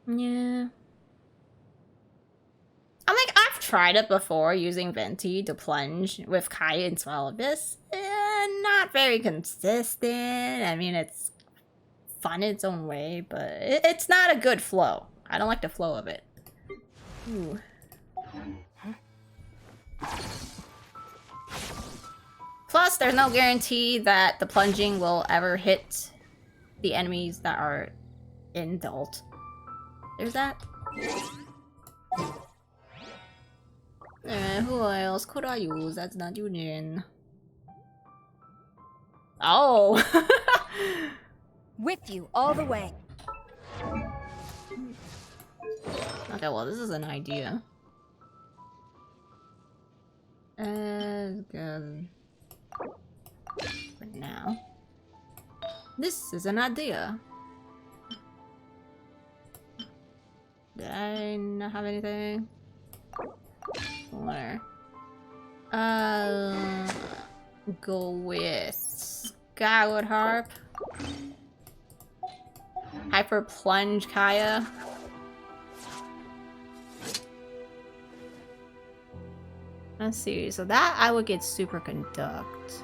Yeah. I mean, I've tried it before using Venti to plunge with Kaeya and Weinlesefest. Not very consistent. I mean, it's fun in its own way, but it's not a good flow. I don't like the flow of it. Ooh. Plus, there's no guarantee that the plunging will ever hit the enemies that are in the ult. There's that. Who else could I use that's not Union? Oh! With you all the way. Okay, well, this is an idea. Good. For now. This is an idea. Did I not have anything? Where? Go with Skyward Harp. Hyper Plunge Kaeya. Let's see, so that I would get Super Conduct.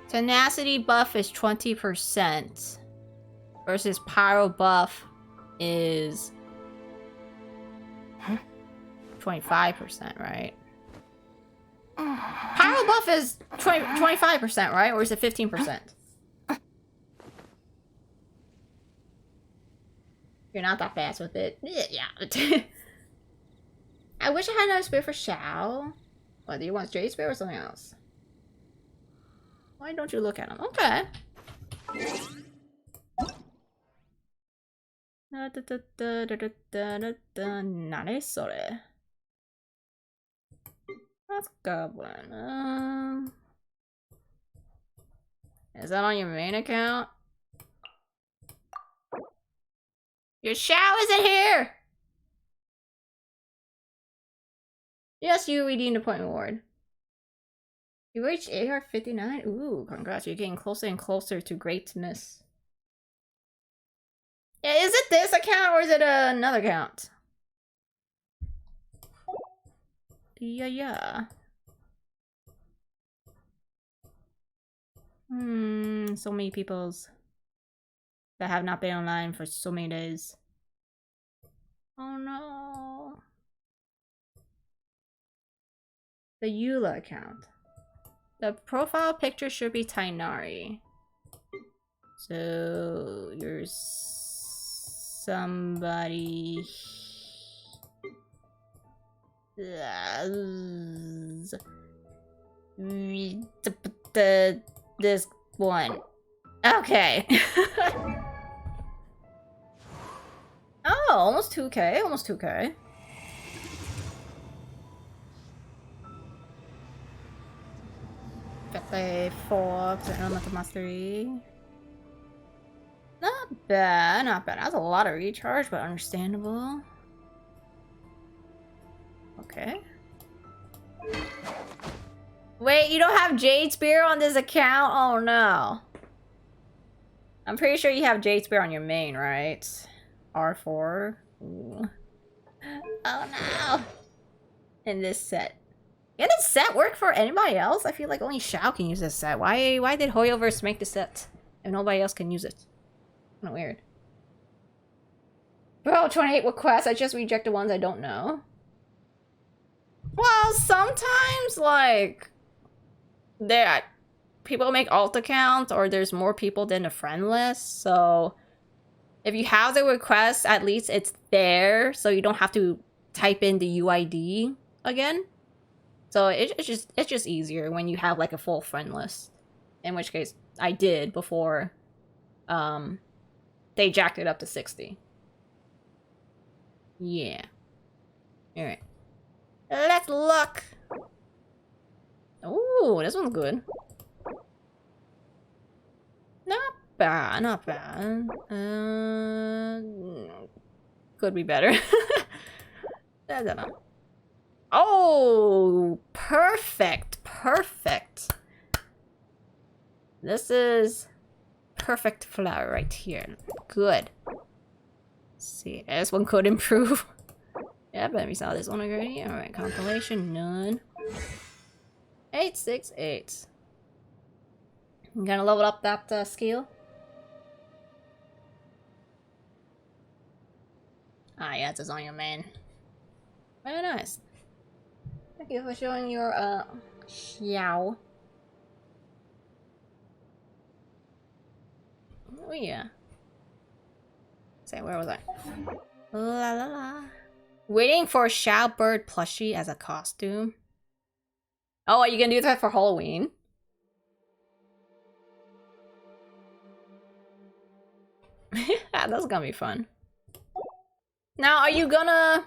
Tenacity buff is 20%. Versus Pyro buff is 25%, right? Pyro buff is 25%, right? Or is it 15%? You're not that fast with it. Yeah. I wish I had another spear for Shao. What, do you want Jade Spear or something else? Why don't you look at him? Okay. That's Goblin. Is that on your main account? Your Shao isn't here! Yes, you redeemed a point reward. You reached AR 59? Ooh, congrats. You're getting closer and closer to greatness. Yeah, is it this account or is it another account? Yeah. So many peoples that have not been online for so many days. Oh no. The Eula account. The profile picture should be Tainari. So you're somebody. This one. Okay. Oh, almost 2K. Almost 2K. Play 4% elemental mastery. Not bad, not bad. That's a lot of recharge, but understandable. Okay. Wait, you don't have Jade Spear on this account? Oh no. I'm pretty sure you have Jade Spear on your main, right? R4. Ooh. Oh no. In this set. Can this set work for anybody else? I feel like only Shao can use this set. Why did Hoyoverse make the set if nobody else can use it? Kinda weird. Bro, 28 requests. I just rejected ones I don't know. Well, sometimes, like, people make alt accounts or there's more people than the friend list. So if you have the request, at least it's there. So you don't have to type in the UID again. So it's just easier when you have like a full friend list. In which case, I did before they jacked it up to 60. Yeah. Alright. Let's look! Ooh, this one's good. Not bad, not bad. Could be better. Oh, perfect, perfect. This is perfect flower right here. Good. Let's see, this one could improve. Yeah, but we saw this one already. Alright, compilation, none. 868. I'm gonna level up that skill. Ah, yeah, it's on your man. Very nice. Thank you for showing your Xiao. Oh yeah. Say, where was I? La la la. Waiting for Xiao Bird plushie as a costume. Oh, are you gonna do that for Halloween? That's gonna be fun. Now, are you gonna...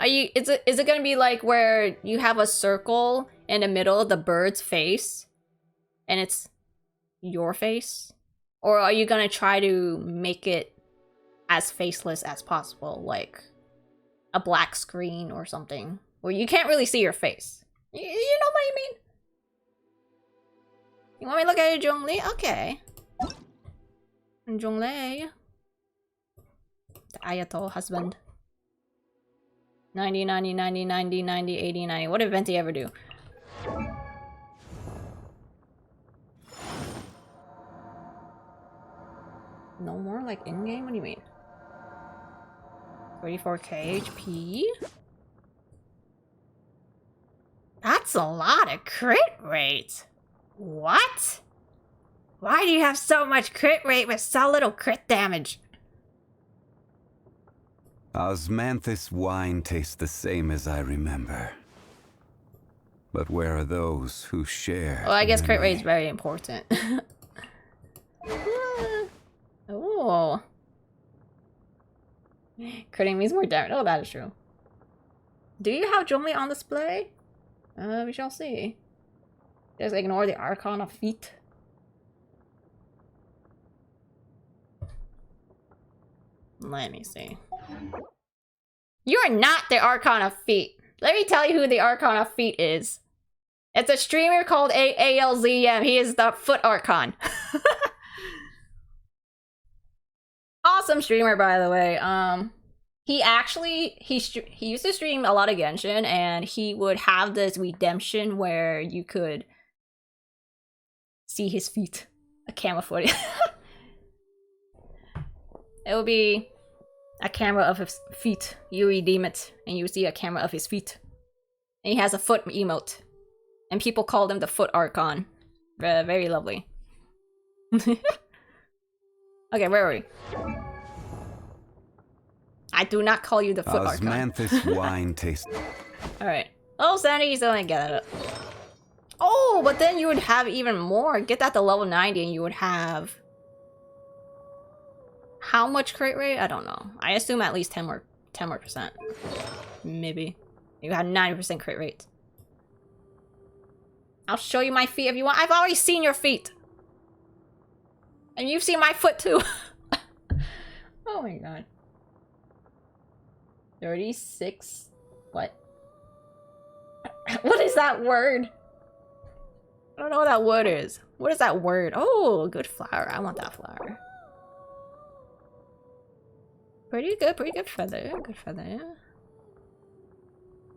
Is it gonna be like where you have a circle in the middle of the bird's face? And it's your face? Or are you gonna try to make it as faceless as possible? Like a black screen or something? Where you can't really see your face. You know what I mean? You want me to look at your Zhongli? Okay. Zhongli. The Ayato husband. 90, 90, 90, 90, 90, 80, 90. What did Venti ever do? No more like in-game? What do you mean? 34k HP? That's a lot of crit rate. What? Why do you have so much crit rate with so little crit damage? Osmanthus wine tastes the same as I remember. But where are those who share? Well, I guess crit rate is very important. Oh. Critting means more damage. Oh, that is true. Do you have Zhongli on display? We shall see. Just ignore the Arcana feat. Let me see. You are not the Arcana feat. Let me tell you who the Arcana feat is. It's a streamer called ALZM. He is the Foot Archon. Awesome streamer, by the way. He actually he used to stream a lot of Genshin, and he would have this redemption where you could see his feet, a camera footage. It would be a camera of his feet. You redeem it, and you see a camera of his feet. And he has a foot emote, and people call him the Foot Archon. Very lovely. Okay, where are we? I do not call you the Foot Archon. Osmanthus wine taste. Alright. Oh, Sandy, you still didn't get it. Oh, but then you would have even more. Get that to level 90 and you would have... How much crit rate? I don't know. I assume at least 10 more percent. Maybe. You had 90% crit rate. I'll show you my feet if you want. I've already seen your feet. And you've seen my foot too. Oh my god. 36? What? What is that word? I don't know what that word is. What is that word? Oh, good flower. I want that flower. Pretty good feather. Good feather.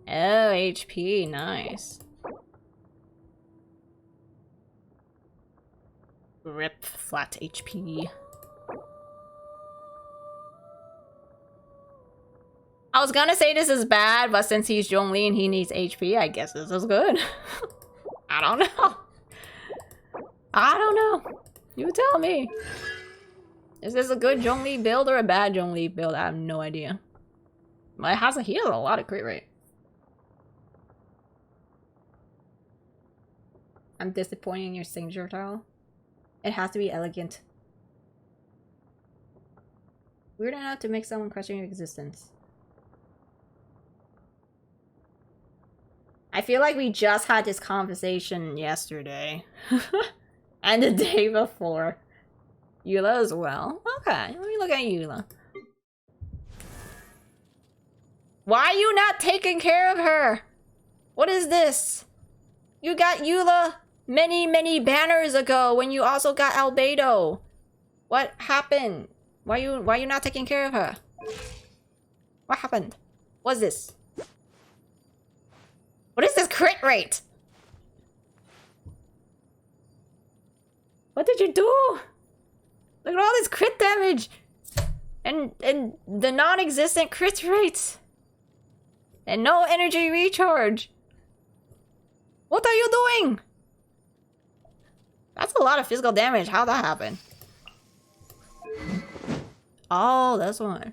Oh, HP. Nice. Rip flat HP. I was gonna say this is bad, but since he's Zhongli and he needs HP, I guess this is good. I don't know. I don't know. You tell me. Is this a good Zhongli build or a bad Zhongli build? I have no idea. But he has a lot of crit rate. I'm disappointed in your signature tile. It has to be elegant. Weird enough to make someone question your existence. I feel like we just had this conversation yesterday. And the day before. Eula as well. Okay, let me look at Eula. Why are you not taking care of her? What is this? You got Eula many banners ago when you also got Albedo. What happened? Why you not taking care of her? What happened? What's this? What is this crit rate? What did you do? Look at all this crit damage! And the non-existent crit rates! And no energy recharge! What are you doing? That's a lot of physical damage. How'd that happen? Oh, that's why.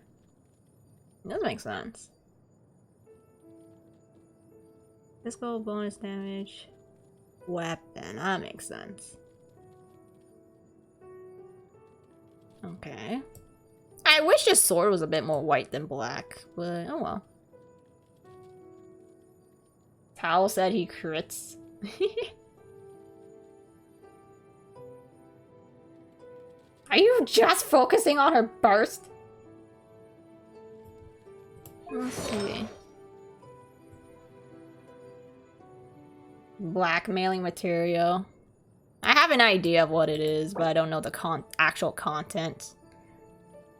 That makes sense. Physical bonus damage. Weapon. That makes sense. Okay. I wish his sword was a bit more white than black, but oh well. Tao said he crits. Are you just focusing on her burst? Let's see. Blackmailing material. I have an idea of what it is, but I don't know the actual content.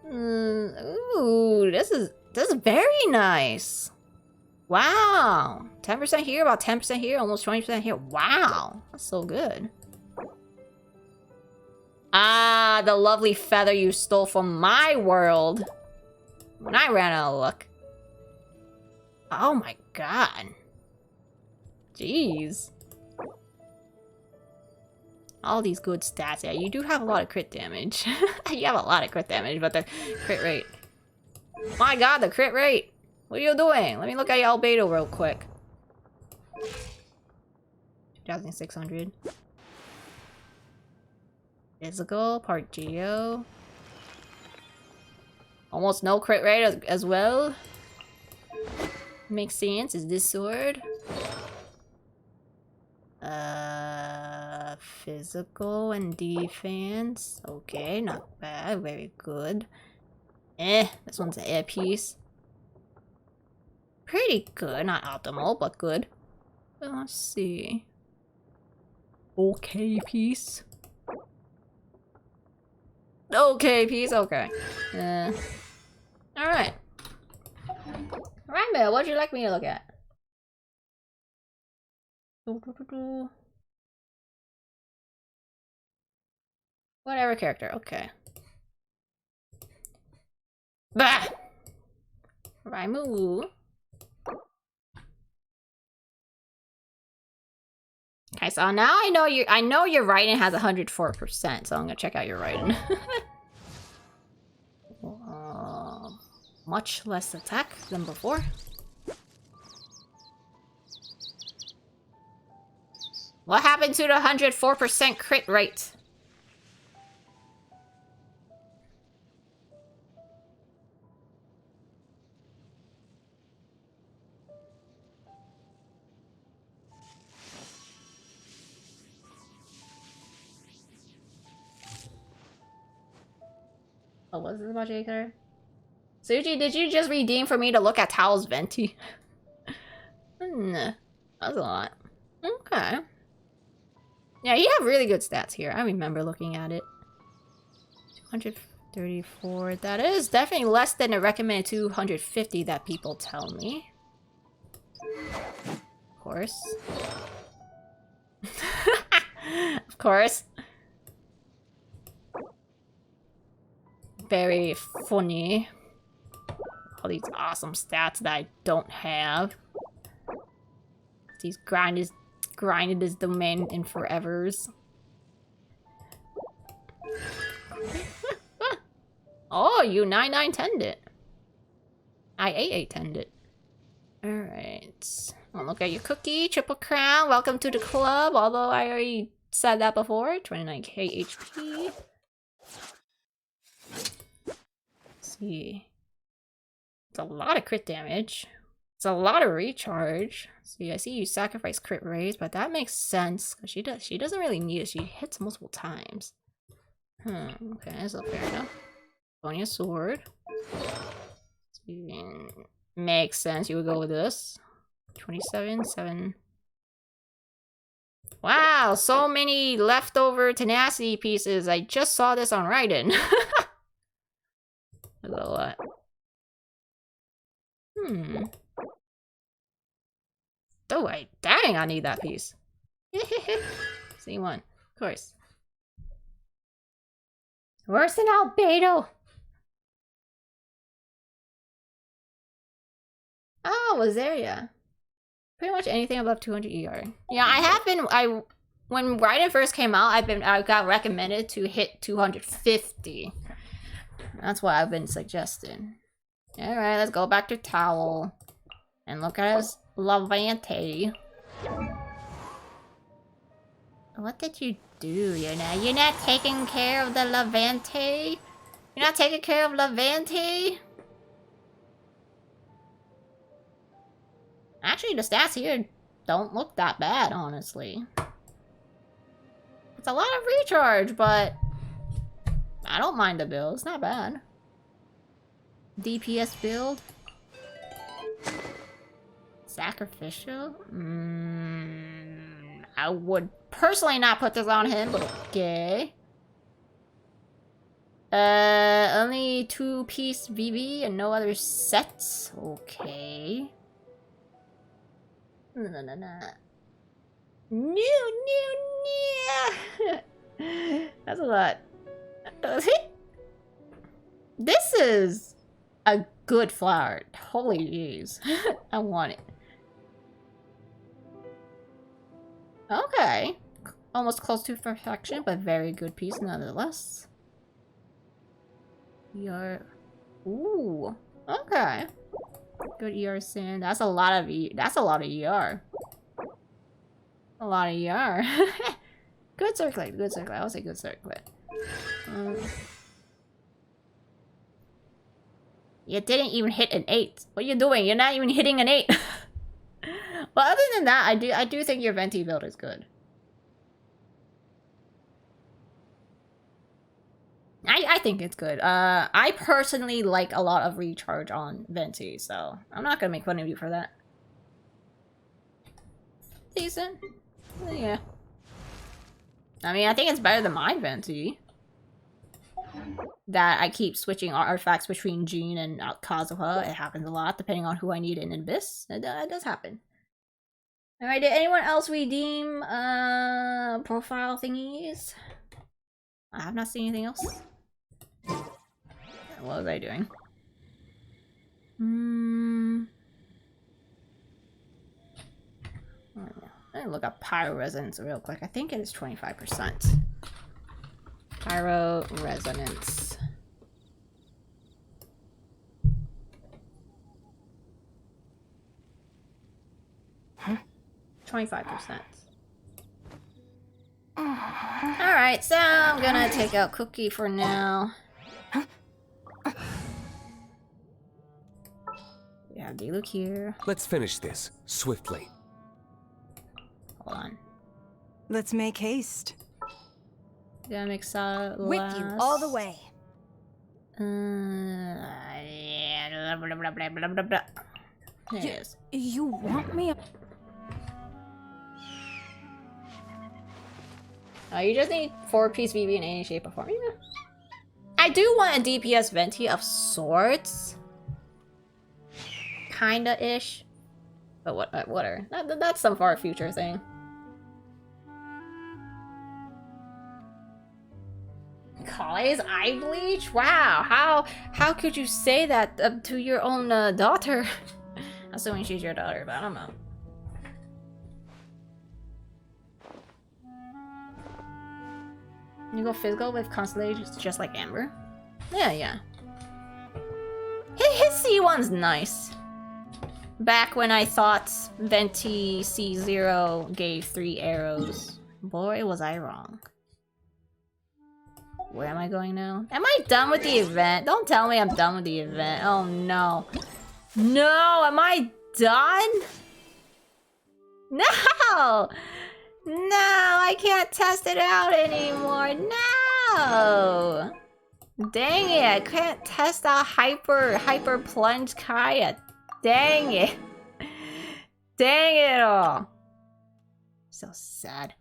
Ooh, this is very nice. Wow. 10% here, about 10% here, almost 20% here. Wow. That's so good. Ah, the lovely feather you stole from my world when I ran out of luck. Oh my god. Jeez. All these good stats. Yeah, you do have a lot of crit damage. You have a lot of crit damage, but the crit rate. My god, the crit rate. What are you doing? Let me look at your albedo real quick. 2,600. Physical, part geo. Almost no crit rate as well. Makes sense. Is this sword? Physical and defense. Okay, not bad. Very good. This one's an air piece. Pretty good. Not optimal, but good. Let's see. Okay piece. Okay piece, okay. Alright. Alright, Bill, what'd you like me to look at? Whatever character, okay. Bah! Raimu. Okay, so now I know your writing has 104%, so I'm gonna check out your writing. Much less attack than before. What happened to the 104% crit rate? Oh, what is this about Jaker? Suji, did you just redeem for me to look at Tao's Venti? That's a lot. Okay. Yeah, you have really good stats here. I remember looking at it. 234. That is definitely less than the recommended 250 that people tell me. Of course. Of course. Very funny. All these awesome stats that I don't have. He's grinded his domain in forevers. Oh, you 9910'd it. I 8810'd it. Alright. I'll look at your cookie. Triple crown. Welcome to the club. Although I already said that before. 29k HP. Let's see. It's a lot of crit damage. It's a lot of recharge. See, I see you sacrifice crit raise, but that makes sense because she doesn't really need it. She hits multiple times. Okay, so fair enough. Sonya sword. Makes sense. You would go with this. 27, 7. Wow, so many leftover tenacity pieces. I just saw this on Raiden. That's a lot. Oh wait, dang, I need that piece. C1, of course. Worse than Albedo. Oh, Wazaria. Pretty much anything above 200 ER. Yeah, I have been. When Raiden first came out, I got recommended to hit 250. That's what I've been suggesting. All right, let's go back to Towel and look at his Levante. What did you do? You're not taking care of the Levante. You're not taking care of Levante. Actually, the stats here don't look that bad, honestly. It's a lot of recharge, but I don't mind the build. It's not bad. DPS build. Sacrificial? I would personally not put this on him, but okay. Only 2-piece VV and no other sets? Okay. No. That's a lot. This is a good flower. Holy jeez. I want it. Okay. Almost close to perfection, but very good piece nonetheless. Ooh. Okay. Good ER sin. That's a lot of that's a lot of ER. A lot of ER. Good circlet, good circlet. I would say good circlet. You didn't even hit an 8. What are you doing? You're not even hitting an 8. But other than that, I do think your Venti build is good. I think it's good. I personally like a lot of recharge on Venti, so I'm not gonna make fun of you for that. Decent. Yeah. I mean, I think it's better than my Venti. That I keep switching artifacts between Jean and Kazuha. It happens a lot, depending on who I need in Abyss. It does happen. Alright, did anyone else redeem profile thingies? I have not seen anything else. What was I doing? Let me look up Pyro Resonance real quick. I think it is 25%. Pyro Resonance. Huh? 25%. Alright, so I'm gonna take out Cookie for now. We have Diluc here. Let's finish this swiftly. Hold on. Let's make haste. Gonna make Sada With you all the way. There it is. You want me? Oh, you just need 4-piece VV in any shape or form. Yeah. I do want a DPS Venti of sorts. Kinda-ish. But whatever. That's some far future thing. Kaeya's eye bleach? Wow, how could you say that to your own daughter? Assuming she's your daughter, but I don't know. You go physical with constellations just like Amber? Yeah. His C1's nice. Back when I thought Venti C0 gave 3 arrows. Boy, was I wrong. Where am I going now? Am I done with the event? Don't tell me I'm done with the event. Oh no. No, am I done? No! No, I can't test it out anymore. No! Dang it, I can't test out hyper plunge Kaeya. Dang it. Dang it all. So sad.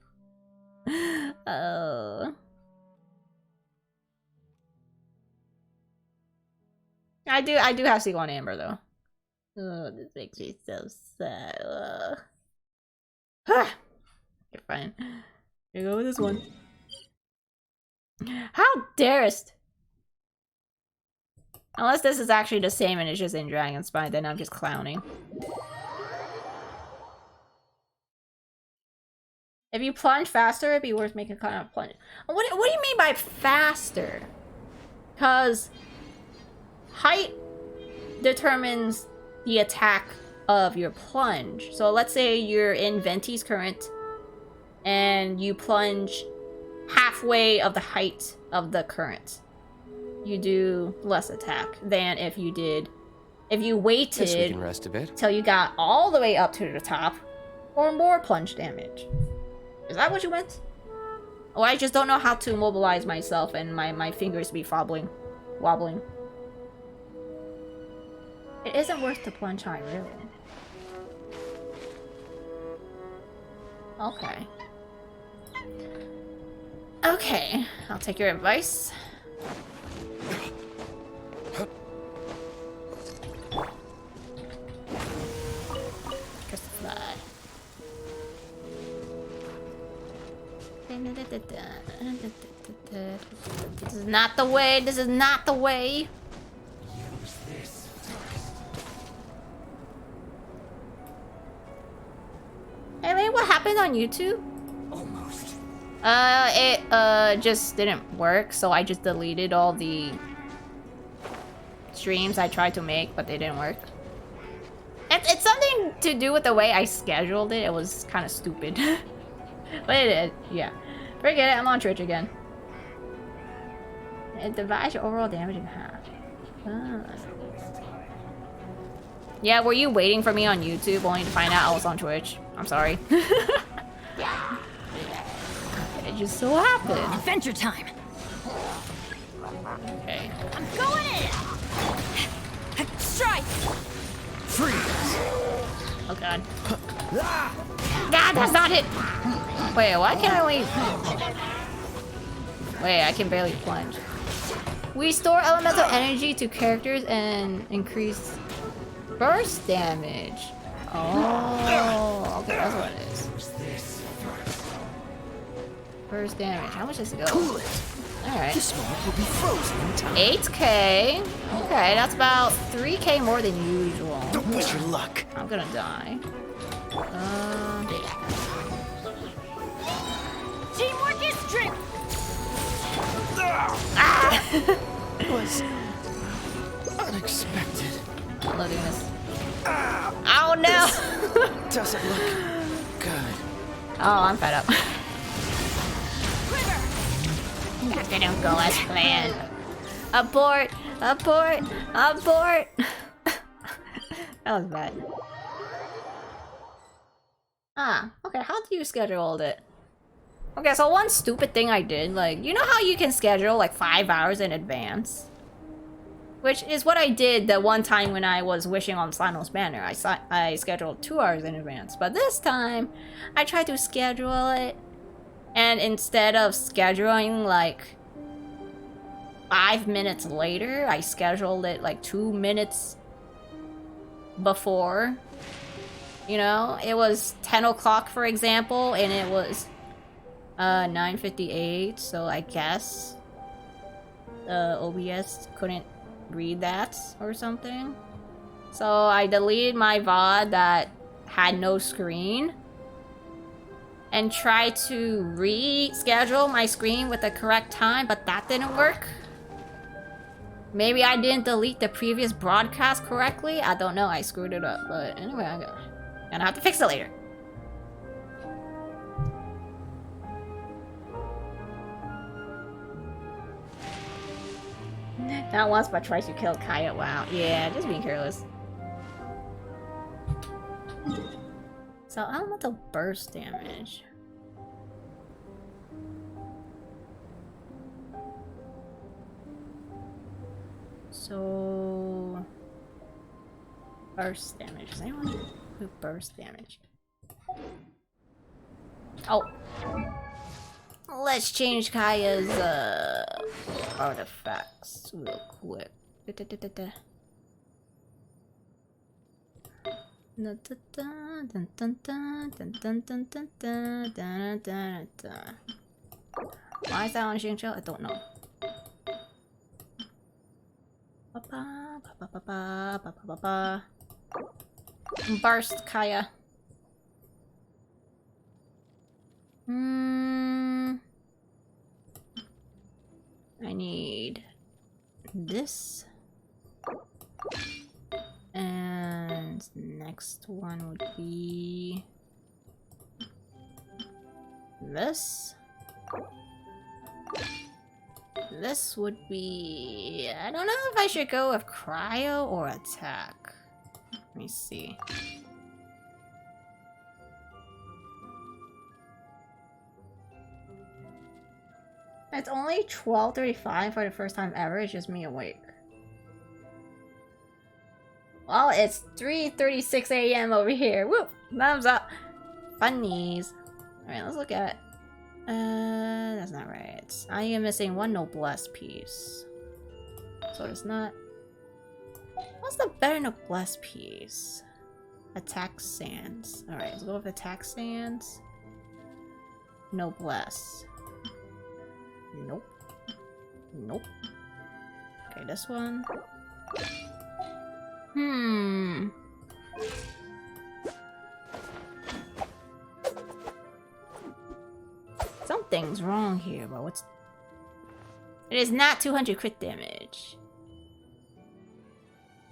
Oh. I do have Seagull and Amber though. Oh, this makes me so sad. Okay, fine. Here you go with this one. How darest? Unless this is actually the same and it's just in Dragon's Spine, then I'm just clowning. If you plunge faster, it'd be worth making a kind of plunge. What do you mean by faster? Because height determines the attack of your plunge. So let's say you're in Venti's current and you plunge halfway of the height of the current. You do less attack than if you waited Guess we can rest a bit. till you got all the way up to the top or more plunge damage. Is that what you meant? Oh, I just don't know how to mobilize myself and my fingers be wobbling. It isn't worth to plunge high, really. Okay. Okay, I'll take your advice. Curse the fly. This is not the way. This is not the way. Hey, man, what happened on YouTube? Almost. It just didn't work, so I just deleted all the streams I tried to make, but they didn't work. It's something to do with the way I scheduled it. It was kind of stupid. But it is, yeah. Forget it, I'm on Twitch again. It divides your overall damage in half. Ah. Yeah, were you waiting for me on YouTube only to find out I was on Twitch? I'm sorry. It just so happened. Adventure time. Okay. I'm going in. Strike. Freeze. Oh god. God, that's not it. Wait, why can't I only... Wait, I can barely plunge. We store elemental energy to characters and increase burst damage. Oh, okay, that's what it is. Burst damage. How much does it go? Cool it. Alright. This moment will be frozen in time. 8k. Okay, that's about 3k more than usual. Don't push your luck. I'm gonna die. Teamwork is strength. Was unexpected. I'm loving this. Oh no! Doesn't look good. Oh, I'm fed up. That didn't go as planned. Abort! Abort! Abort! That was bad. Ah, okay, how do you schedule it? Okay, so one stupid thing I did, like, you know how you can schedule like 5 hours in advance? Which is what I did the one time when I was wishing on Slanow's Banner. I scheduled 2 hours in advance. But this time, I tried to schedule it. And instead of scheduling like 5 minutes later, I scheduled it like 2 minutes before. You know, it was 10 o'clock, for example, and it was 9:58, so I guess OBS couldn't read that or something. So I deleted my VOD that had no screen and tried to reschedule my screen with the correct time, but that didn't work. Maybe I didn't delete the previous broadcast correctly. I don't know. I screwed it up. But anyway, I'm gonna have to fix it later. Not once, but twice you killed Kaeya. Wow. Yeah, just being careless. So, elemental burst damage. So... Burst damage. Does anyone do burst damage? Oh. Let's change Kaeya's artifacts real quick. Why is that on Shing Chill? I don't know. Burst Kaeya. I need this. And next one would be this. This would be... I don't know if I should go with cryo or attack. Let me see. It's only 12:35 for the first time ever. It's just me awake. Well, it's 3:36 a.m. over here. Whoop! Thumbs up. Funnies. Alright, let's look at... that's not right. I am missing one noblesse piece. So it's not... What's the better noblesse piece? Attack sands. Alright, let's go with attack sands. Noblesse. Nope. Nope. Okay, this one. Something's wrong here, but what's... It is not 200 crit damage.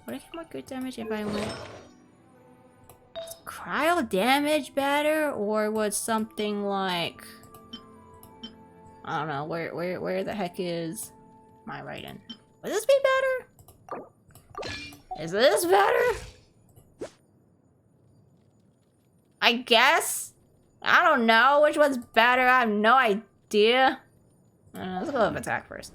Would I get more crit damage if I went... Is cryo damage better? Or would something like... I don't know, where the heck is my writing? Would this be better? Is this better? I guess? I don't know which one's better. I have no idea. I don't know, let's go with attack first.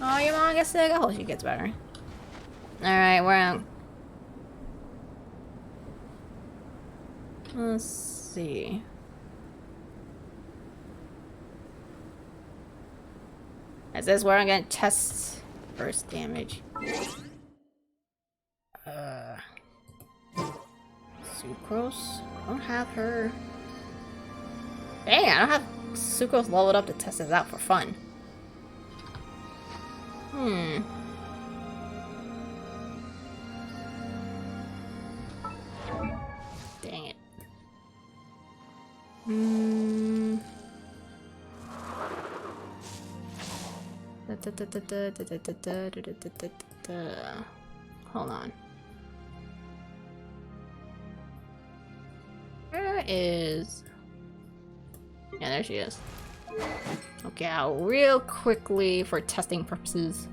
Oh, your mom gets sick? I hope she gets better. Alright, we're on. Let's see. Is this where I'm gonna test burst damage? Sucrose? I don't have her. Dang, I don't have Sucrose leveled up to test this out for fun. Dang it. Hold on. Where is... Yeah, there she is. Okay, I'll real quickly for testing purposes.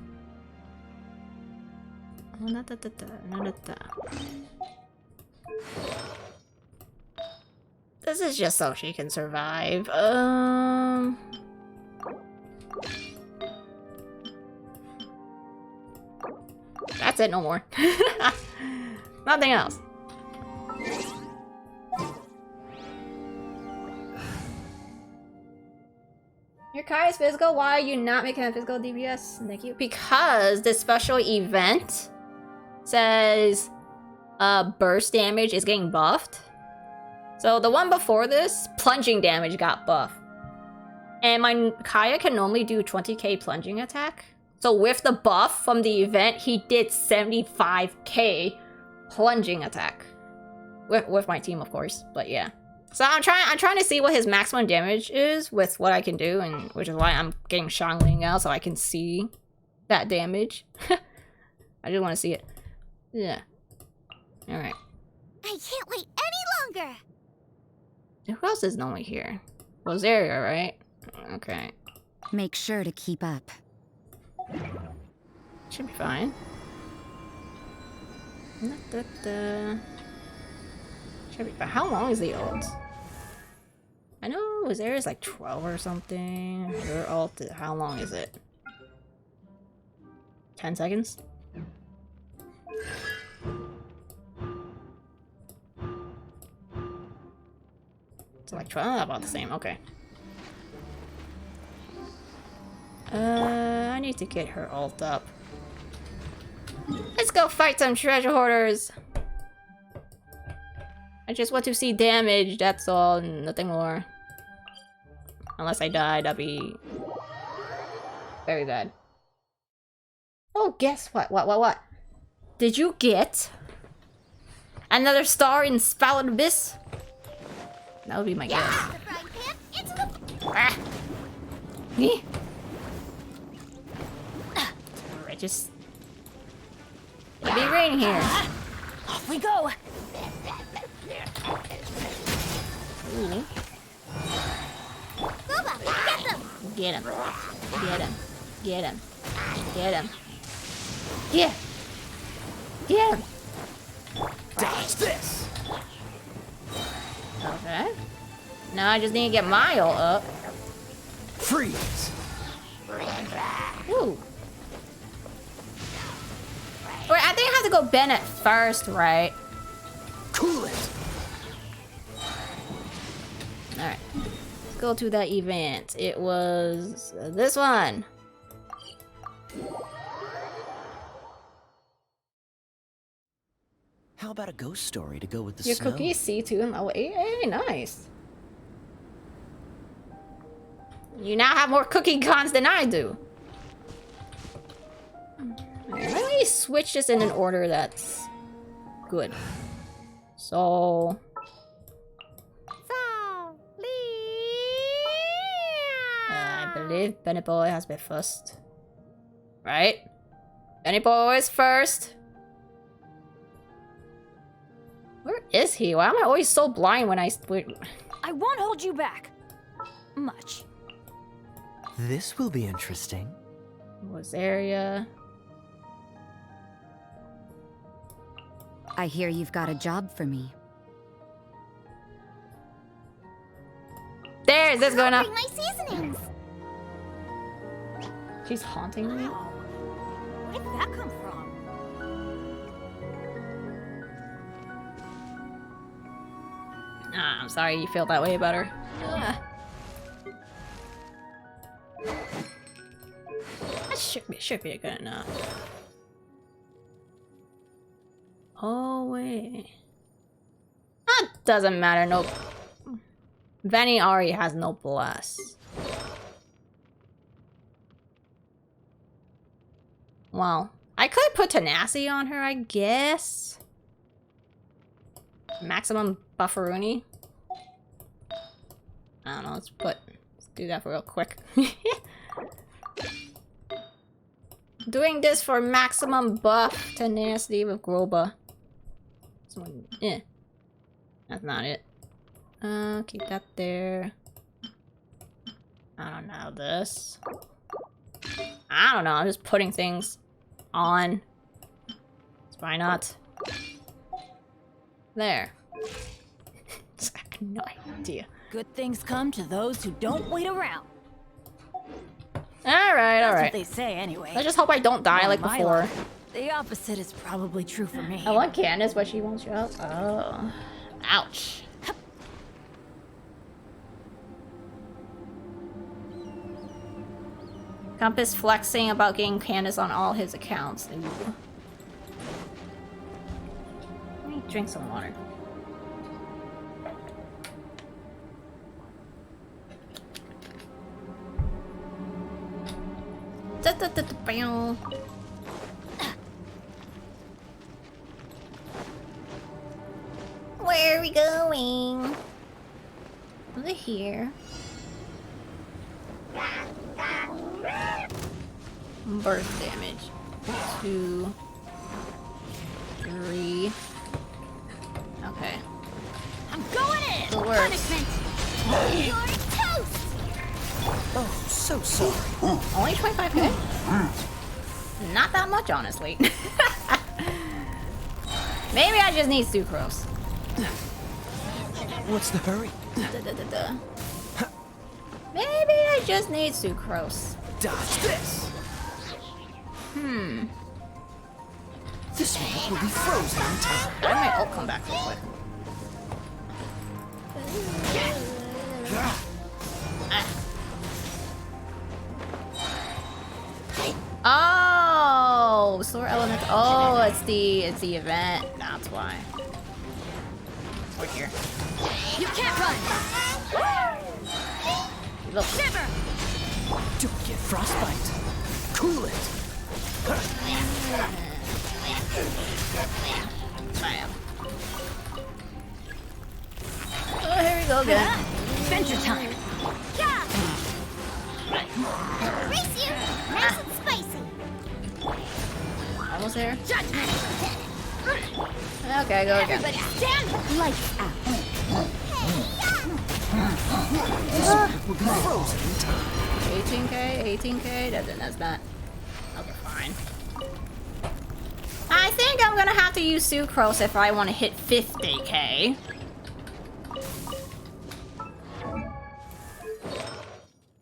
This is just so she can survive. That's it, no more. Nothing else. Your Kaeya is physical. Why are you not making a physical DPS? Thank you. Because this special event says burst damage is getting buffed. So the one before this, plunging damage got buffed. And my Kaeya can normally do 20k plunging attack. So with the buff from the event, he did 75k plunging attack. With my team, of course, but yeah. So I'm trying to see what his maximum damage is with what I can do, and which is why I'm getting Shangling out so I can see that damage. I just want to see it. Yeah. Alright. I can't wait any longer! Who else is normally here? Rosaria, right? Okay. Make sure to keep up. Should be fine. Should be fine. How long is the ult? I know Rosaria is like 12 or something. Her ult, how long is it? 10 seconds. It's about the same. Okay. I need to get her ult up. Let's go fight some treasure hoarders. I just want to see damage, that's all, nothing more. Unless I die, that'd be very bad. Oh, guess what? What? Did you get another star in Spalled Abyss? That would be my guess. Ah. Alright, just it'll be raining here. Off we go. Ooh. Get him. Get him. Get him. Get him. Yeah. Get him. Dodge this. Okay. Now I just need to get my ult up. Freeze. Ooh. Wait, I think I have to go Bennett first, right? Cool it. Alright. Let's go to that event. It was this one. How about a ghost story to go with the Your snow? cookies C2 and level 8. Hey, nice. You now have more cookie cons than I do. Alright, let me switch this in an order that's good. So... I believe Bennett Boy has been first. Right? Bennett Boy is first. Where is he? Why am I always so blind when I... I won't hold you back. Much. This will be interesting. Was area? I hear you've got a job for me. There, is this going up? My seasonings. She's haunting me. Where did that come from? Ah, I'm sorry you feel that way about her. That should be good enough. Oh wait. That doesn't matter. Nope. Vanny already has no bless. Well, I could put tenacity on her, I guess. Maximum bufferoonie. I don't know, let's do that real quick. Doing this for maximum buff tenacity with Groba. That's not it. Keep that there. I don't know this. I don't know, I'm just putting things on. Why not? There. I have no idea. Good things come to those who don't wait around. Alright, That's alright. what they say anyway. I just hope I don't die like My before. life, the opposite is probably true for me. I want Candace, but she won't show up. Oh. Ouch. Compass flexing about getting Candace on all his accounts. Ooh. Let me drink some water. Where are we going? Over here. Burst damage. 2, 3. Okay. I'm going in! The worst. Punishment! You're toast! Oh, so sorry. Only 25k? Not that much, honestly. Maybe I just need sucrose. What's the hurry? Maybe I just need sucrose. Dodge this. This one will be frozen in time. I might ult come back real quick. Oh, Solar Element. Oh, it's the event. That's why. Over here. You can't run. Look. Shiver. Don't get frostbite. Cool it. Bam. Oh, here we go again. Adventure time. Yeah. Race you. Nice and spicy. Almost there. Judgment. Okay, go again. Everybody stand. Lights out. Will be frozen in time. 18k. That's not. Okay, fine. I think I'm gonna have to use Sucrose if I want to hit 50k.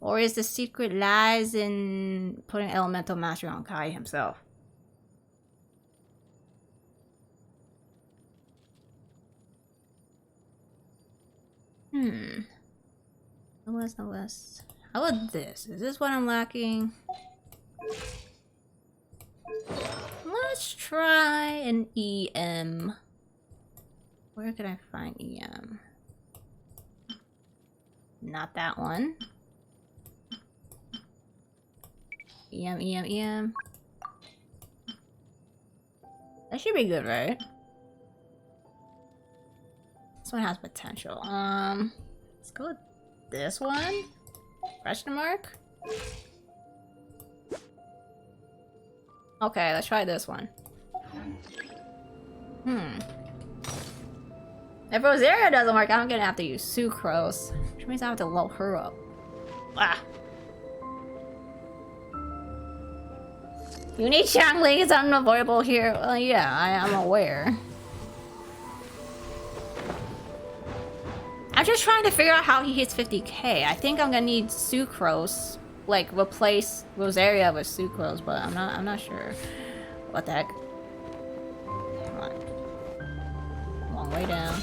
Or is the secret lies in putting Elemental Mastery on Kaeya himself? No less. How about this? Is this what I'm lacking? Let's try an EM. Where can I find EM? Not that one. EM. That should be good, right? This one has potential. Let's go with this one. Question mark? Okay, let's try this one. If Rosaria doesn't work, I'm gonna have to use Sucrose, which means I have to level her up. Ah. You need Xiangling is unavoidable here. Well, yeah, I am aware. I'm just trying to figure out how he hits 50k. I think I'm gonna need Sucrose, like replace Rosaria with Sucrose, but I'm not sure. What the heck? Come on. Long way down.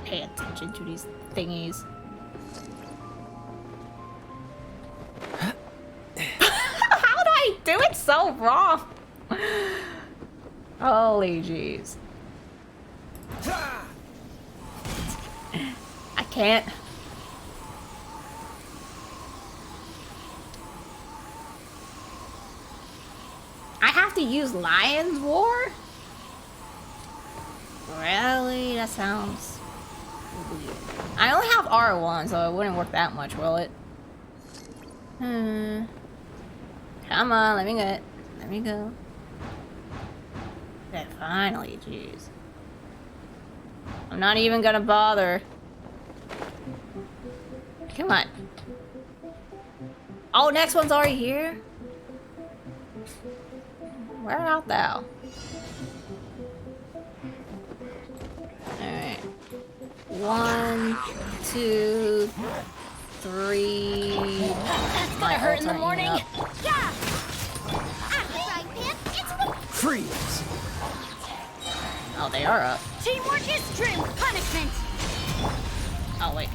Pay attention to these thingies. How do I do it so wrong? Holy jeez. I can't. I have to use Lion's War? Really? That sounds weird. I only have R1, so it wouldn't work that much, will it? Come on, let me get. Let me go. Okay, finally, jeez. I'm not even gonna bother. Come on. Oh, next one's already here? Where art thou? Alright. 1, 2, 3. That's gonna hurt in the morning. Yeah. Freeze. Oh, they are up. Teamwork is trim punishment. Oh, wait.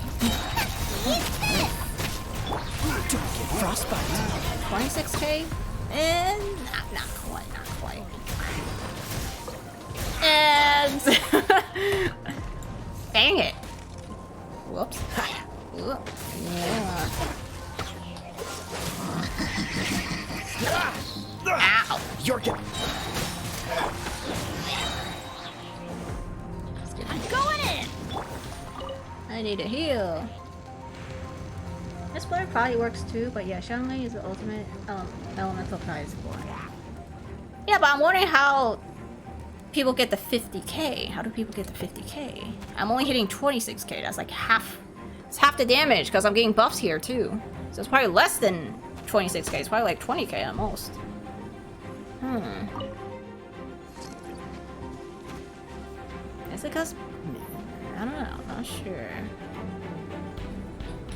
Don't get frostbite. 26k? And not quite. And dang it. Whoops. Whoop. Yeah. Ow. You're getting. I'm going in. I need a heal. This player probably works too, but yeah, Xiangling is the ultimate elemental prize for. Yeah, but I'm wondering how people get the 50k. How do people get the 50k? I'm only hitting 26k. That's like half. It's half the damage because I'm getting buffs here too. So it's probably less than 26k. It's probably like 20k at most. Is it because? I don't know. I'm not sure.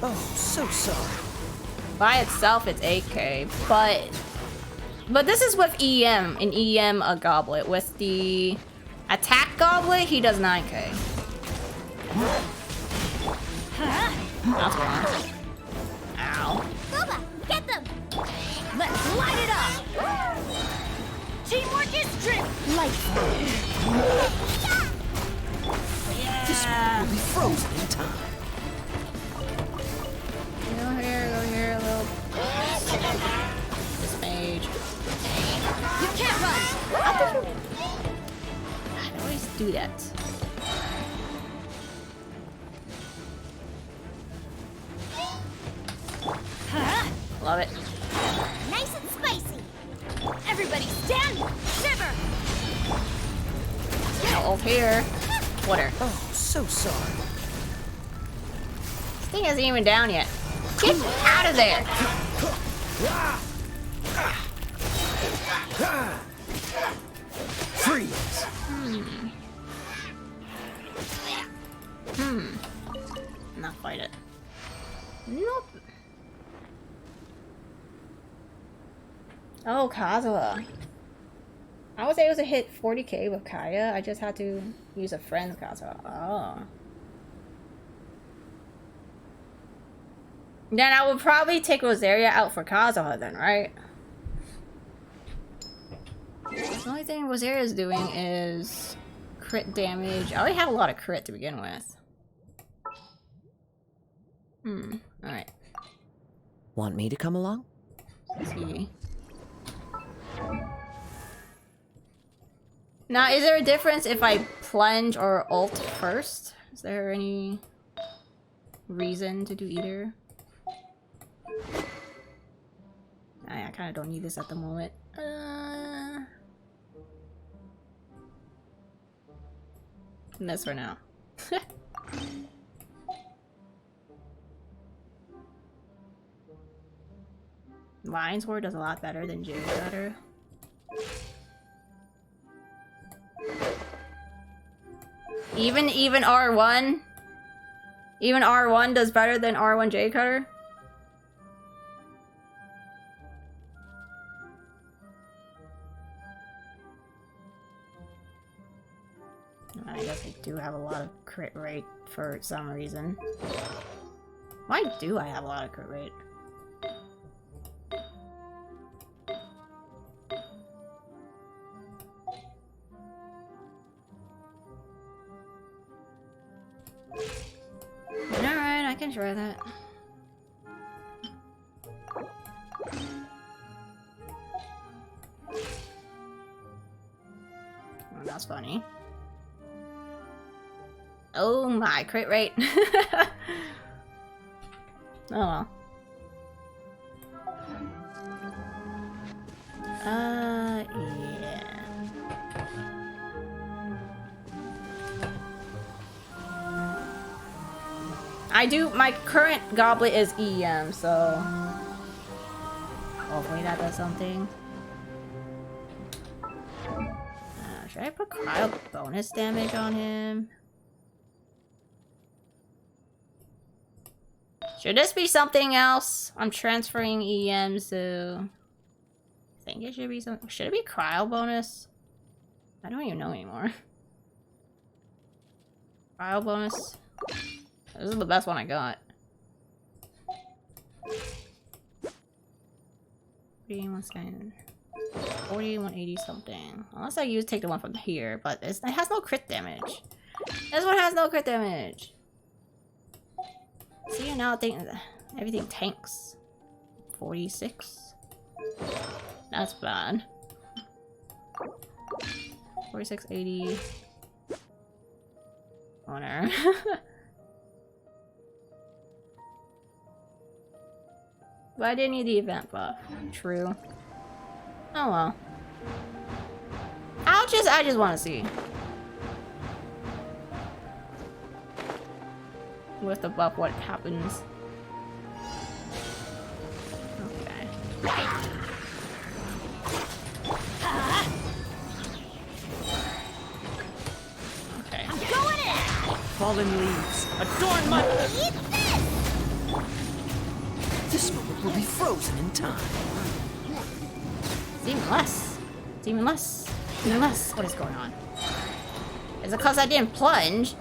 Oh, so sorry. By itself, it's 8k, but this is with EM, an EM a goblet. With the attack goblet, he does 9k. That's wrong. Ow. Boba, get them! Let's light it up! Teamwork is strength! Light. This one will be frozen in time. Go here, a little. This mage. You can't run! I always do that. Love it. Nice and spicy! Everybody stand! Shiver! Now ult here. Water. Oh, so sorry. This thing isn't even down yet. Get out of there! Freeze! Not quite it. Nope. Oh, Kazuha. I was able to hit 40k with Kaeya. I just had to use a friend's Kazuha. Oh. Then I would probably take Rosaria out for Kazuha then, right? The only thing Rosaria is doing is crit damage. I already have a lot of crit to begin with. Alright. Want me to come along? Let's see. Now, is there a difference if I plunge or ult first? Is there any reason to do either? I kind of don't need this at the moment. This for now. Vine Sword does a lot better than Jade Cutter. Even R1? Even R1 does better than R1 Jade Cutter? I guess I do have a lot of crit rate for some reason. Why do I have a lot of crit rate? Alright, I can try that. Oh, that's funny. Oh my, crit rate. Oh well. Yeah. I do, my current goblet is EM, so hopefully that does something. Should I put cryo bonus damage on him? Should this be something else? I'm transferring EM, so I think it should be something. Should it be cryo bonus? I don't even know anymore. Cryo bonus. This is the best one I got. 40, 180 something. Unless I take the one from here, but it has no crit damage. This one has no crit damage. See, now I think everything tanks. 46. That's bad. 46, 80. Honor. But I didn't need the event buff. True. Oh well. I just want to see. With the buff, what happens? Okay. Okay. I'm going in! Fallen leaves, adorn my... Eat this! This moment will be frozen in time. It's even less. It's even less. Even less. What is going on? Is it because I didn't plunge?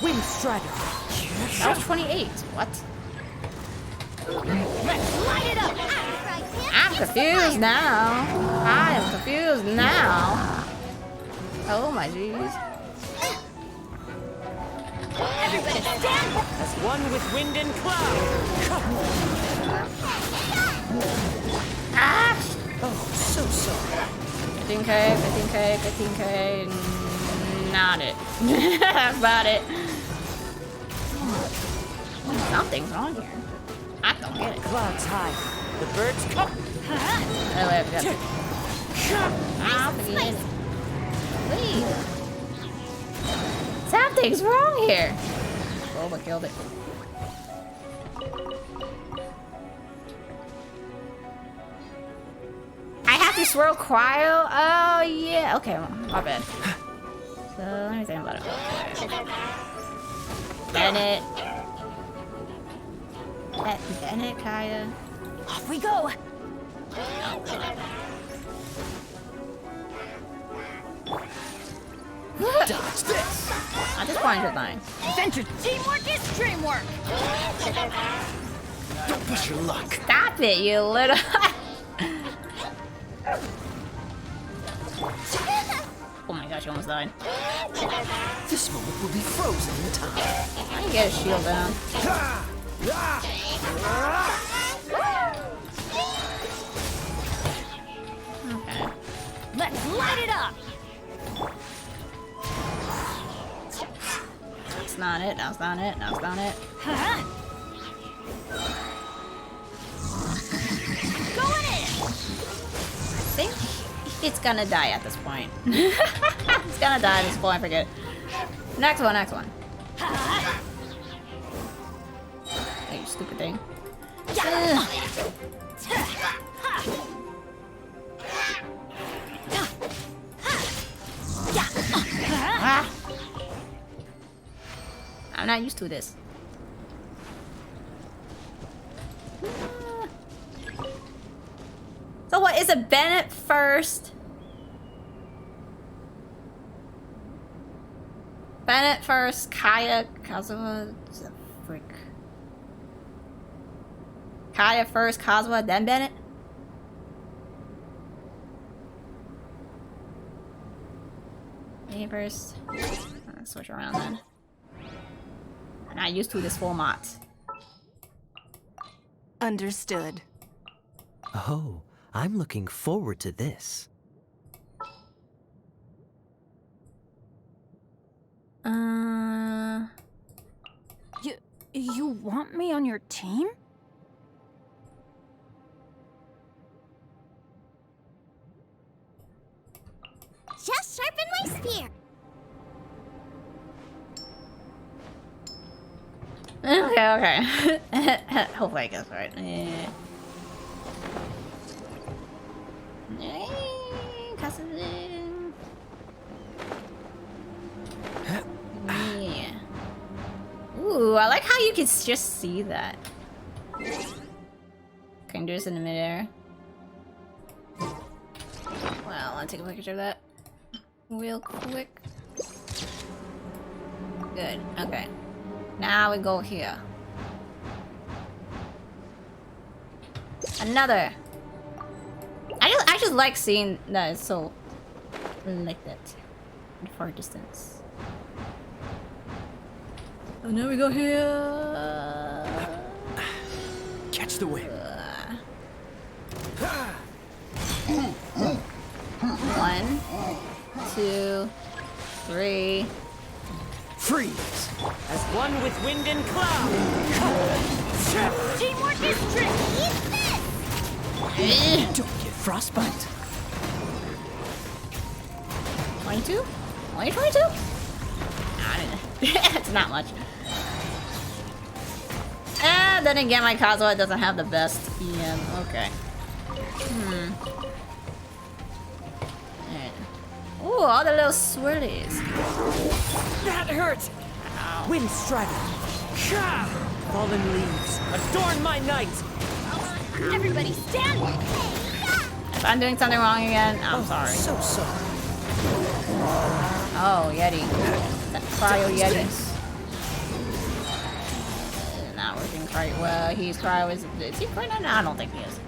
Wind Strider. That was 28. What? Let's light it up! I'm confused now. I am confused now. Oh my jeez. Everybody stand! As one with wind and cloud. Ah! Oh, so sorry. 15k, 15k, 15k. Not it. That's about it. Something's wrong here. I don't get it. Clouds high. The birds come. Oh, wait, we got it. Ah, forget it. Please. Something's wrong here. Oh, I killed it. I have to swirl cryo? Oh, yeah. Okay, well, my bad. So, let me think about it. Bennett. Bennett, Kaeya. Off we go. Dodge this. At this point, it's fine. Adventure teamwork is dreamwork. Don't push your luck. Stop it, you little. Oh my gosh, you almost died. This moment will be frozen in time. I can get a shield down. Okay. Let's light it up. That's not it. That's not it. That's not it. Going in. I think it's gonna die at this point. It's gonna die at this point. Forget it. Next one. Next one. Hey, you stupid thing. Ah. I'm not used to this. So what, is it Bennett first? Bennett first, Kaeya, Kazuha, frick. Kaeya first, Kazuha, then Bennett? Me first. Let's switch around then. I'm not used to this format. Understood. Oh, I'm looking forward to this. You want me on your team? Just sharpen my spear. Okay. Hopefully I guess right. Yeah. Yeah. Ooh, I like how you can just see that. Can do this in the midair. Well, I'll take a picture of that real quick. Good. Okay. Now we go here. Another. I just like seeing that it's so like that in far distance. Oh, now we go here. Catch the wind. 1, 2, 3. Freeze! As one with wind and cloud. Teamwork is tricky. Eat this! Don't get frostbite. 22? Only 22? It's not much. And then again, my Kazuha doesn't have the best EM. Okay. Alright. Ooh, all the little swirlies. That hurts. Ow. Ow. Wind strider. Fallen leaves, adorn my night. Everybody stand! If I'm doing something wrong again, I'm sorry. So sorry. Oh, Yeti. That cryo Yeti. Not working quite well. He's cryo. Is he cryo? No, I don't think he is.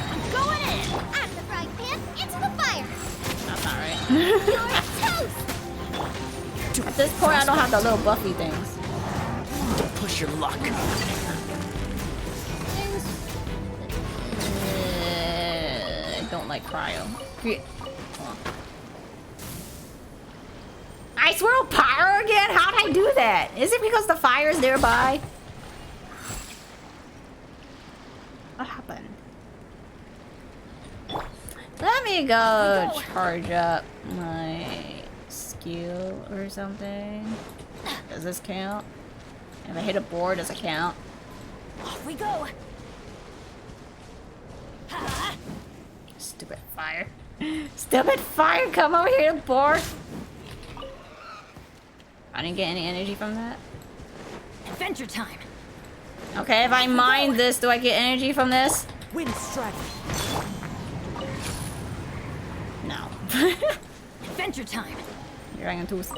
I'm going in! Out of the frying pan, into the fire! That's not right. You're toast! At this point, I don't have the little Buffy things. Don't push your luck. I don't like cryo. Ice World Pyro again? How'd I do that? Is it because the fire's nearby? What happened? Let me go charge up my skill or something. Does this count? If I hit a board, does it count? Off we go. Stupid fire. Stupid fire, come over here to board. I didn't get any energy from that. Adventure time. Okay, if I mine this, do I get energy from this? Wind strider. No. Adventure time. Dragon tooth.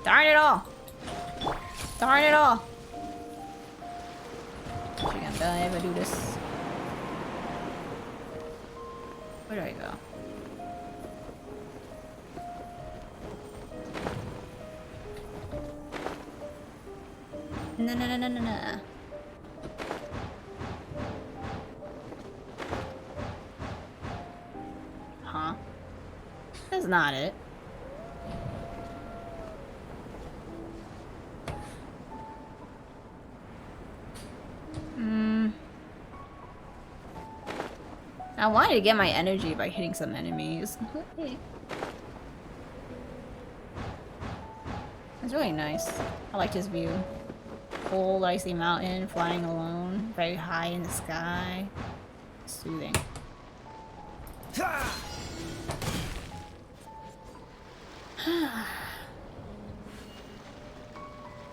Darn it all. Darn it all. She gonna die if I do this. Where do I go? No, no, no, no, no, no. Huh? That's not it. I wanted to get my energy by hitting some enemies. It's really nice. I like this view. Cold, icy mountain, flying alone, very high in the sky. Soothing.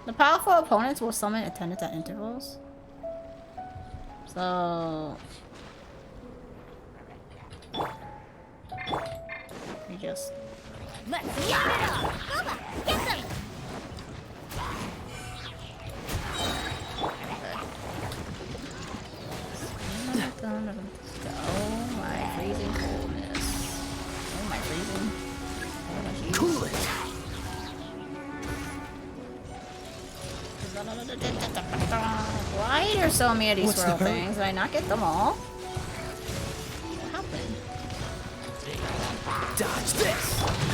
The powerful opponents will summon attendants at intervals. So... we just... Let's get it up! Boba, get them! Oh my freezing coldness. Oh my freezing. Cool it! Why are there so many of these swirl things? Did I not get them all? What happened? Dodge this!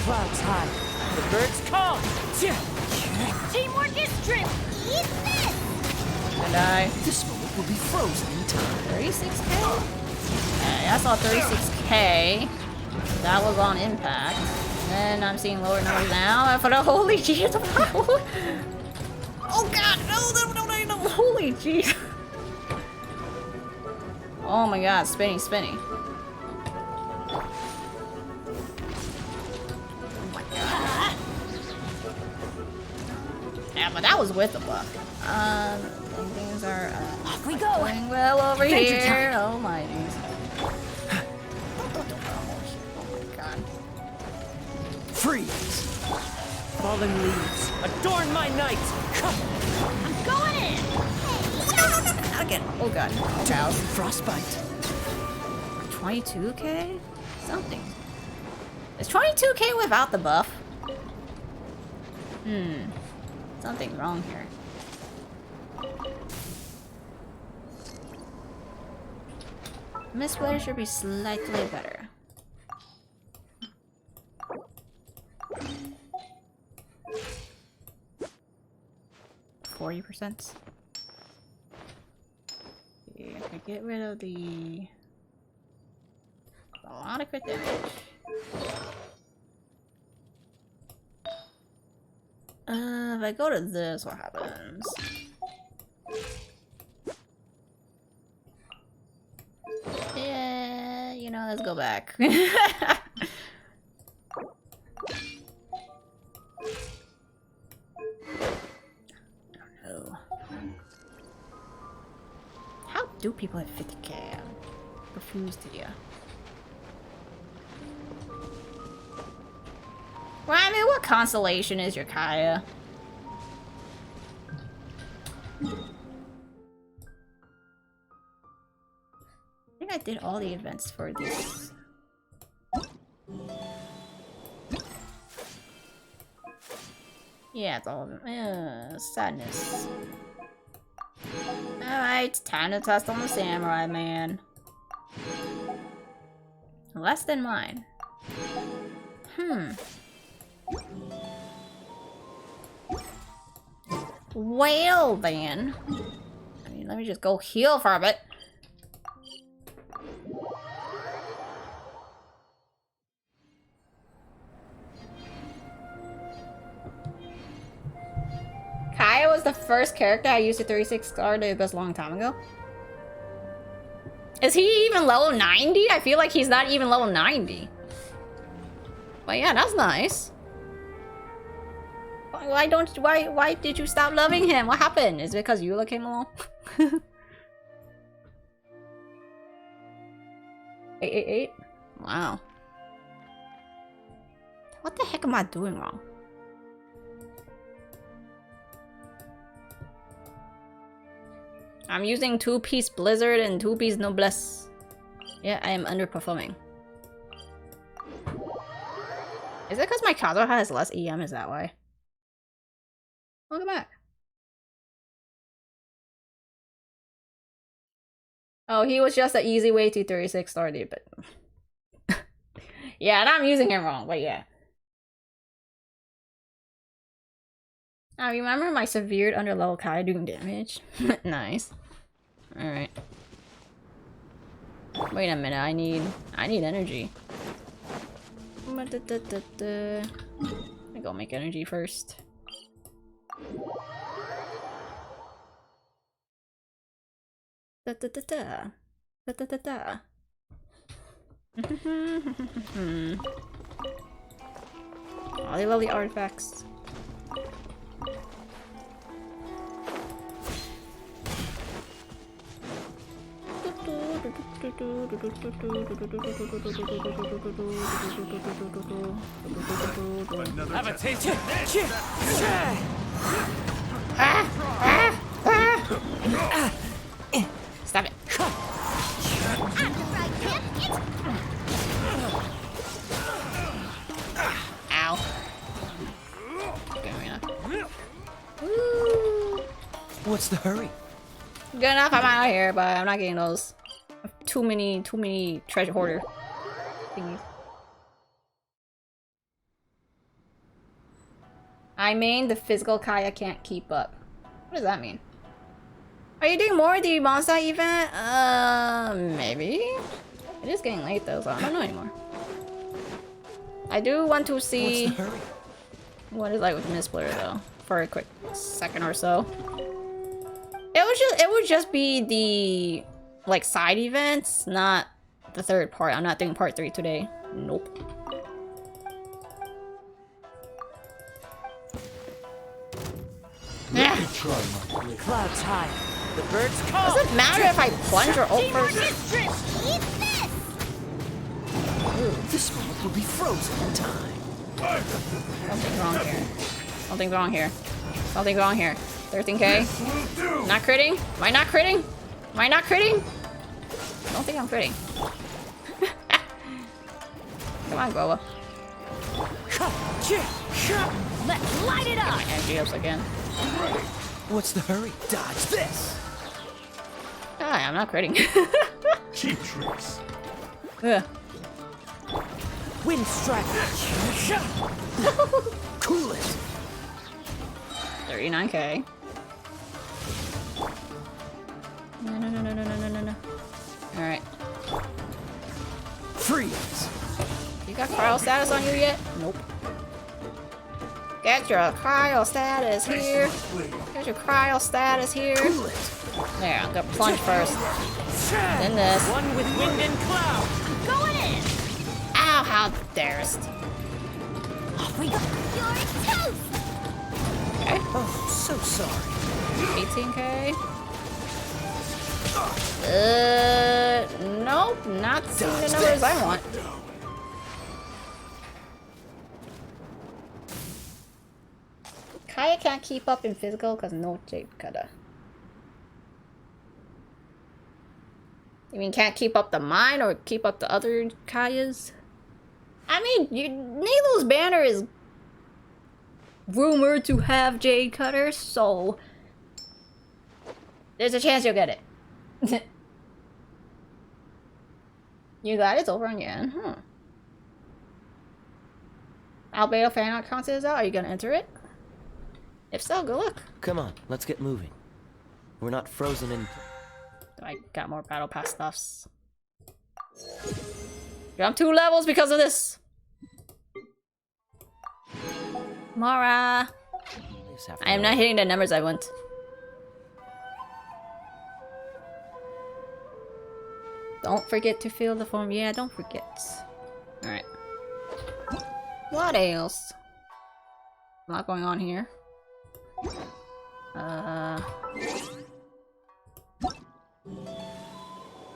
Clouds high. The birds call! Teamwork is strength! Eat this! I die. This moment will be frozen in time. 36k? Okay, I saw 36k. That was on impact. Then I'm seeing lower numbers now. For the holy jeez. Oh god, no, no, no, no, no. Holy jeez. Oh my god, spinny, spinny. Oh my god. Yeah, but that was with the buff. Things are Off we go. Doing well over Adventure here. time. Oh my jeez. Oh my god. Freeze! Fallen leaves, adorn my night! Come! I'm going in. Not again. Oh god. Cows. Frostbite. 22k? Something. Is 22k without the buff? Something wrong here. Miss Weather should be slightly better. %. Okay, if I get rid of the... a lot of crit damage. If I go to this, what happens? Yeah, you know, Let's go back. Oh. How do people have 50k? I'm confused here. Well, I mean, what constellation is your Kaeya? I think I did all the events for these. Yeah, it's all of them. Sadness. Alright, time to test on the samurai man. Less than mine. Well then. I mean, let me just go heal for a bit. Kaeya was the first character I used to 36 card this long time ago. Is he even level 90? I feel like he's not even level 90. But yeah, that's nice. Why did you stop loving him? What happened? Is it because Eula came along? 888? Wow. What the heck am I doing wrong? I'm using 2-piece Blizzard and 2-piece Noblesse. Yeah, I am underperforming. Is it because my Kazuha has less EM? Is that why? Welcome back. Oh, he was just an easy way to 36 star dude, but... yeah, and I'm using him wrong, but yeah. I remember my severe underlevel Kaeya doing damage. Nice. Alright. Wait a minute, I need energy. I go make energy first. I love the artifacts. Have a taste of this. Stop it. Ow. What's the hurry? Good enough, I'm out of here, but I'm not getting those. Too many treasure hoarder thingies. I mean, the physical Kaeya can't keep up. What does that mean? Are you doing more of the monster event? Maybe? It is getting late though, so I don't know anymore. I do want to see what it's like with Mistblur though, for a quick second or so. It would just be the like side events, not the third part. I'm not doing part 3 today. Nope. Yeah. Clouds high. The birds call. Does it matter if I plunge or ult first? This world will be frozen in time. Something's wrong here. Something's wrong here. Something's wrong here. 13k. Not critting? Am I not critting? Am I not critting? I don't think I'm critting. Come on, Goa. Let's light it up. My energy ups again. What's the hurry? Dodge this. Ah, I'm not critting. Cheap tricks. Ugh. Wind strike. Cool it. 39k. No. Alright. Freeze. You got cryo status on you yet? Nope. Get your cryo status here. Get your cryo status here. There, I'm gonna plunge first. Then this. One with wind and cloud. Going in. How darest. You're toast! Okay. Oh, so sorry. 18k. Nope, not seeing the numbers I want. Kaeya can't keep up in physical because no jade cutter. You mean can't keep up the mine or keep up the other Kaeyas? I mean, Nilu's banner is rumored to have jade cutter, so there's a chance you'll get it. You got it? It's over on Yan. Albedo fan art contest is out. Are you gonna enter it? If so, good luck. Come on, let's get moving. We're not frozen in... I got more battle pass stuffs. Jump 2 levels because of this. Mara. I am not hitting the numbers I want. Don't forget to fill the form. Yeah, don't forget. Alright. What else? A lot going on here.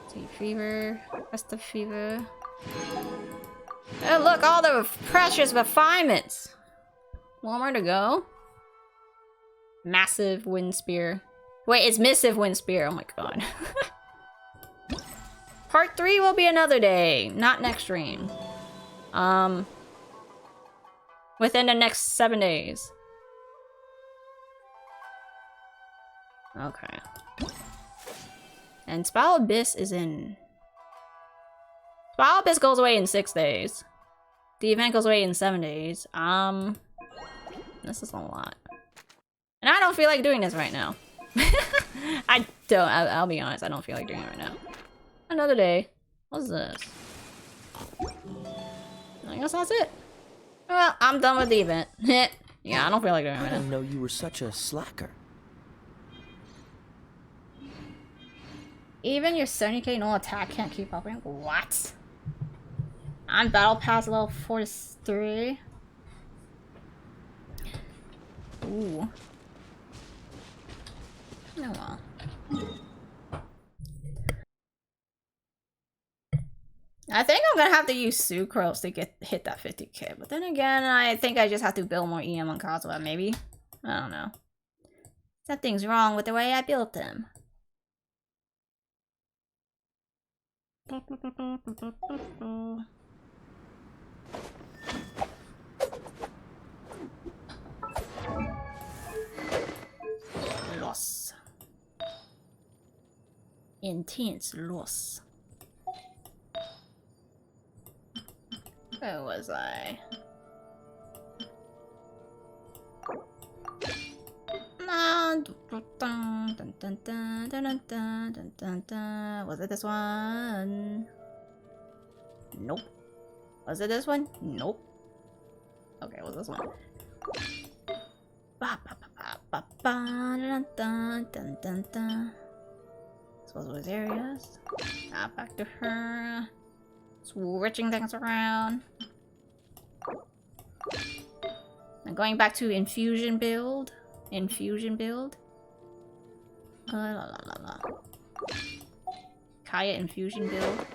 Sea fever. Festive fever. Oh, look, all the precious refinements! One more to go. Massive wind spear. Wait, it's missive wind spear. Oh my god. Part 3 will be another day, not next stream. Within the next 7 days. Okay. And Spiral Abyss is in... Spiral Abyss goes away in 6 days. The event goes away in 7 days. This is a lot. And I don't feel like doing this right now. I don't, I'll be honest, I don't feel like doing it right now. Another day. What's this? I guess that's it. Well, I'm done with the event. Yeah, I don't feel like doing it right now. I didn't know you were such a slacker. Even your 70k no attack can't keep up. What? I'm battle pass level 43. Ooh. Oh well. I think I'm gonna have to use Sucrose to hit that 50k, but then again, I think I just have to build more EM on Kazuha, maybe? I don't know. Something's wrong with the way I built them. Loss. Intense loss. Where was I? Was it this one? Nope. Was it this one? Nope. Okay, was this one? This was areas. Back to her. Switching things around. I'm going back to infusion build. Infusion build. Kaeya infusion build.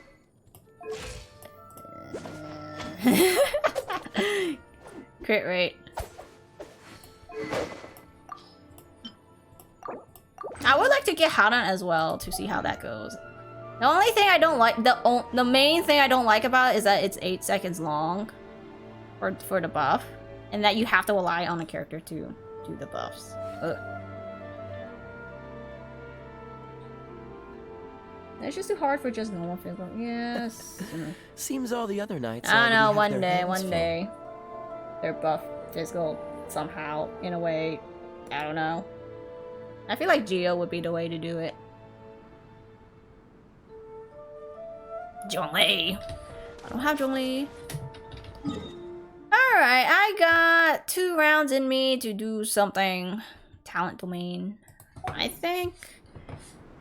Crit rate. I would like to get Hadan as well to see how that goes. The only thing I don't like, the main thing I don't like about it is that it's 8 seconds long for the buff, and that you have to rely on a character to do the buffs. Ugh. It's just too hard for just normal physical. Yes. Seems all the other nights. I don't know. One day, they're buff physical somehow in a way. I don't know. I feel like Geo would be the way to do it. Zhongli. I don't have Zhongli. Alright, I got 2 rounds in me to do something. Talent domain, I think.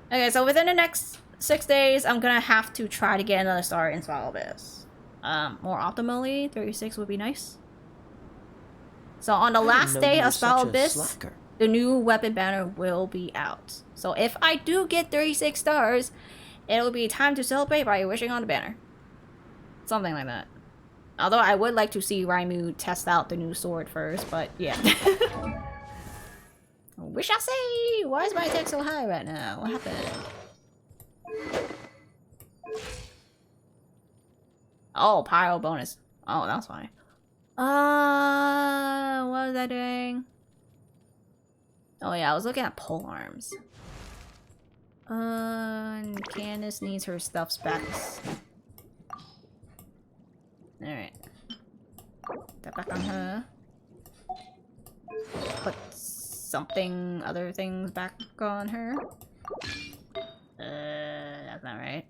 Okay, so within the next 6 days, I'm gonna have to try to get another star in Spiral Abyss. More optimally, 36 would be nice. So on the I didn't last know day you were of Spell such a Abyss, slacker. the new weapon banner will be out. So if I do get 36 stars, it will be time to celebrate by wishing on the banner. Something like that. Although I would like to see Raimu test out the new sword first, but yeah. Wish I say! Why is my attack so high right now? What happened? Oh, pyro bonus. Oh, that's fine. What was I doing? Oh yeah, I was looking at pole arms. Candace needs her stuffs back. Alright. That back on her. Put something, other things back on her. That's not right.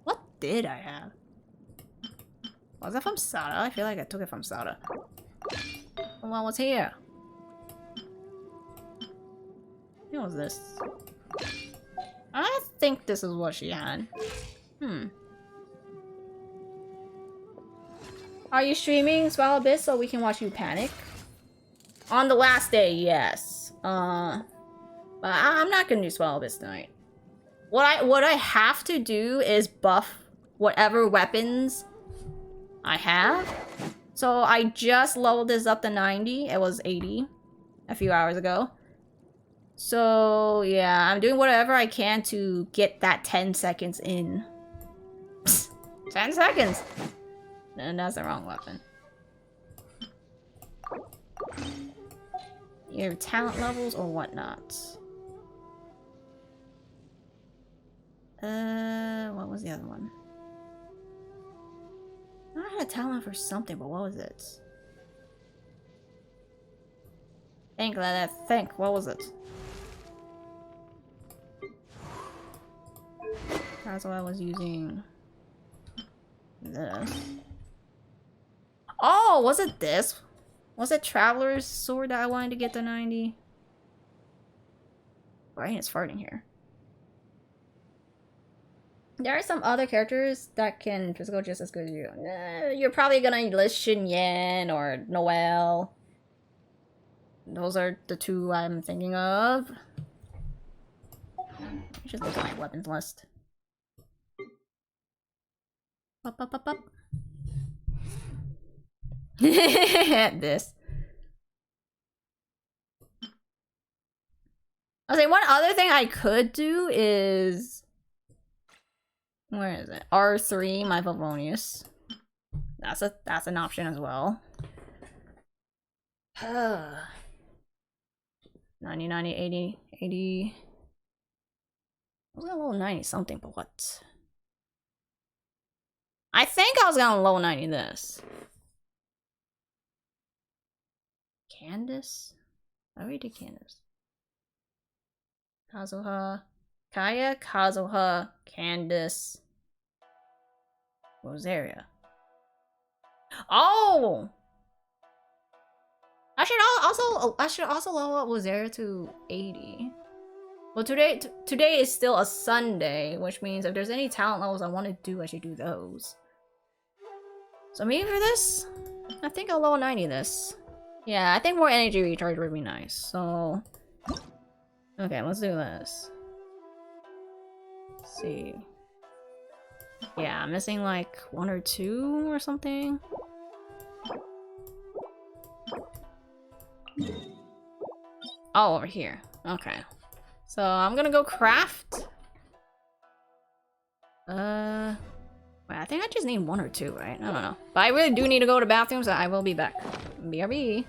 What did I have? Was that from Sada? I feel like I took it from Sada. Well, what's here? What was this? I think this is what she had. Are you streaming Spell Abyss so we can watch you panic? On the last day, yes. But I'm not gonna do Spell Abyss tonight. What I have to do is buff whatever weapons I have. So I just leveled this up to 90. It was 80 a few hours ago. So yeah, I'm doing whatever I can to get that 10 seconds in. 10 seconds! And that's the wrong weapon. Your talent levels or whatnot. What was the other one? I had a talent for something, but what was it? Think, let it think. What was it? That's why I was using this. Oh, was it this? Was it Traveler's Sword that I wanted to get to 90? Brain is farting here. There are some other characters that can physical just as good as you. You're probably gonna list Shin Yan or Noelle. Those are the two I'm thinking of. Just look at my weapons list. Up, up, up, up. This. I'll say one other thing I could do is... Where is it? R3, my Favonius. That's an option as well. 90, 90, 80, 80. I was gonna level 90 something, but what? I think I was gonna level 90 this. Candace? I already did Candace. Kazuha. Kaeya, Kazuha, Candace. Rosaria. Oh! I should also level up Rosaria to 80. Well, today is still a Sunday, which means if there's any talent levels I want to do, I should do those. So maybe for this, I think I'll level 90 this. Yeah, I think more energy recharge would be nice. So, okay, let's do this. Let's see. Yeah, I'm missing like 1 or 2 or something. Oh, over here. Okay. So I'm gonna go craft. Wait, I think I just need 1 or 2, right? I don't know. But I really do need to go to the bathroom, so I will be back. BRB.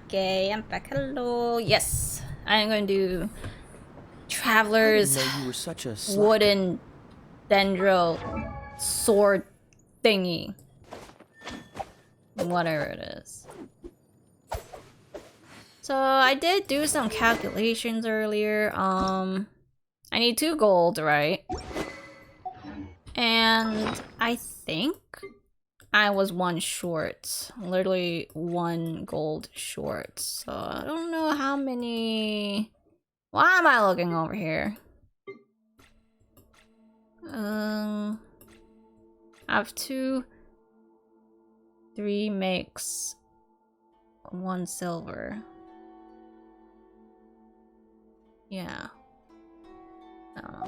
Okay, I'm back. Hello. Yes, I'm going to do Traveler's you were such a wooden dendro sword thingy. Whatever it is. So I did do some calculations earlier. I need 2 gold, right? And I think I was 1 short. Literally 1 gold short. So I don't know how many... Why am I looking over here? I have 2... 3 makes 1 silver. Yeah. I don't know.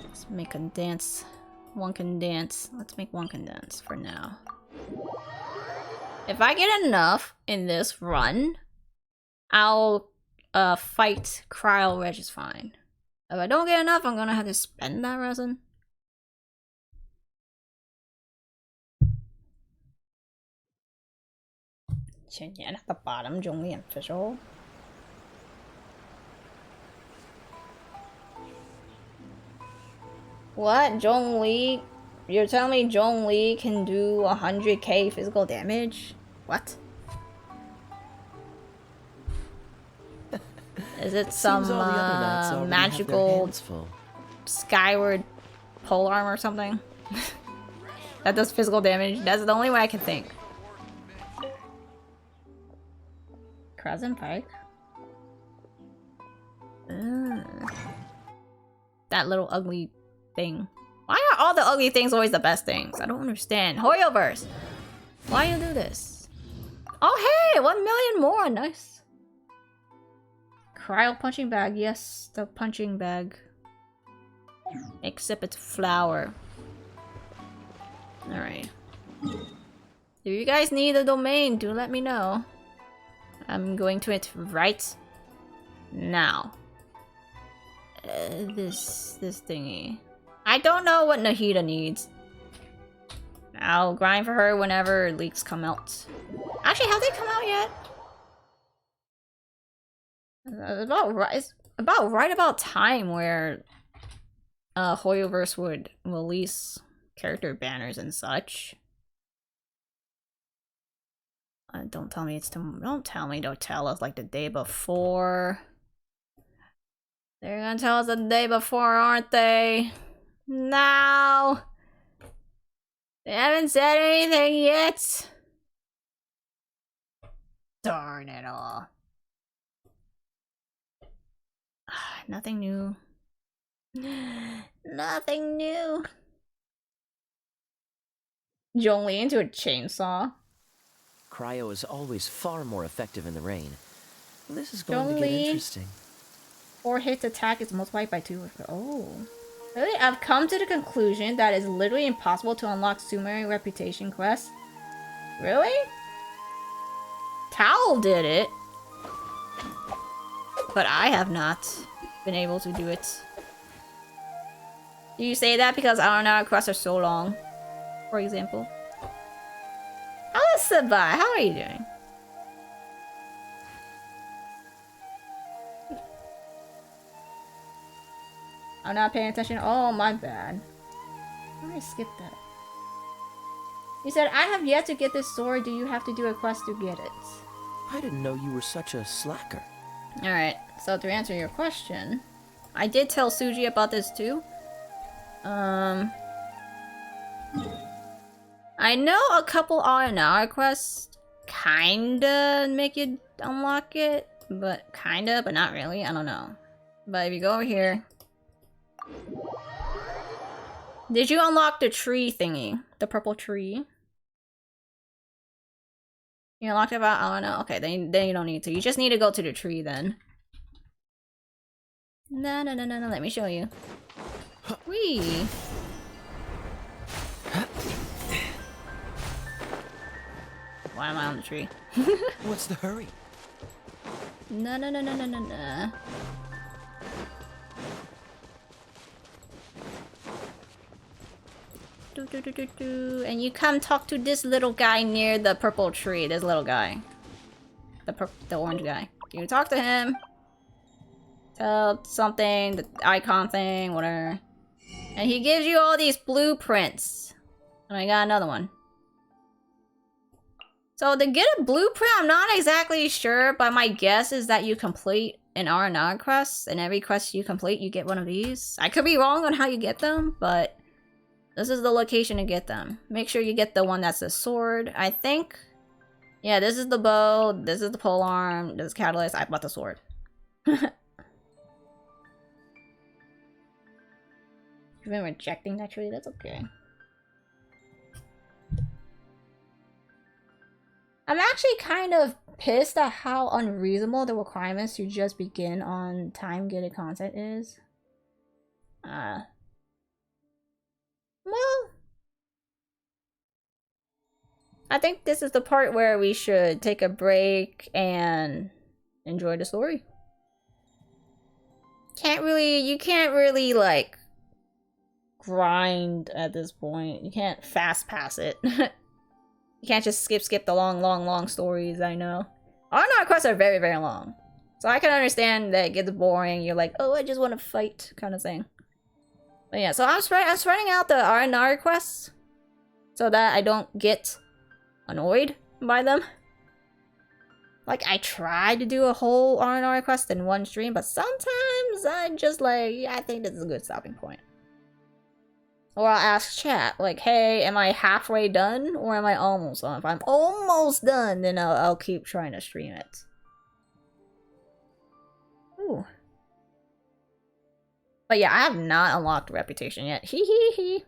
Let's make a dance. 1 can dance. Let's make 1 can dance for now. If I get enough in this run, I'll fight Cryo Reg is fine. If I don't get enough, I'm gonna have to spend that resin. Again at the bottom, Zhongli and Fischl. What? Zhongli? You're telling me Zhongli can do 100k physical damage? What? Is it some magical skyward polearm or something? that does physical damage. That's the only way I can think. Crescent Pike. That little ugly thing. Why are all the ugly things always the best things? I don't understand. Hoyoverse! Why you do this? Oh hey! 1 million more! Nice. Cryo punching bag. Yes, the punching bag. Except it's flour. Alright. If you guys need a domain, do let me know. I'm going to it right now. This thingy. I don't know what Nahida needs. I'll grind for her whenever leaks come out. Actually, have they come out yet? It's about right about time where Hoyoverse would release character banners and such. Don't tell me don't tell us like the day before. They're gonna tell us the day before, aren't they? No! They haven't said anything yet! Darn it all. Nothing new. Nothing new. Zhongli into a chainsaw. Cryo is always far more effective in the rain. This is going to get interesting. 4 hits attack is multiplied by 2. Oh. Really? I've come to the conclusion that it's literally impossible to unlock Sumerian reputation quests. Really? Towel did it. But I have not been able to do it. Do you say that because our quests are so long? For example. Hello, Sabai. How are you doing? I'm not paying attention. Oh, my bad. Why did I skip that? You said, I have yet to get this sword. Do you have to do a quest to get it? I didn't know you were such a slacker. Alright, so to answer your question, I did tell Suji about this too. I know a couple R&R quests kinda make you unlock it, but kinda, but not really. I don't know. But if you go over here, did you unlock the tree thingy? The purple tree? You unlocked it about, oh no, okay, then you don't need to. You just need to go to the tree then. No, let me show you. Whee! Why am I on the tree? What's the hurry? No. And you come talk to this little guy near the purple tree. This little guy. The orange guy. You talk to him. Tell something, the icon thing, whatever. And he gives you all these blueprints. And I got another one. So to get a blueprint, I'm not exactly sure, but my guess is that you complete an R&R quest, and every quest you complete, you get one of these. I could be wrong on how you get them, but this is the location to get them. Make sure you get the one that's the sword, I think. Yeah, this is the bow, this is the polearm, this is catalyst. I bought the sword. You've been rejecting that tree, that's okay. I'm actually kind of pissed at how unreasonable the requirements to just begin on time-gated content is. Well, I think this is the part where we should take a break and enjoy the story. You can't really like grind at this point. You can't fast pass it. You can't just skip the long stories, I know. R&R quests are very, very long. So I can understand that it gets boring. You're like, oh, I just want to fight kind of thing. But yeah, so I'm spreading out the R&R quests so that I don't get annoyed by them. Like, I tried to do a whole R&R quest in one stream, but sometimes I just like, yeah, I think this is a good stopping point. Or I'll ask chat, like, hey, am I halfway done or am I almost done? If I'm almost done, then I'll keep trying to stream it. Ooh. But yeah, I have not unlocked Reputation yet. Hee hee hee.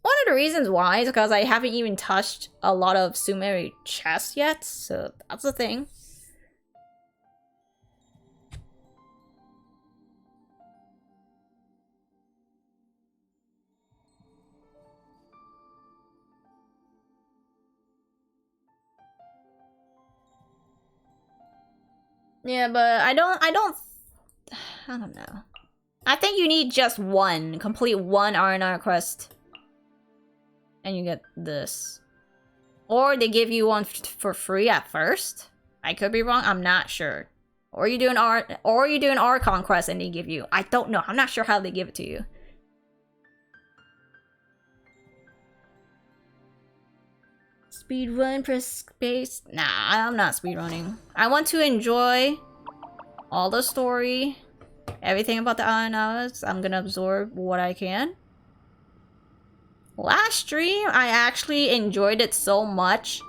One of the reasons why is because I haven't even touched a lot of Sumeru chests yet, so that's the thing. Yeah, but I don't know. I think you need just one. Complete one R&R quest. And you get this. Or they give you one for free at first. I could be wrong, I'm not sure. Or you do an R conquest and they give you. I don't know. I'm not sure how they give it to you. Speedrun, press space. Nah, I'm not speedrunning. I want to enjoy all the story, everything about the Ananas. I'm gonna absorb what I can. Last stream, I actually enjoyed it so much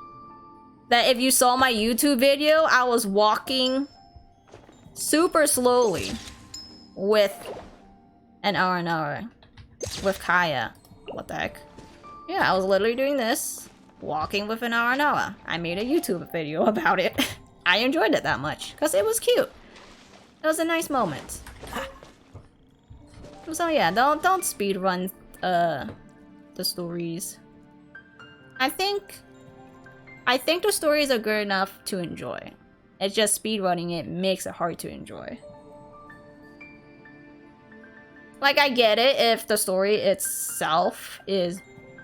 that if you saw my YouTube video, I was walking super slowly with an hour and hour with Kaeya. What the heck? Yeah, I was literally doing this, walking with an hour and hour. I made a YouTube video about it. I enjoyed it that much because it was cute. It was a nice moment. So yeah, don't speedrun the stories. I think the stories are good enough to enjoy. It's just speedrunning it makes it hard to enjoy. Like, I get it if the story itself is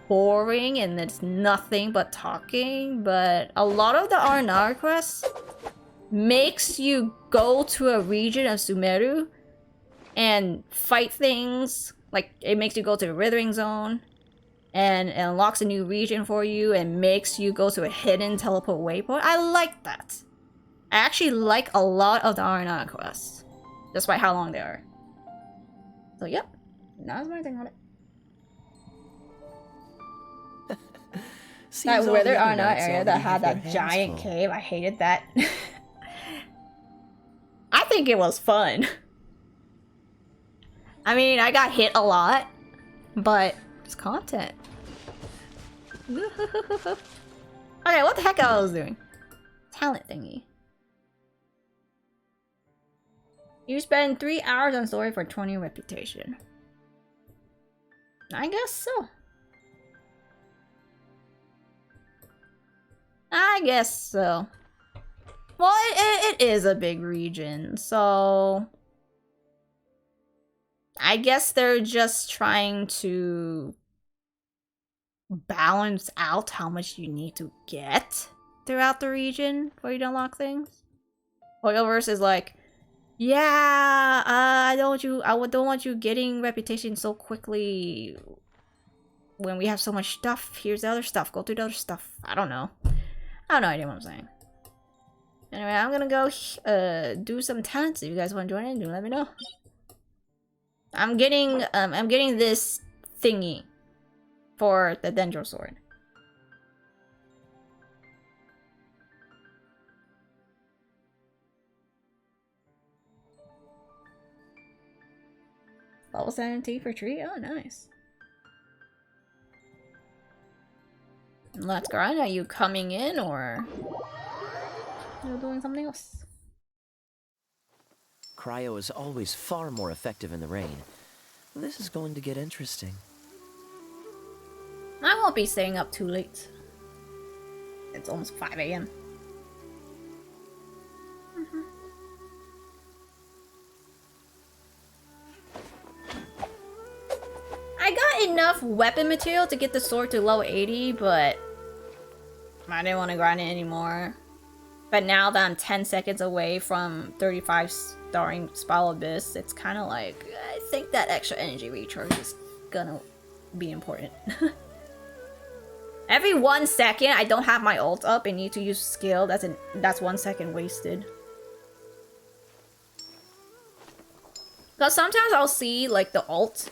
boring and it's nothing but talking, but a lot of the R&R quests makes you go to a region of Sumeru and fight things. Like, it makes you go to the Withering Zone and it unlocks a new region for you and makes you go to a hidden teleport waypoint. I like that. I actually like a lot of the R&R quests, despite how long they are. So yep, that's my thing on it. That Wither R&R area that had that giant cave, I hated that. I think it was fun. I mean, I got hit a lot, but it's content. Okay, what the heck I was doing? Talent thingy. You spend 3 hours on story for 20 reputation. I guess so. I guess so. Well, it is a big region, so I guess they're just trying to balance out how much you need to get throughout the region for you to unlock things. Oilverse is like, yeah, I don't want you getting reputation so quickly when we have so much stuff. Here's the other stuff. Go through the other stuff. I don't know. I have no idea what I'm saying. Anyway, I'm gonna go do some talents. If you guys want to join in, do let me know. I'm getting this thingy for the Dendro sword. Level 17 for tree? Oh, nice. Let's go. Are you coming in or you're doing something else? Cryo is always far more effective in the rain. This is going to get interesting. I won't be staying up too late. It's almost 5 AM. I got enough weapon material to get the sword to level 80, but I didn't want to grind it anymore. But now that I'm 10 seconds away from 35 starring Spiral Abyss, it's kind of like, I think that extra energy recharge is gonna be important. Every 1 second I don't have my ult up and need to use skill, that's 1 second wasted. Because sometimes I'll see like the ult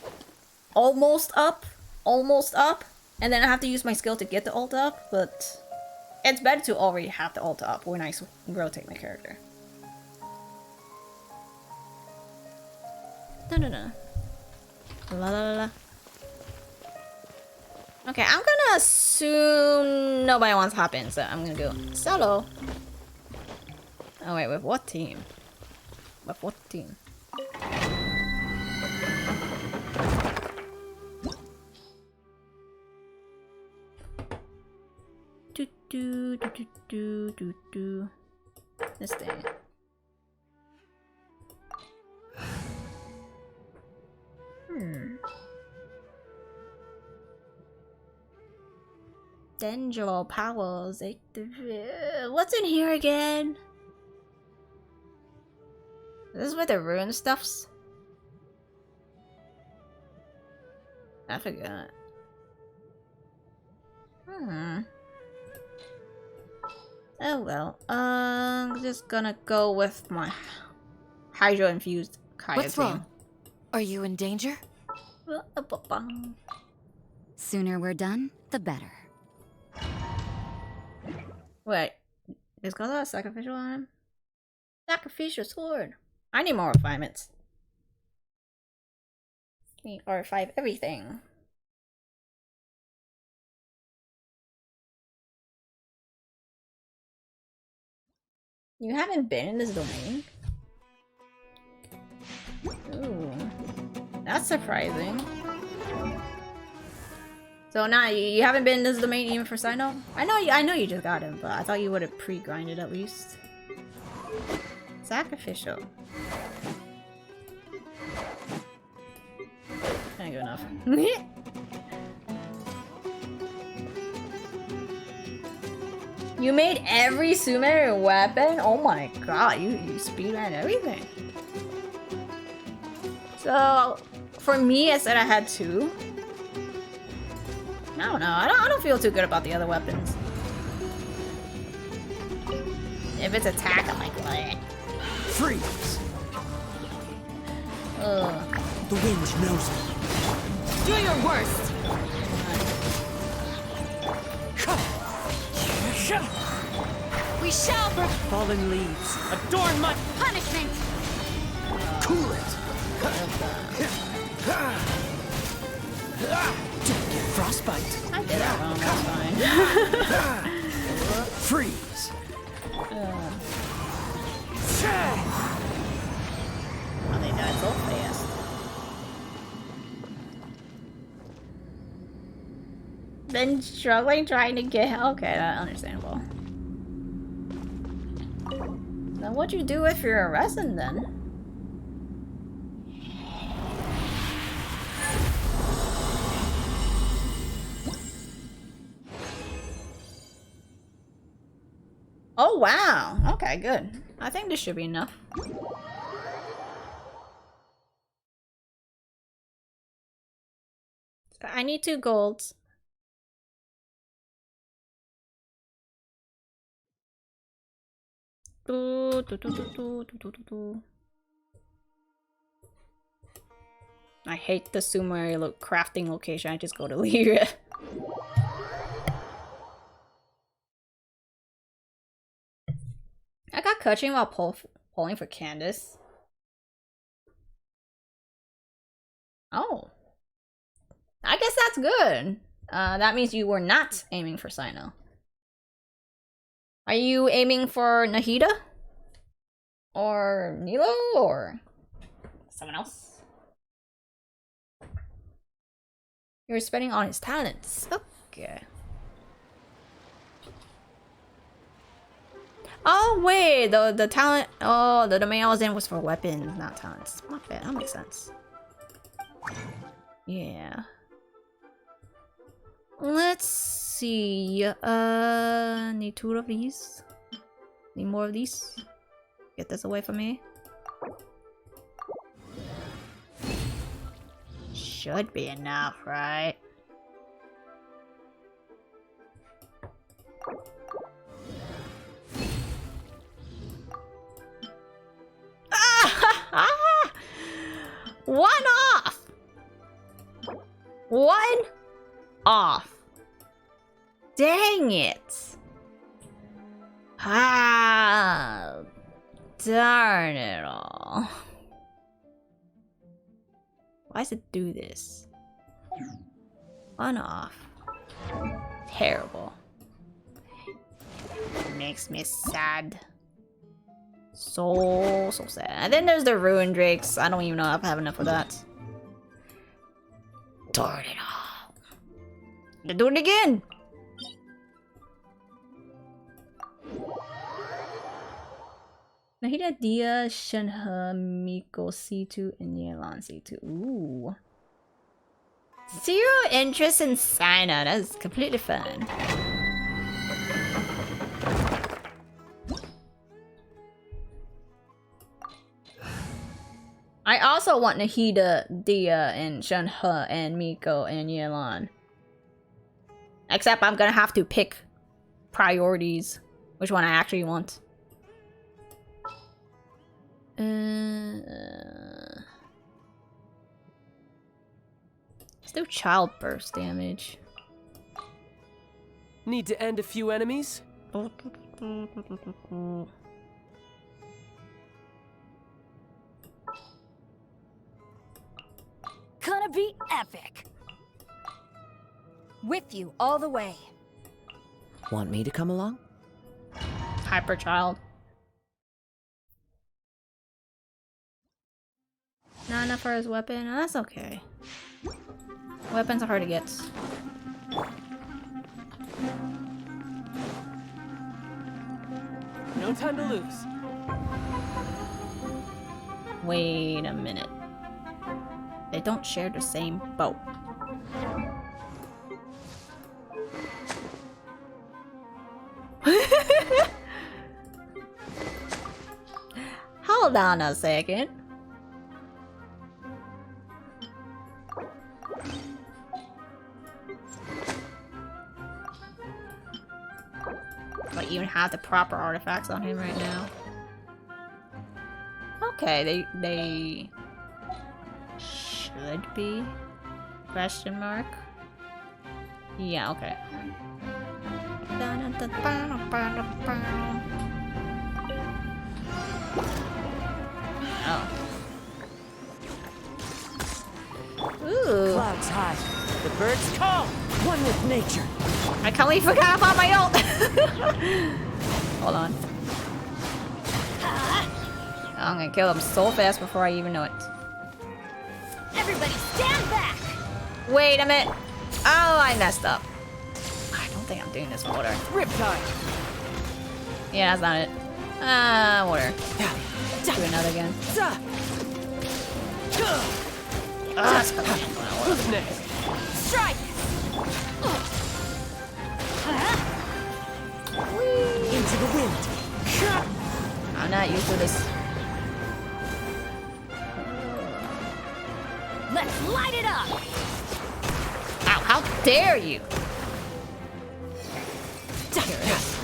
almost up, and then I have to use my skill to get the ult up, but it's better to already have the ult up when I rotate my character. No. La la la la. Okay, I'm gonna assume nobody wants to hop in, so I'm gonna go solo. Oh wait, with what team? With what team? Do. This thing. Dendro powers. What's in here again? This is where the rune stuffs. I forgot. Oh well. I'm just gonna go with my hydro infused Kaeya. What's wrong? Are you in danger? Sooner we're done, the better. Wait, is Gaza a sacrificial on him? Sacrificial sword. I need more refinements. Need R5 everything. You haven't been in this domain? Ooh, that's surprising. So now you haven't been in this domain even for Sino? I know you just got him, but I thought you would have pre-grinded at least. Sacrificial. Kinda good enough. You made every Sumeru weapon? Oh my god, you speedran everything. So, for me, I said I had 2. I don't know. I don't feel too good about the other weapons. If it's attack, I'm like, what? Freeze! Ugh. The wind knows me. Do your worst! We shall fallen leaves. Adorn my punishment! Cool it! Don't get frostbite. I did that wrong, that's fine. Freeze! Oh, they died so fast. Been struggling trying to get okay, that's understandable. Now what'd you do if you're a resin then? Oh wow! Okay, good. I think this should be enough. I need 2 golds. I hate the Sumeru crafting location. I just go to Lyria. I got coaching while polling for Candace. Oh. I guess that's good. That means you were not aiming for Sino. Are you aiming for Nahida? Or Nilo? Or someone else? You're spending on his talents. Okay. Oh wait, the talent. Oh, the domain I was in was for weapons, not talents. My bad. That makes sense. Yeah. Let's see. Need 2 of these. Need more of these. Get this away from me. Should be enough, right? Ah! One off! One off. Dang it. Ah, darn it all. Why does it do this? One off. Terrible. Makes me sad. So sad. And then there's the Ruin Drakes. I don't even know if I have enough of that. Darn it all. They're doing it again! Nahida, Dia, Shenhe, Miko, C2, and Yelan, C2. Ooh. Zero interest in Sina. That's completely fine. I also want Nahida, Dia, and Shenhe, and Miko, and Yelan. Except I'm gonna have to pick priorities. Which one I actually want. Still childburst damage. Need to end a few enemies? Gonna be epic. With you all the way. Want me to come along? Hyper child. Not enough for his weapon? Oh, that's okay. Weapons are hard to get. No time to lose. Wait a minute. They don't share the same boat. Hold on a second. Do I even have the proper artifacts on him right now? Okay, they should be. Question mark? Yeah, okay. Oh. Ooh. Clouds high. The birds call. One with nature. I completely forgot about my ult. Hold on. I'm gonna kill him so fast before I even know it. Everybody stand back! Wait a minute. Oh, I messed up. I don't think I'm doing this in order. Riptide. Yeah, that's not it. Water. Do another again. Who's next? Strike! Into the wind. I'm not used to this. Let's light it up! Ow, how dare you! Here it is.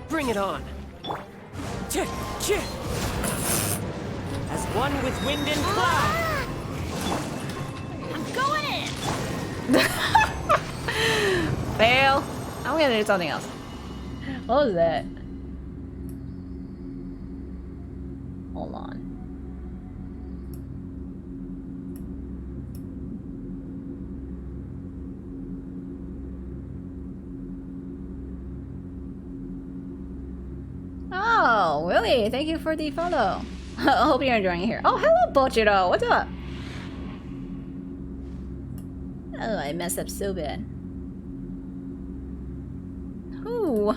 Bring it on. As one with wind and cloud. I'm going in! Fail. I'm gonna do something else. What was that? Hold on. Oh, Willie, thank you for the follow. I hope you're enjoying it here. Oh, hello, Bochito. What's up? Oh, I messed up so bad. Ooh.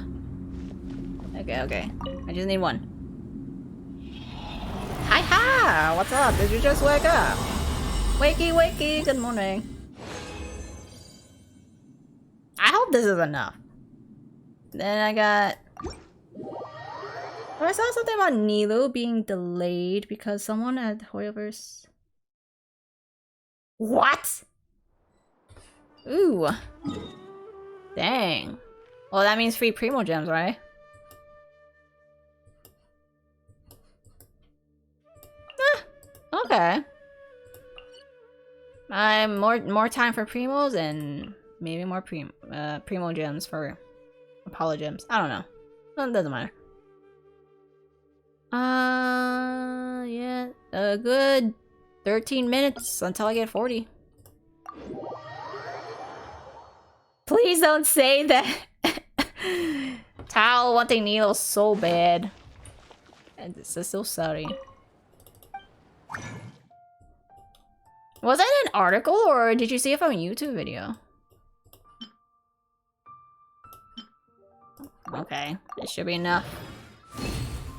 Okay. I just need one. Hi! What's up? Did you just wake up? Wakey, good morning. I hope this is enough. Then I got... Oh, I saw something about Nilo being delayed because someone at Hoyoverse... What? Ooh. Dang. Well, that means free Primo Gems, right? Okay. I'm more time for primos and maybe more primo gems for Apollo gems. I don't know. Well, it doesn't matter. Yeah, a good 13 minutes until I get 40. Please don't say that. Tao wanting needles so bad. And this is so sorry. Was that an article or did you see it from a YouTube video? Okay, it should be enough.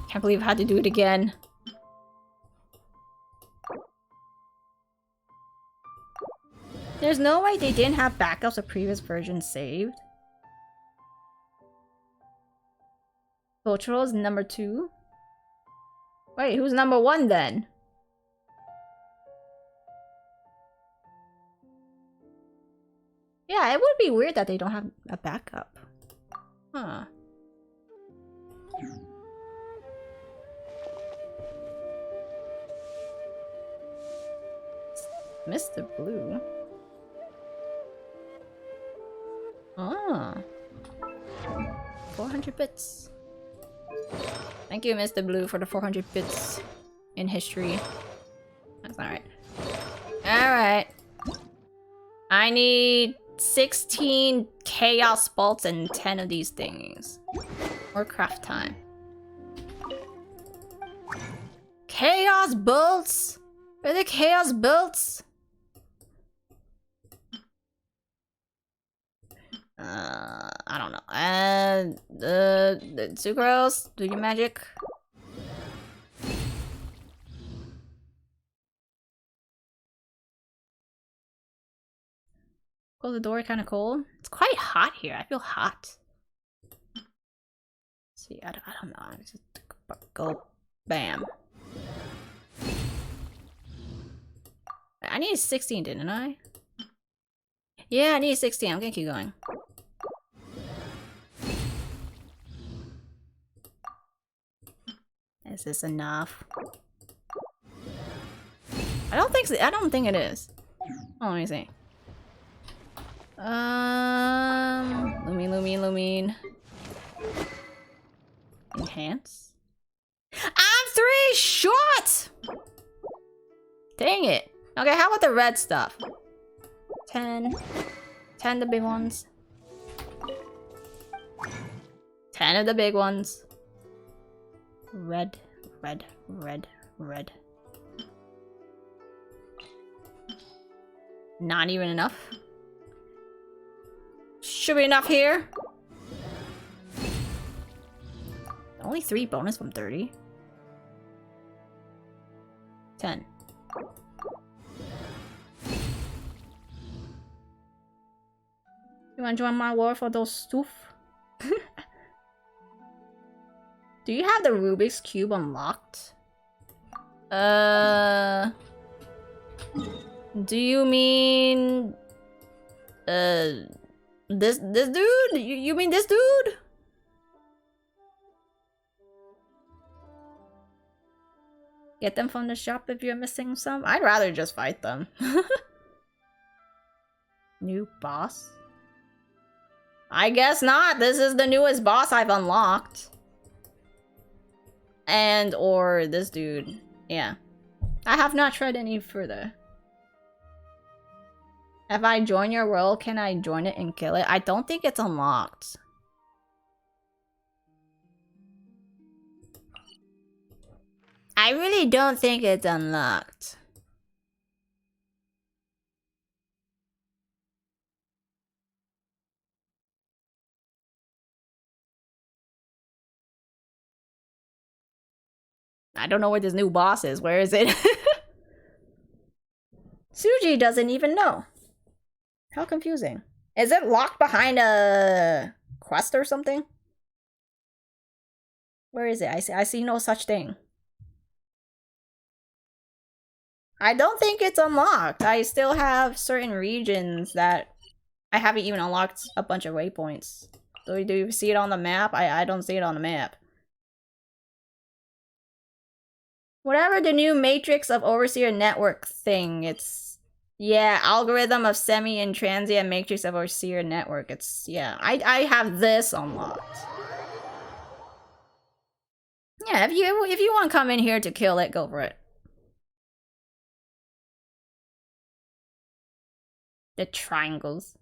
Can't believe I had to do it again. There's no way they didn't have backups of previous versions saved. Cultural is number 2. Wait, who's number 1 then? Yeah, it would be weird that they don't have a backup. Huh. Mr. Blue. Ah. 400 bits. Thank you, Mr. Blue, for the 400 bits in history. That's alright. Alright. I need 16 chaos bolts and 10 of these things. Or craft time. Chaos bolts? Are they chaos bolts? I don't know. Sucrose, do your magic. Close the door, kind of cold. It's quite hot here. I feel hot. Let's see, I don't know. Just go, bam. I needed 16, didn't I? Yeah, I need 16. I'm gonna keep going. Is this enough? I don't think so. I don't think it is. Oh, let me see. Lumine. Enhance. I'm 3 short! Dang it. Okay, how about the red stuff? 10. 10 the big ones. 10 of the big ones. Red. Not even enough. Should be enough here. Only 3 bonus from 30. 10. You wanna join my war for those stuff? Do you have the Rubik's Cube unlocked? Do you mean... This dude? You mean this dude? Get them from the shop if you're missing some? I'd rather just fight them. New boss? I guess not. This is the newest boss I've unlocked. And or this dude. Yeah. I have not tried any further. If I join your world, can I join it and kill it? I don't think it's unlocked. I really don't think it's unlocked. I don't know where this new boss is. Where is it? Suji doesn't even know. How confusing. Is it locked behind a quest or something? Where is it? I see no such thing. I don't think it's unlocked. I still have certain regions that I haven't even unlocked a bunch of waypoints. Do you see it on the map? I don't see it on the map. Whatever the new matrix of overseer network thing, it's... Yeah, algorithm of semi-intransient matrix of overseer network. It's... Yeah, I have this unlocked. Yeah, if you want to come in here to kill it, go for it. The triangles.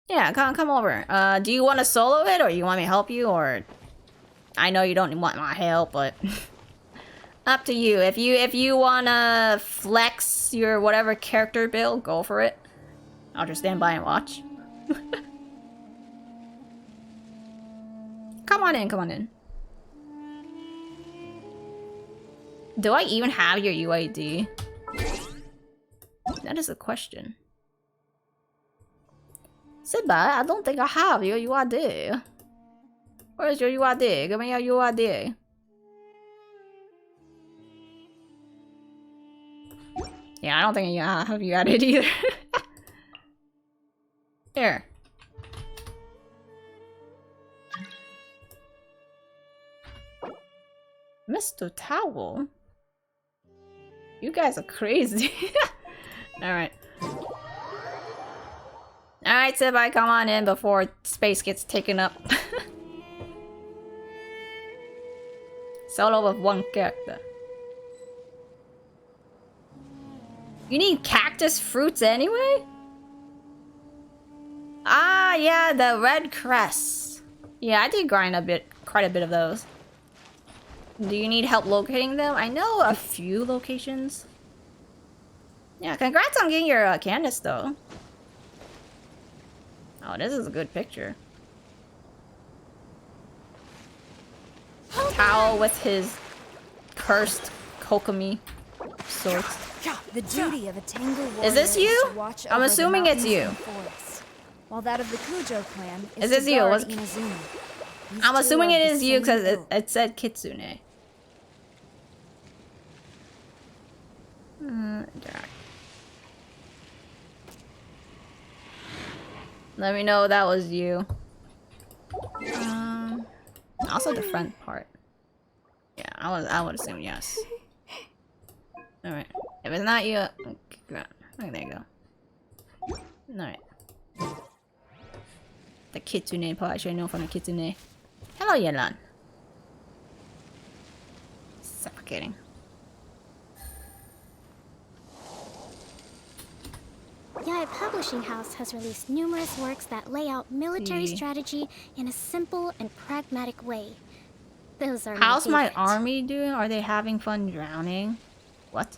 Yeah, come over. Do you want to solo it, or you want me to help you, or... I know you don't want my help, but... Up to you. If you wanna flex your whatever character build, go for it. I'll just stand by and watch. Come on in, come on in. Do I even have your UID? That is a question. Sit back, I don't think I have your UID. Where's your UID? Give me your UID. Yeah, I don't think I have you at it either. Here. Mr. Towel? You guys are crazy. Alright. Alright, Sibai, come on in before space gets taken up. Solo with one character. You need cactus fruits anyway? Ah, yeah, the red cress. Yeah, I did grind quite a bit of those. Do you need help locating them? I know a few locations. Yeah, congrats on getting your Candace, though. Oh, this is a good picture. Towel with his cursed Kokomi swords. The duty of a Tengu warrior is this you? to watch I'm over assuming the it's you. mountains and forests, while that of the Kujo clan Is is this to you? guard These Inazuma. I'm two assuming are it the is you same because ilk. it said Kitsune. Let me know that was you. Also the front part. Yeah, I would assume yes. Alright. If it's not you, okay, there you go. Alright. The Kitsune part, I should know from the Kitsune. Hello, Yelan. Suffocating. Yai Publishing House has released numerous works that lay out military strategy in a simple and pragmatic way. Those are How's my favorite. army doing? Are they having fun drowning? What?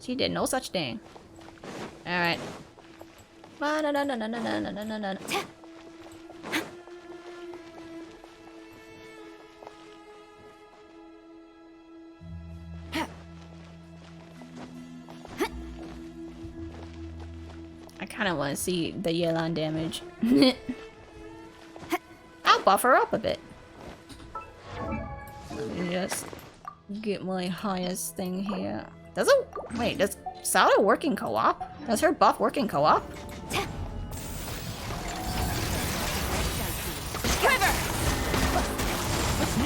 She did no such thing. Alright. I kind of want to see the Yelan damage. I'll buff her up a bit. Let me just get my highest thing here. Does it? Wait, does Sada work in co-op? Does her buff work in co-op?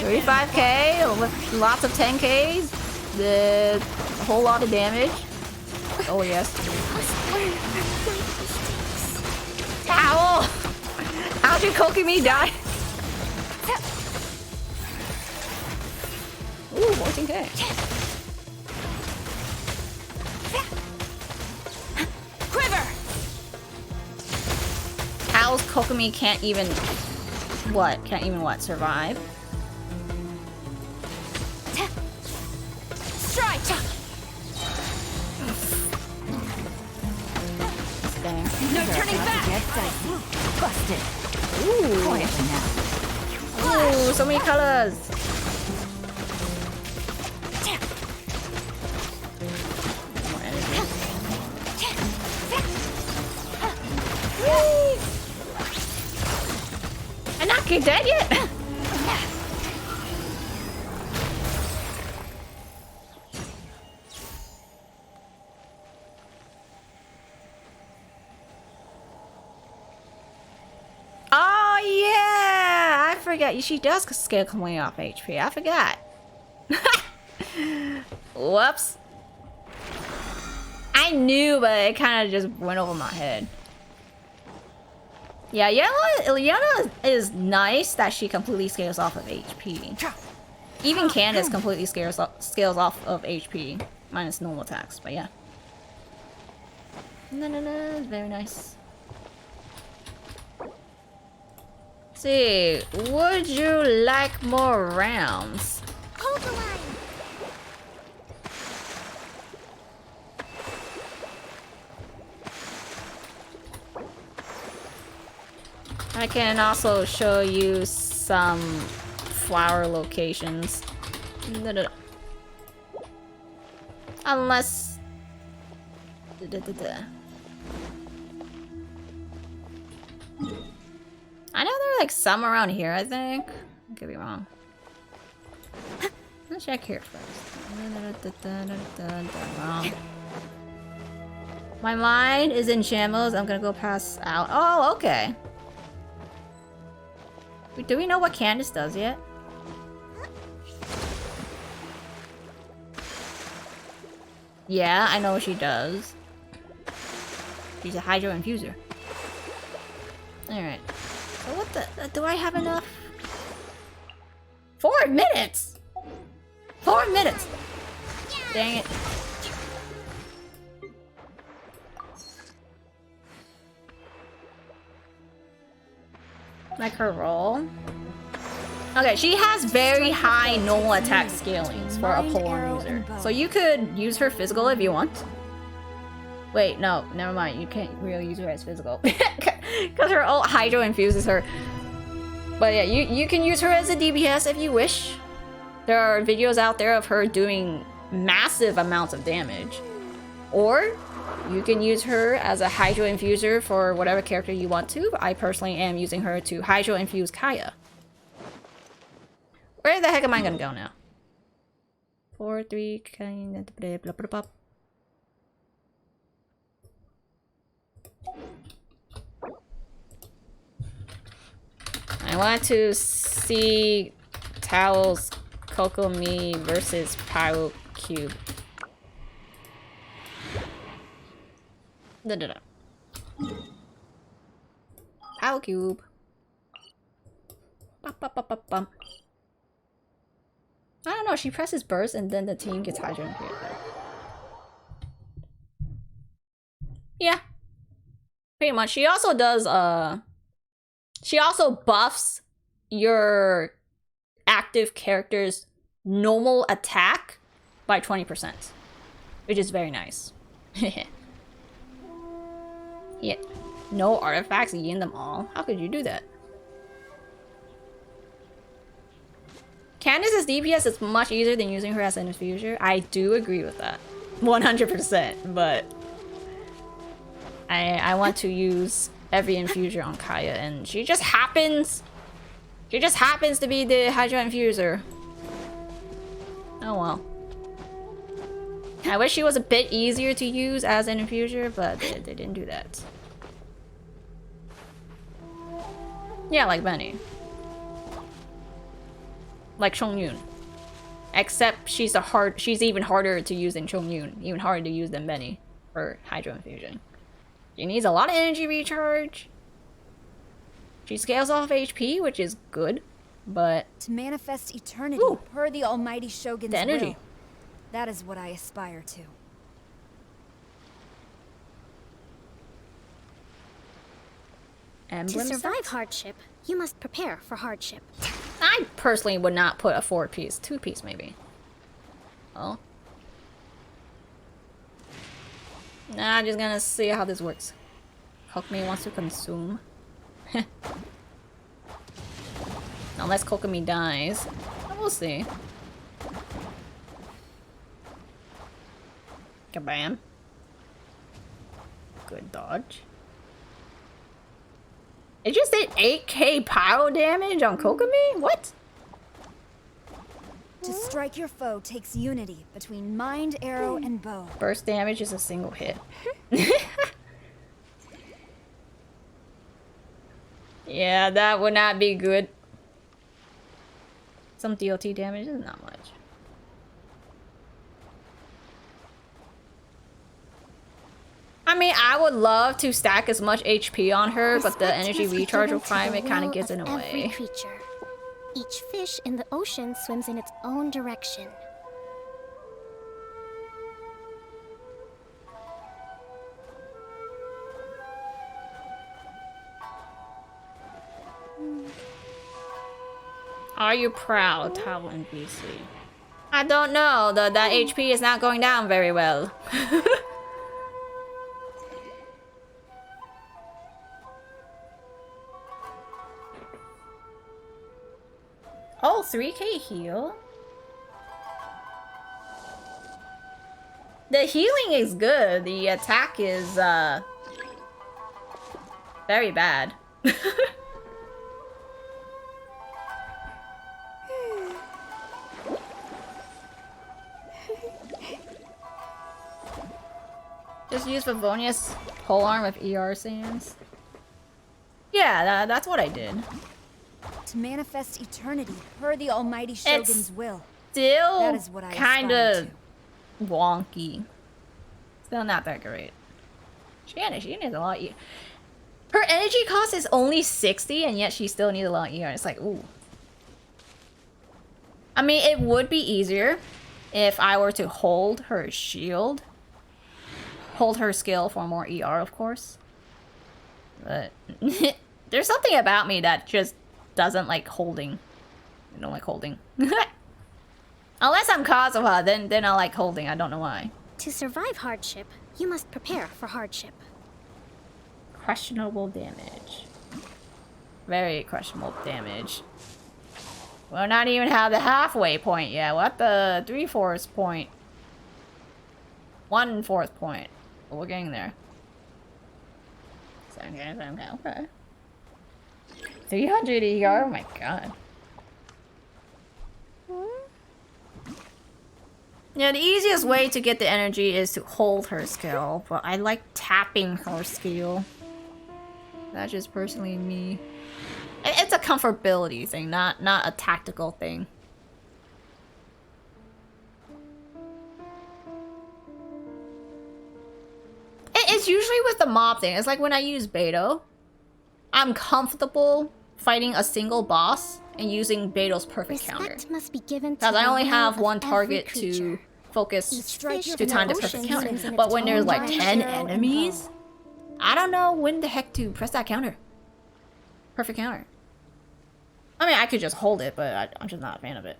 35k with lots of 10ks. The whole lot of damage. Oh yes. Owl! How'd you Kokomi die? Ooh, 14k. Quiver! Owl's Kokomi can't even... What? Can't even what? Survive? Strike! No turning back! Busted. Ooh. Quietly now. Ooh, so many colors. More energy. Whee! I'm not get dead yet. forgot. She does scale completely off HP. I forgot. Whoops. I knew, but it kind of just went over my head. Yeah, Ilyana is nice that she completely scales off of HP. Even Candace completely scales off of HP, minus normal attacks, but yeah. No, very nice. Let's see, would you like more rounds? Hold the line. I can also show you some flower locations. Unless... I know there are like some around here, I think. I could be wrong. Let's check here first. My mind is in shambles. I'm gonna go pass out. Oh, okay. Do we know what Candace does yet? Yeah, I know what she does. She's a Hydro Infuser. Alright. So what the... do I have enough? 4 minutes! 4 minutes! Dang it. Like her roll. Okay, she has very high normal attack scalings for a polearm user. So you could use her physical if you want. Wait, no, never mind. You can't really use her as physical. Because her ult Hydro infuses her. But yeah, you can use her as a DPS if you wish. There are videos out there of her doing massive amounts of damage. Or you can use her as a Hydro Infuser for whatever character you want to. I personally am using her to Hydro Infuse Kaeya. Where the heck am I gonna go now? 4, 3, blah, blah, blah, blah. I want to see Towel's Kokomi versus Pyro Cube. Pyro Cube. Bum. I don't know, she presses burst and then the team gets Hydro Infused. Yeah. Pretty much. She also does she also buffs your active character's normal attack by 20%. Which is very nice. Yeah. No artifacts in them all. How could you do that? Candace's DPS is much easier than using her as an infuser. I do agree with that. 100%, but I want to use every infuser on Kaeya, and she just happens to be the Hydro Infuser. Oh well. I wish she was a bit easier to use as an infuser, but they didn't do that. Yeah, like Benny. Like Chongyun. Except she's even harder to use than Chongyun. Even harder to use than Benny for Hydro Infusion. She needs a lot of energy recharge. She scales off HP, which is good, but... To manifest eternity per the almighty Shogun's will. That is what I aspire to. Emblem to survive sets? hardship, you must prepare for hardship. I personally would not put a 4-piece, 2-piece maybe. Oh. Nah, I'm just gonna see how this works. Kokomi wants to consume. Unless Kokomi dies. We'll see. Kabam. Good dodge. It just did 8k pyro damage on Kokomi? What? To strike your foe takes unity between mind, arrow, and bow. Burst damage is a single hit. Yeah, that would not be good. Some DOT damage is not much. I mean, I would love to stack as much HP on her, but the energy recharge requirement kind of gets in the Every way. creature. Each fish in the ocean swims in its own direction. Are you proud, Towel and BC? I don't know. That HP is not going down very well. Oh, 3k heal. The healing is good. The attack is very bad. Just use Favonius polearm with ER sands. Yeah, that's what I did. To manifest eternity per the Almighty Shogun's will. Still That is what I kind aspire of wonky. Still not that great. She needs a lot of ER. Her energy cost is only 60, and yet she still needs a lot of ER. It's like, ooh. I mean, it would be easier if I were to hold her shield. Hold her skill for more ER, of course. But there's something about me that just doesn't like holding. I don't like holding. Unless I'm Kazuha, then I like holding. I don't know why. To survive hardship, you must prepare for hardship. Questionable damage. Very questionable damage. We'll not even have the halfway point yet. What the 3/4 point? 1/4 point. But we're getting there. Okay. 300 ER? Oh my god. Yeah, the easiest way to get the energy is to hold her skill, but I like tapping her skill. That's just personally me. It's a comfortability thing, not a tactical thing. It's usually with the mob thing. It's like when I use Beto, I'm comfortable fighting a single boss and using Beto's perfect counter. Must be given to Because I only the have will one of target every to creature. focus Each to time the fish perfect in the counter. ocean But its when there's own like 10 arrow and enemies, I don't know when the heck to press that counter. Perfect counter. I mean, I could just hold it, but I'm just not a fan of it.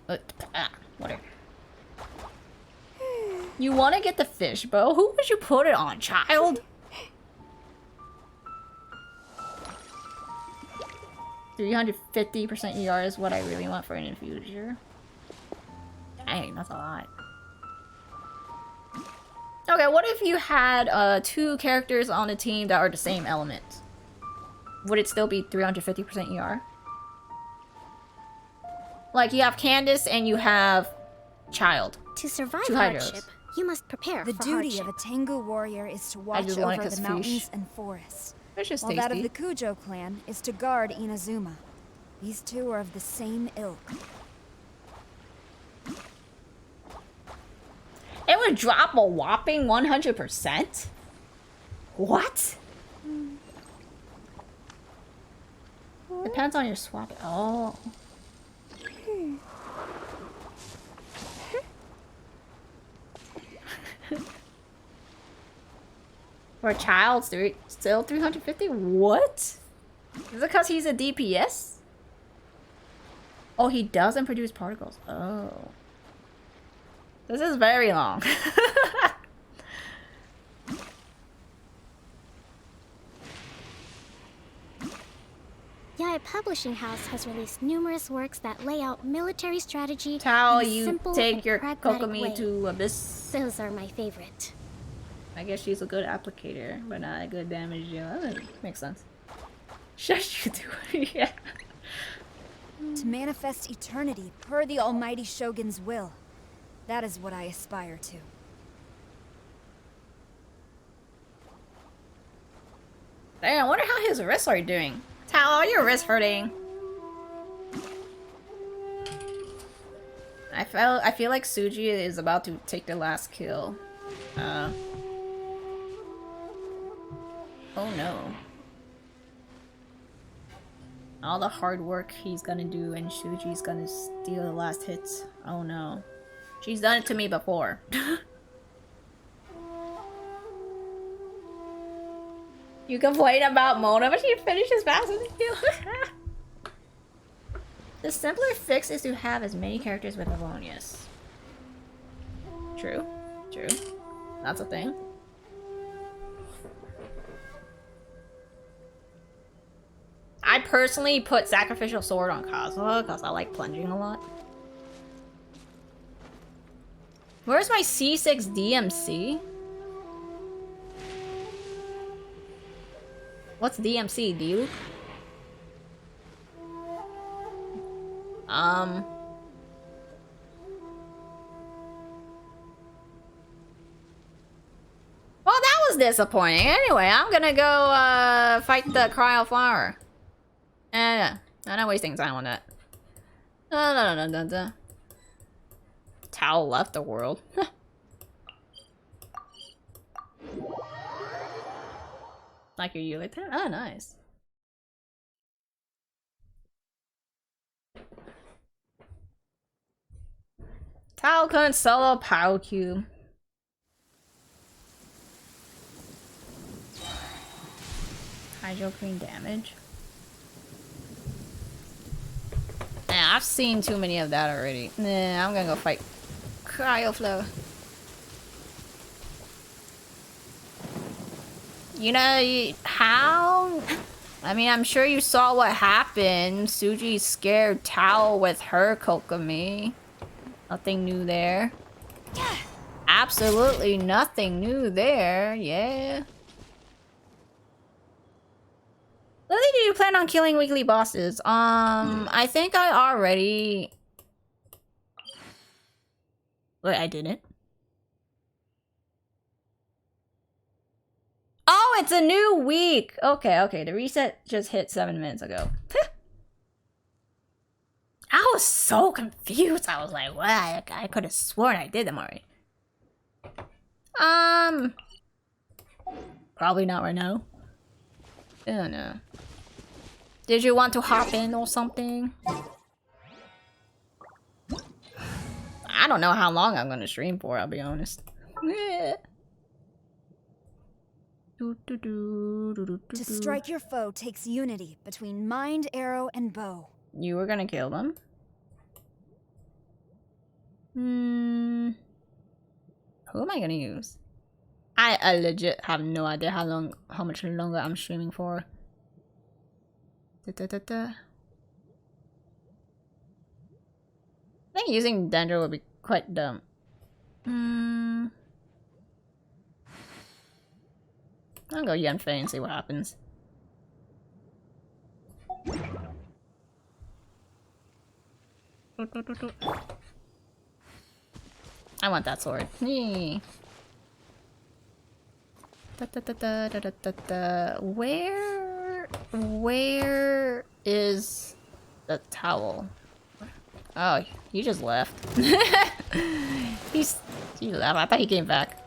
Whatever. You want to get the fish bow? Who would you put it on, child? 350% ER is what I really want for an infuser. Dang, that's a lot. Okay, what if you had 2 characters on a team that are the same element? Would it still be 350% ER? Like, you have Candace and you have Child. To survive 2 hydros. hardship, you must prepare The for duty hardship. of a Tengu warrior is to watch just want it over 'cause the fish. mountains and forests. Fish is while that of tasty. the Kujo clan is to guard Inazuma. These two are of the same ilk. It would drop a whopping 100%? What? Depends on your swap. Oh. For a child, still 350? What? Is it because he's a DPS? Oh, he doesn't produce particles. Oh. This is very long. Yaya Publishing House has released numerous works that lay out military strategy How in a you simple take and your pragmatic Kokomi way. to Abyss. Those are my favorite. I guess she's a good applicator, but not a good damage dealer. That makes sense. Shush, you do. Yeah. To manifest eternity per the Almighty Shogun's will. That is what I aspire to. Damn, I wonder how his wrists are doing. How are your wrists hurting? I feel like Suji is about to take the last kill. Oh no. All the hard work he's gonna do and Shuji's gonna steal the last hits. Oh no. She's done it to me before. You complain about Mona, but she finishes faster than you. The simpler fix is to have as many characters with Avonius. True. True. That's a thing. I personally put Sacrificial Sword on Kazuha because I like plunging a lot. Where's my C6 DMC? What's DMC, Diluc? Well, that was disappointing. Anyway, I'm gonna go fight the Cryo Flower. Yeah, I'm not wasting time on that. Tao left the world. Like you like that? Oh, nice. Tao couldn't solo Power Cube. Hydro Queen damage. Nah, I've seen too many of that already. Nah, I'm gonna go fight Cryo Flow. You know, how? I mean, I'm sure you saw what happened. Suji scared Tao with her Kokomi. Nothing new there. Absolutely nothing new there, yeah. Lily, do you plan on killing weekly bosses? I think I already... Wait, I didn't. Oh, it's a new week! Okay, okay, the reset just hit 7 minutes ago. I was so confused. I was like, what? I could have sworn I did them already. Probably not right now. Oh no. Did you want to hop in or something? I don't know how long I'm gonna stream for, I'll be honest. Yeah. To strike your foe takes unity between mind, arrow, and bow. You were gonna kill them? Who am I gonna use? I legit have no idea how much longer I'm streaming for. I think using Dendro would be quite dumb. I'll go Yanfei and see what happens. I want that sword. Where is the towel? Oh, he just left. He left. I thought he came back.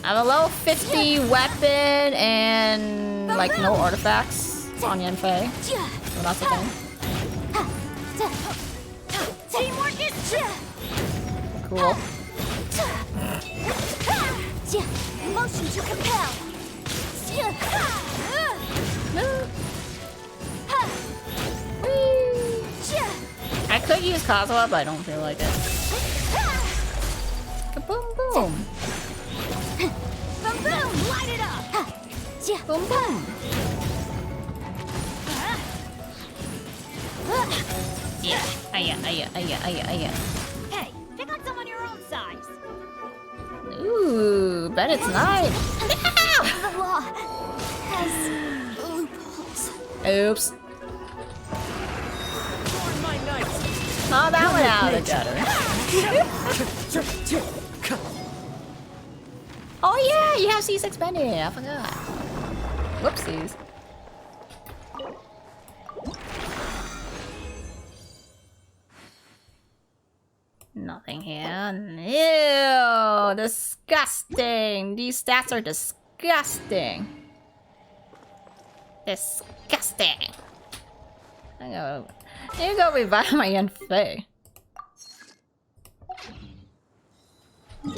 I have a level 50 weapon and like no artifacts on Yanfei. So that's the thing. Teamwork is Cool. motion to compel. I could use Kazuha, but I don't feel like it. Kaboom boom. Boom boom, light it up. Boom boom. Yeah. Aya. Hey, pick on someone your own size. Ooh, bet it's nice. The law has loopholes. Oops. Oh, that went out of the gutter. Oh yeah, you have C6 Bendy. I forgot. Whoopsies. Nothing here. Ew! Disgusting! These stats are disgusting. Disgusting. I need to go revive my Yanfei.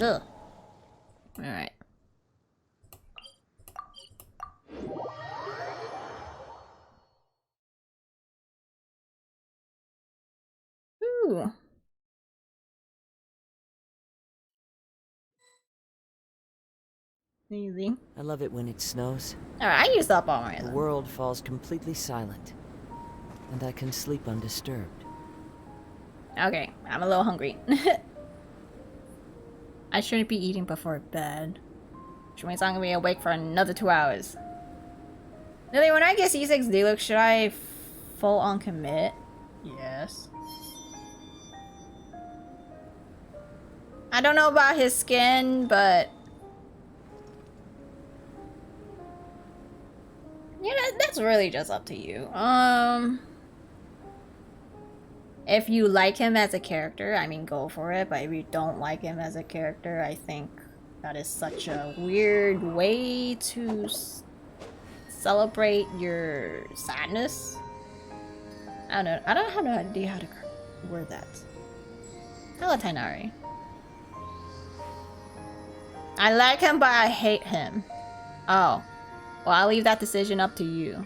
Ugh. Alright. Ooh. Easy. I love it when it snows. Alright, I used up all my. The world falls completely silent, and I can sleep undisturbed. Okay, I'm a little hungry. I shouldn't be eating before bed, which means I'm gonna be awake for another 2 hours. Lily, when I get C6 Diluc, should I full on commit? Yes. I don't know about his skin, but yeah, that's really just up to you. If you like him as a character, I mean, go for it. But if you don't like him as a character, I think that is such a weird way to celebrate your sadness. I don't have no idea how to word that. Hello, Tainari. I like him, but I hate him. Oh. Well, I'll leave that decision up to you.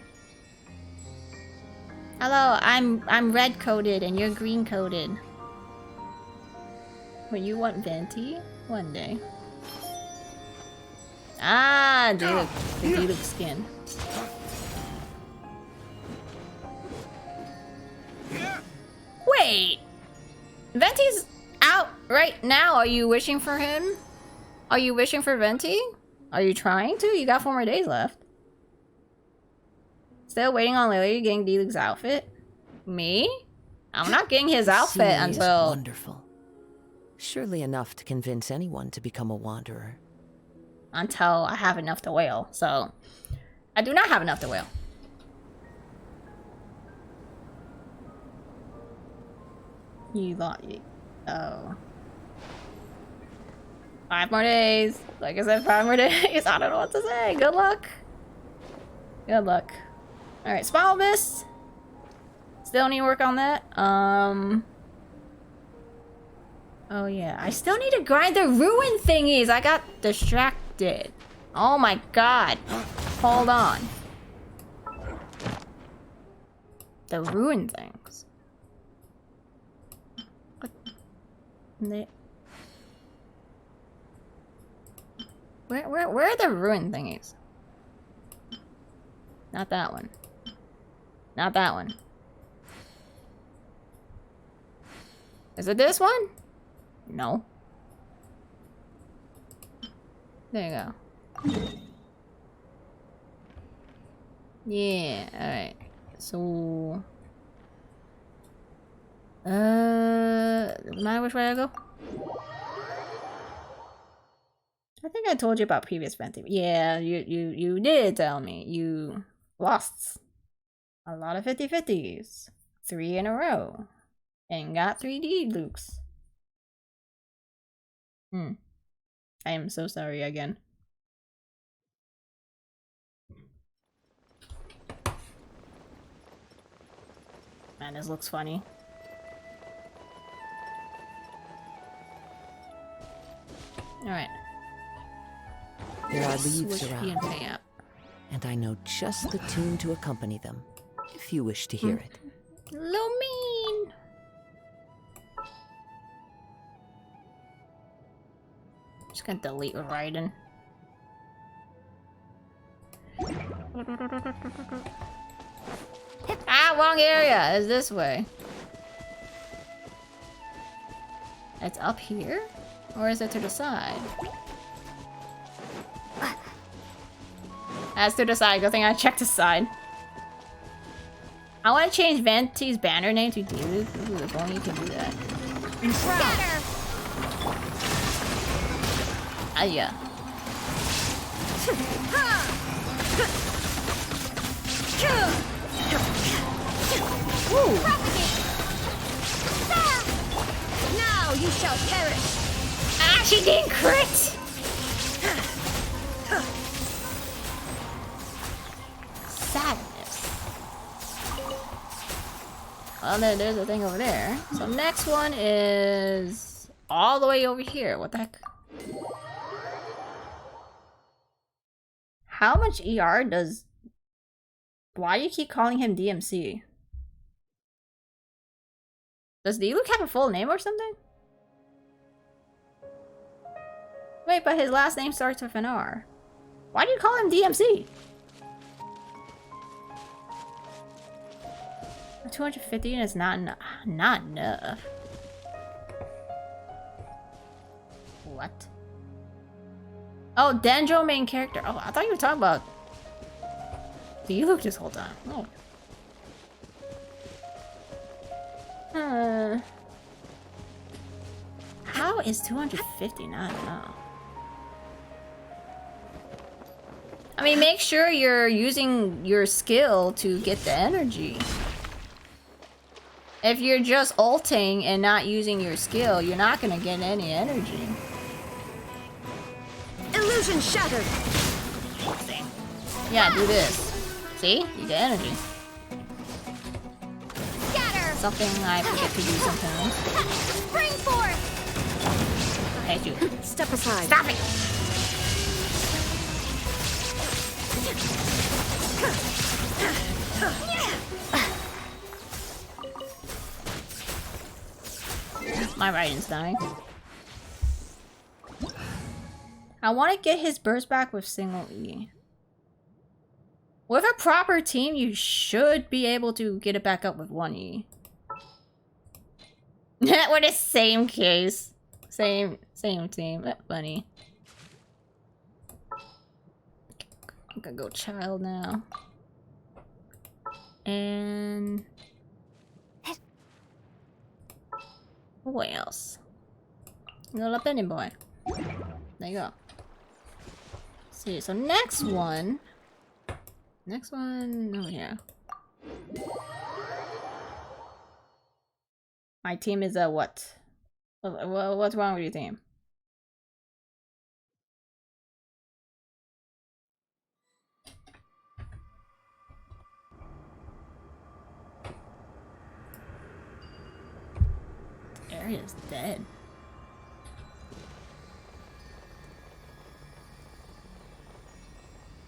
Hello, I'm red-coded and you're green-coded. Well, you want Venti? One day. Ah, Diluc. The Diluc skin. Wait! Venti's out right now. Are you wishing for him? Are you wishing for Venti? Are you trying to? You got 4 more days left. Still waiting on Lily getting Diluc's outfit? Me? I'm not getting his outfit until... Wonderful. Surely enough to convince anyone to become a wanderer. Until I have enough to whale, so... I do not have enough to whale. You thought you... Oh. 5 more days. Like I said, 5 more days. I don't know what to say. Good luck. Good luck. Alright, Smile Mist. Still need to work on that. Oh yeah, I still need to grind the ruin thingies. I got distracted. Oh my god. Hold on. The ruin things. What? Where are the ruin thingies? Not that one. Not that one. Is it this one? No. There you go. Yeah, alright. So... which way I go? I think I told you about previous Venti. Yeah, you did tell me. You lost a lot of 50-50s. 3 in a row. And got 3D Lukes. I am so sorry again. Man, this looks funny. Alright. There are leaves around, and I know just the tune to accompany them, if you wish to hear it. Little mean. Just gonna delete Raiden. Ah, wrong area. It's this way. It's up here? Or is it to the side? That's to the side. Good thing I checked the side. I want to change Venti's banner name to Diluc. Ooh, if only you can do that. Ah, yeah. Now you shall perish. Ah, she didn't crit! Sadness. Well, there's a thing over there. So next one is all the way over here. What the heck? How much ER does... Why do you keep calling him DMC? Does Diluc have a full name or something? Wait, but his last name starts with an R. Why do you call him DMC? 250 is not enough. What? Oh, Denjo main character. Oh, I thought you were talking about Diluc this whole time. Oh. How is 250 not enough? I mean, make sure you're using your skill to get the energy. If you're just ulting and not using your skill, you're not gonna get any energy. Illusion shattered. Yeah, do this. See? You get energy. Scatter. Something I forget to do sometimes. Spring forth. I hate you. Step aside. Stop it! My writing's dying. I want to get his burst back with single E. With a proper team, you should be able to get it back up with 1E. We're the same case. Same team. Funny. I'm gonna go child now. And... what else? Little penny boy. There you go. Let's see, so next one over here. My team is a what? What's wrong with your team? Area's dead.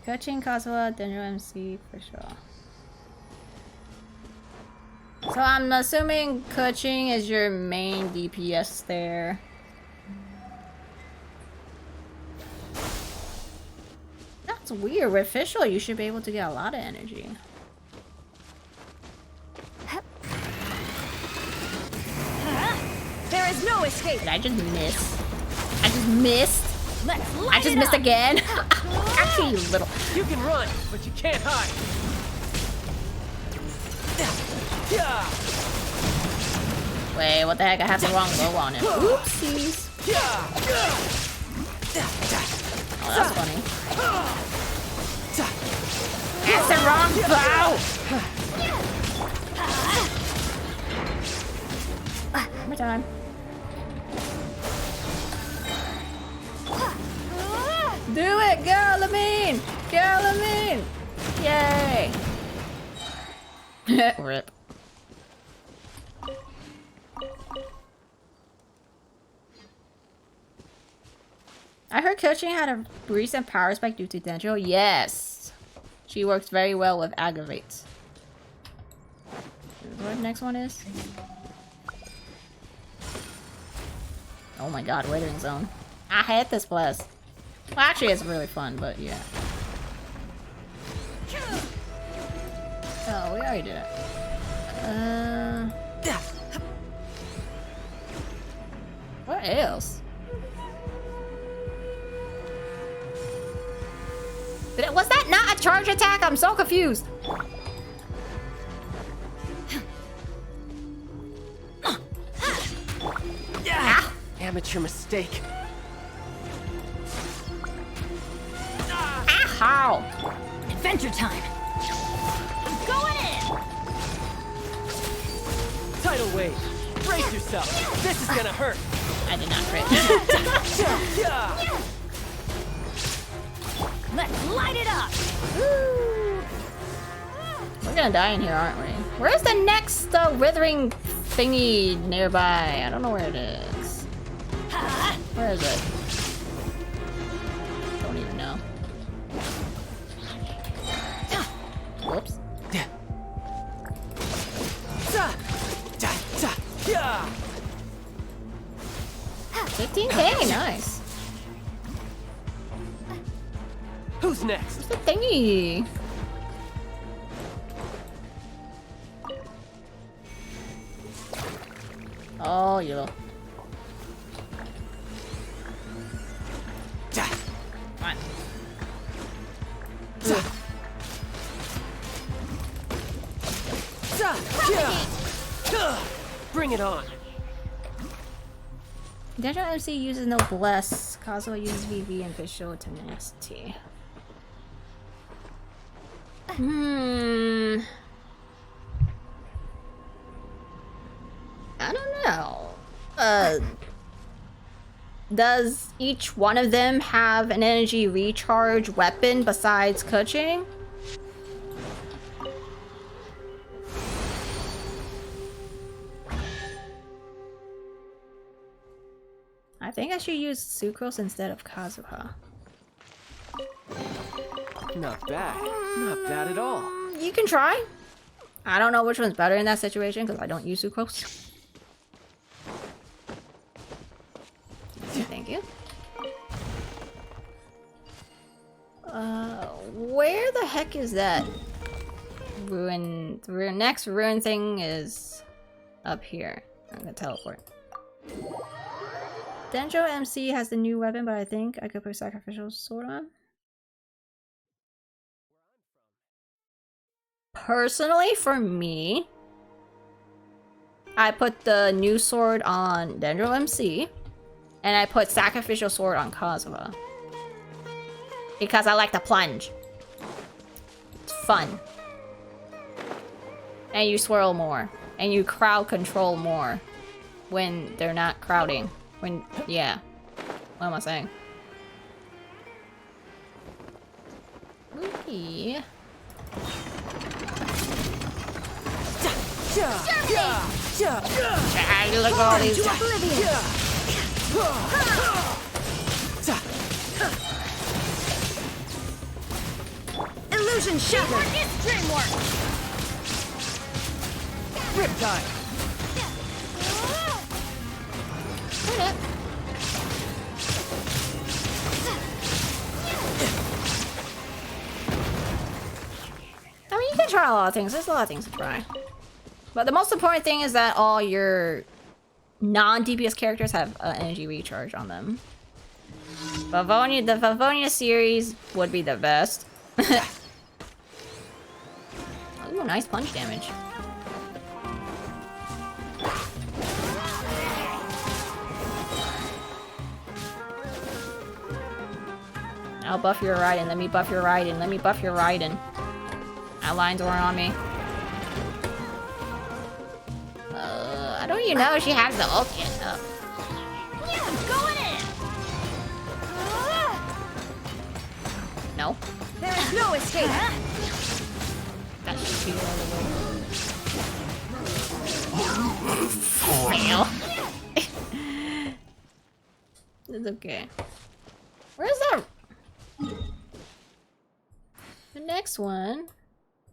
Coaching, Kazuha, Denjo MC for sure. So I'm assuming coaching is your main DPS there. That's weird. With Fischl, you should be able to get a lot of energy. There is no escape. Did I just miss? I just missed. I just missed again. Actually, you little. You can run, but you can't hide. Wait, what the heck? I have the wrong bow on it. Oopsies. Oh, that's funny. That's the wrong bow. One more time. Do it, Galamine! Galamine! Yay! Rip. I heard coaching had a recent power spike due to Denjo. Yes! She works very well with aggravates. What the next one is? Oh my god, Withering Zone. I hate this place. Well, actually, it's really fun, but yeah. Oh, we already did it. What else? Was that not a charge attack? I'm so confused. Ah, amateur mistake. How? Adventure time. I'm going in. Tidal wave. Brace yourself. This is gonna hurt. I did not crit. Let's light it up. We're gonna die in here, aren't we? Where's the next withering thingy nearby? I don't know where it is. Where is it? Don't even know. Whoops. 15K, nice. Who's next? What's the thingy? Oh, you. Come on. Bring it on. Dendro MC uses no bless. Kazuha uses VV and visual tenacity. I don't know. Does each one of them have an energy recharge weapon besides Kuching? I think I should use Sucrose instead of Kazuha. Not bad. Not bad at all. You can try. I don't know which one's better in that situation because I don't use Sucrose. Thank you. Where the heck is that ruin? The next ruin thing is up here. I'm gonna teleport. Dendro MC has the new weapon, but I think I could put Sacrificial Sword on. Personally, for me, I put the new sword on Dendro MC, and I put Sacrificial Sword on Kazuha. Because I like to plunge. It's fun. And you swirl more. And you crowd control more. When they're not crowding. When, yeah. What am I saying? Okay. Look at all these. Illusion shattered. Dreamwork. Riptide. I mean, you can try a lot of things. There's a lot of things to try. But the most important thing is that all your non-DPS characters have energy recharge on them. The Favonia series would be the best. Ooh, nice punch damage. I'll buff your Raiden. Let me buff your Raiden. Let me buff your Raiden. Outlines weren't on me. I don't even know if she has the ult yet. Going in. No. There is no escape. That should be all the way. Fail. It's okay. Where's that? The next one.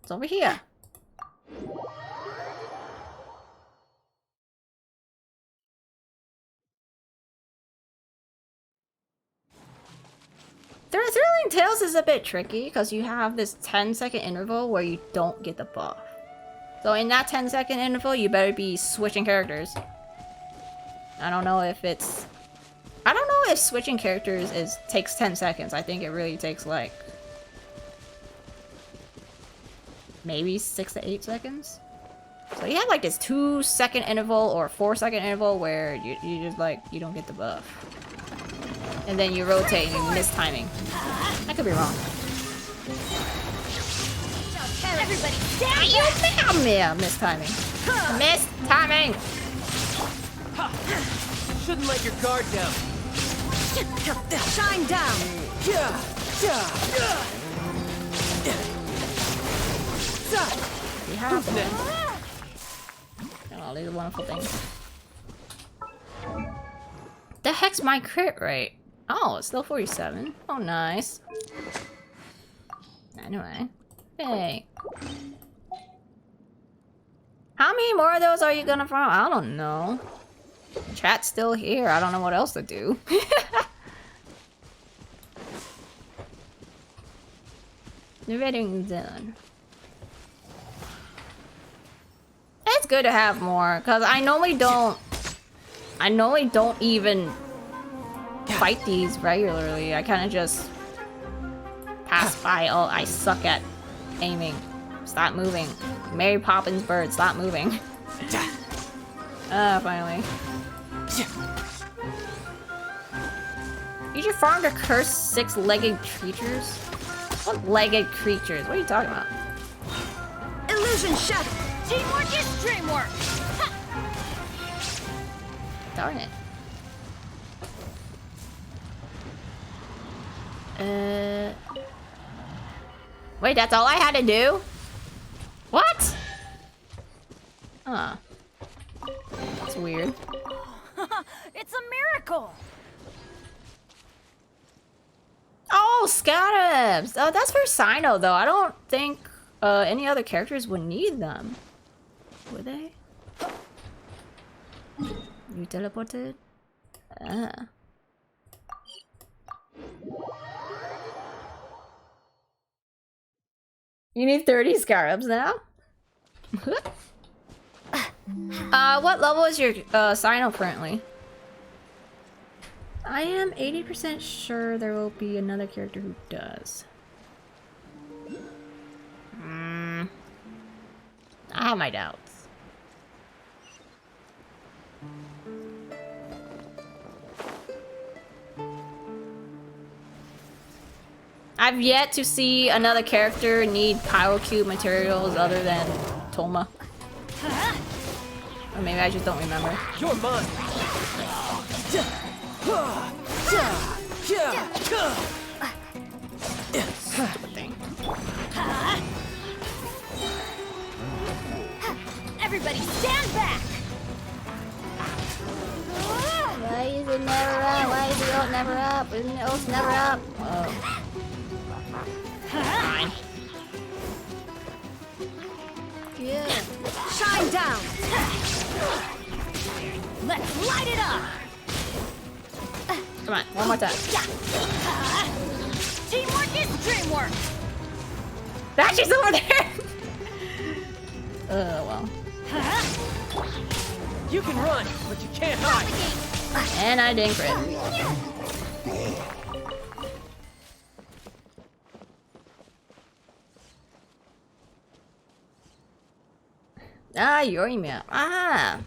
It's over here. Thrilling Tales is a bit tricky because you have this 10-second interval where you don't get the buff. So in that 10-second interval, you better be switching characters. I don't know if it's... I don't know if switching characters takes 10 seconds. I think it really takes like... maybe 6 to 8 seconds. So you have like this 2-second interval or 4-second interval where you just like, you don't get the buff. And then you rotate and you miss timing. I could be wrong. Everybody, Yeah, miss timing. Miss timing. Shouldn't let your guard down. Shine down. Who's next? All these wonderful things. The heck's my crit rate? Oh, it's still 47. Oh, nice. Anyway. Hey. How many more of those are you gonna find? I don't know. Chat's still here. I don't know what else to do. The reading done. It's good to have more, because I normally don't even fight these regularly. I kind of just pass by. Oh, I suck at aiming. Stop moving. Mary Poppins bird, stop moving. Finally. Use your farm to curse 6-legged creatures? What legged creatures? What are you talking about? Illusion shatter. Teamwork is dreamwork! Darn it. Wait, that's all I had to do? What? Huh. That's weird. It's a miracle! Oh, scabs! Oh, that's for Sino, though. I don't think any other characters would need them. Would they? You teleported? Ah. You need 30 scarabs now? What level is your Sino currently? I am 80% sure there will be another character who does. I have my doubts. I've yet to see another character need Pyrocube materials other than Toma. Or maybe I just don't remember. You're mine. Stupid thing. Everybody stand back! Why is it never up? Why is the ult never up? Isn't the ult never up? Oh. Fine. Yeah. Shine down. Let's light it up! Come on, one more time. Teamwork is dreamwork! That's just over there! Well. You can run, but you can't hide. And I didn't crit. Ah, Yorimia. Ah!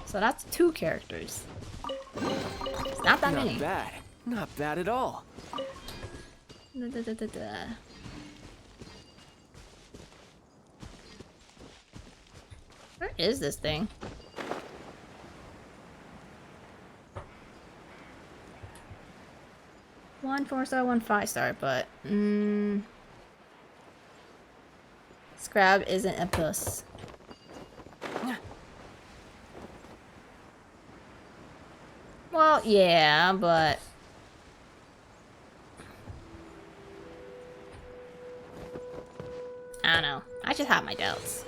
So that's 2 characters. It's not that many. Not bad. Not bad at all. Where is this thing? One 4-star, one 5-star, but Scrab isn't a puss. Well, yeah, but I don't know. I just have my doubts.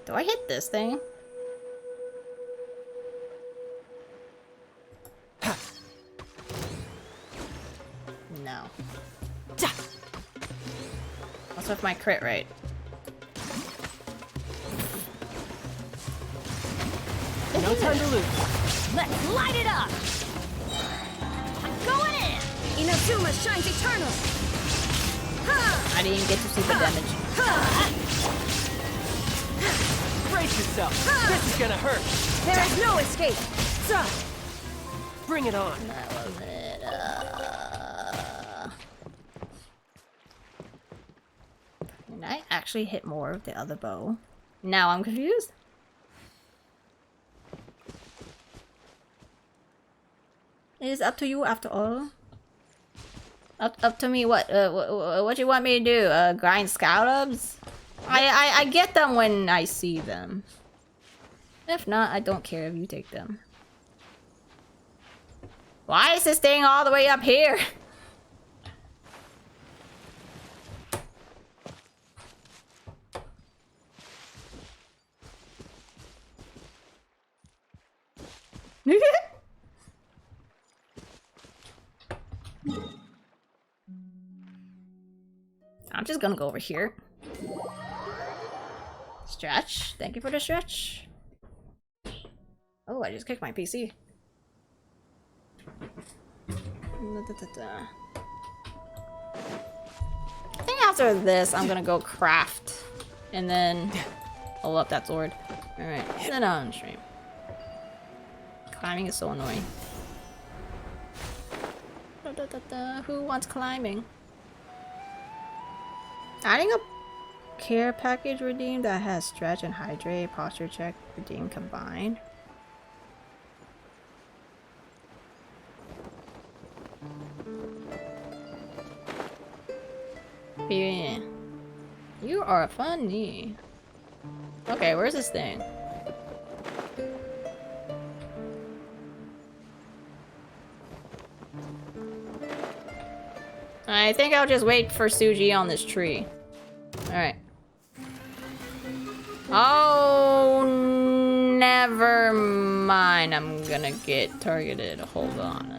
Do I hit this thing? No. What's with my crit rate? No time to lose. Let's light it up! I'm going in! Inazuma shines eternal! I didn't even get to see the damage. Brace yourself. This is gonna hurt. There is no escape! Bring it on. That was it. Can I actually hit more of the other bow? Now I'm confused. It is up to you after all. Up to me. What? What you want me to do? Grind scallops? I get them when I see them. If not, I don't care if you take them. Why is this thing all the way up here? I'm just gonna go over here. Stretch. Thank you for the stretch. Oh, I just kicked my PC. I think after this, I'm gonna go craft. And then pull up that sword. Alright, then on stream. Climbing is so annoying. Who wants climbing? Adding a care package redeem that has stretch and hydrate, posture check, redeem combined. Yeah. You are funny. Okay, where's this thing? I think I'll just wait for Suji on this tree. Alright. Oh, never mind. I'm gonna get targeted. Hold on.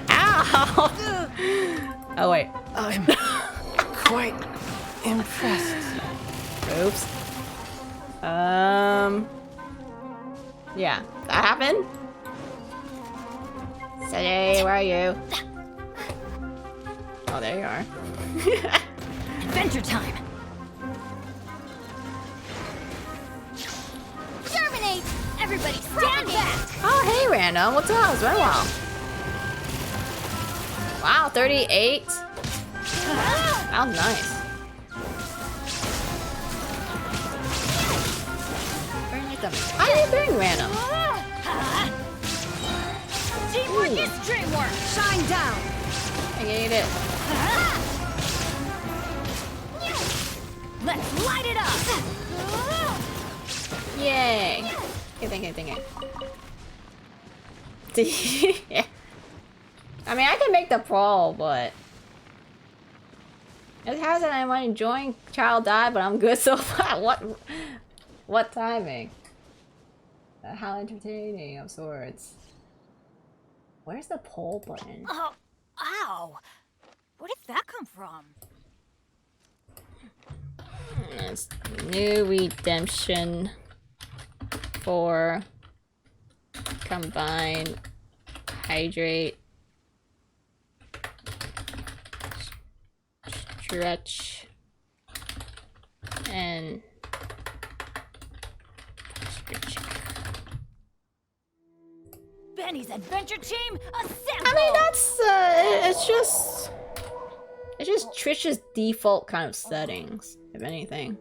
Ow! Oh, wait. I'm quite impressed. Oops. Yeah. That happened? Suji, where are you? Oh, there you are. Adventure time! Terminate! Everybody stand back! Oh, hey, random. What's up? It's been a while. Wow, 38. That was nice. How are you doing, random? Teamwork is dreamwork! Shine down! I get it. Let's light it up! Yay! Okay, thank you. Yeah. I mean, I can make the pro, but it hasn't anyone enjoying Child Die, but I'm good so far. What timing? How entertaining of sorts. Where's the poll button? Oh, ow! Where did that come from? It's new redemption for combine, hydrate, stretch, and Benny's adventure team, assemble! I mean, that's it's just Trish's default kind of settings, if anything.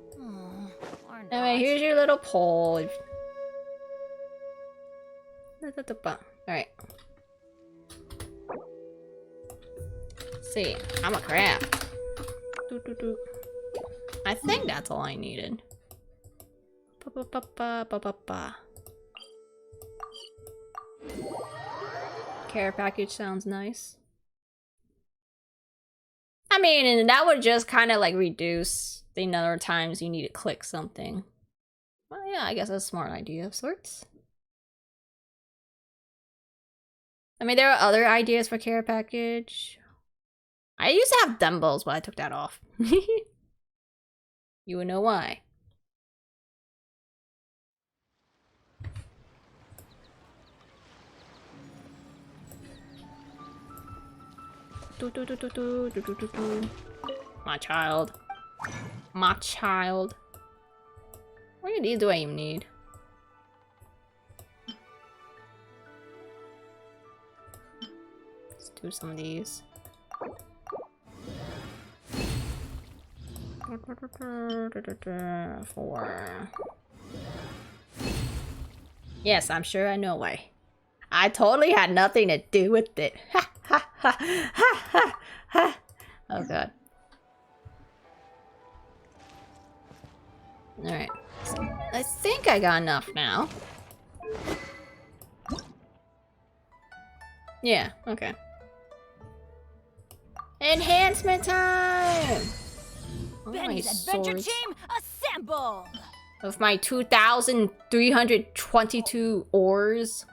Anyway, here's your little poll. Alright. See, I'm a craft. I think that's all I needed. Care package sounds nice. I mean, and that would just kind of like reduce the number of times you need to click something. Well, yeah, I guess that's a smart idea of sorts. I mean, there are other ideas for care package. I used to have dumbbells, but I took that off. You would know why. My child. My child. What of these do I even need? through some of these. Four. Yes, I'm sure I know why. I totally had nothing to do with it. Ha ha ha ha ha ha. Oh god. Alright. So I think I got enough now. Yeah, okay. Enhancement time! Benny's adventure team, assemble! Of my 2,322 ores.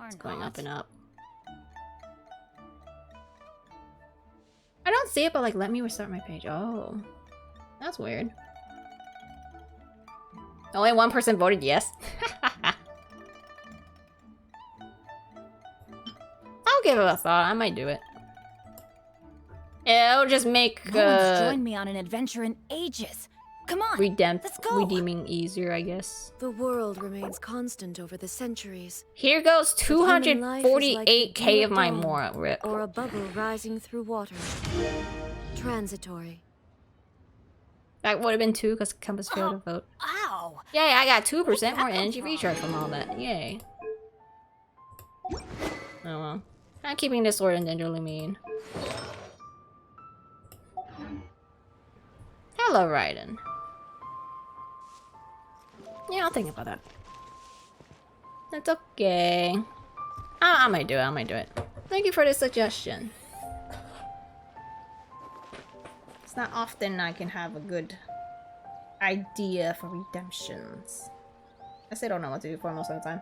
It's going up and up. I don't see it, but like, let me restart my page. Oh, that's weird. Only one person voted yes. I'll give it a thought. I might do it. It'll just make No one's joined me on an adventure in ages. Come on, let's go. Redeeming easier, I guess. The world remains constant over the centuries. Here goes 248k of my Mora rip. Or a bubble rising through water. Transitory. That would have been 2 because Compass failed to vote. Ow! Yay, I got 2% more energy recharge from all that. Yay. Oh well. I'm keeping this sword in Dendrolumine. Hello, Raiden. Yeah, I'll think about that. That's okay. I might do it, I might do it. Thank you for the suggestion. It's not often I can have a good idea for redemptions. I still don't know what to do for most of the time.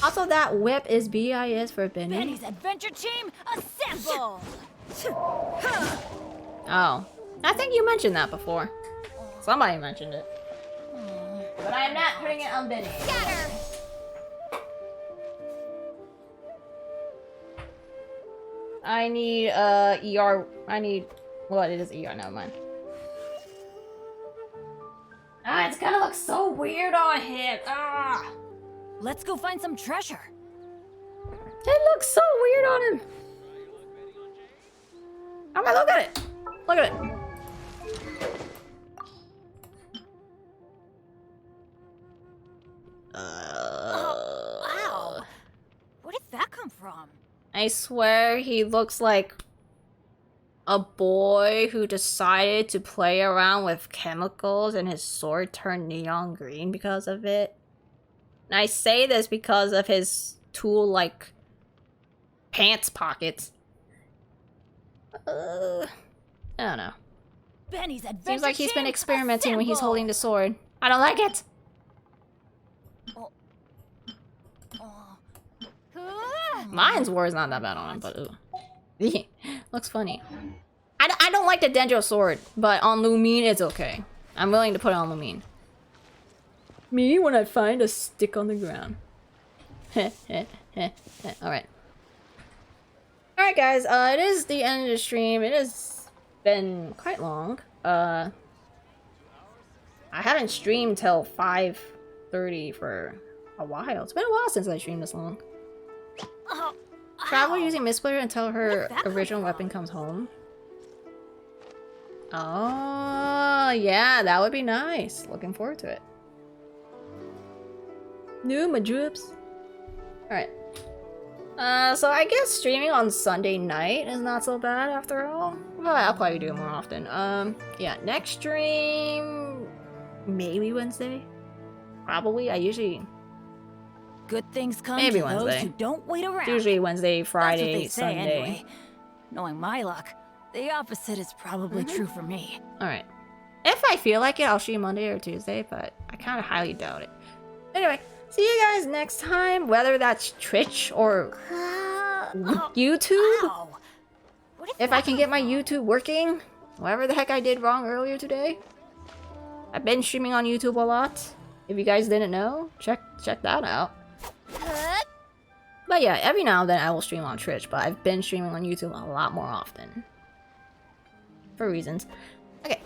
Also, that whip is BIS for Benny. Benny's adventure team, assemble! Oh. I think you mentioned that before. Somebody mentioned it. But I am not putting it on Benny. Scatter! I need ER. I need. Well, it is ER. Never mind. Ah, it's gonna look so weird on him. Ah. Let's go find some treasure. It looks so weird on him. I'm gonna look at it. Look at it. Wow. Where did that come from? I swear he looks like a boy who decided to play around with chemicals and his sword turned neon green because of it. And I say this because of his tool-like pants pockets. I don't know. Benny's adventure Seems like he's been team, experimenting when he's assemble! holding the sword. I don't like it! Mine's war is not that bad on him, but ooh. Looks funny. I don't like the Dendro sword, but on Lumine it's okay. I'm willing to put it on Lumine. Me when I find a stick on the ground. Alright. Alright guys, it is the end of the stream. It has been quite long. I haven't streamed till 5:30 for a while. It's been a while since I streamed this long. Travel using Mistplayer until her original weapon comes home. Oh, yeah, that would be nice. Looking forward to it. New my drips. Alright. So I guess streaming on Sunday night is not so bad after all. Well, I'll probably do it more often. Yeah, next stream maybe Wednesday. Probably. I usually Good things come maybe to Wednesday. those who don't wait around. It's usually Wednesday, Friday, That's what they say, Sunday. anyway. Knowing my luck, the opposite is probably true for me. Alright. If I feel like it, I'll stream Monday or Tuesday, but I kind of highly doubt it. Anyway, see you guys next time, whether that's Twitch or YouTube. If I can get my YouTube working, whatever the heck I did wrong earlier today. I've been streaming on YouTube a lot. If you guys didn't know, check that out. But yeah, every now and then I will stream on Twitch, but I've been streaming on YouTube a lot more often. For reasons. Okay.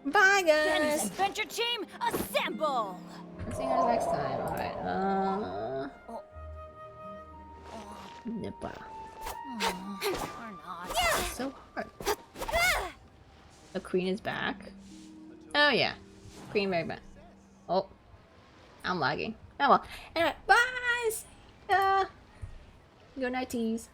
Bye guys! Benny's adventure team, assemble! See you guys next time. Alright, Nippa. Or not. So hard. The queen is back. Oh yeah. Queen very bad. Oh. I'm lagging. Oh well. Anyway, bye! Good night, tease.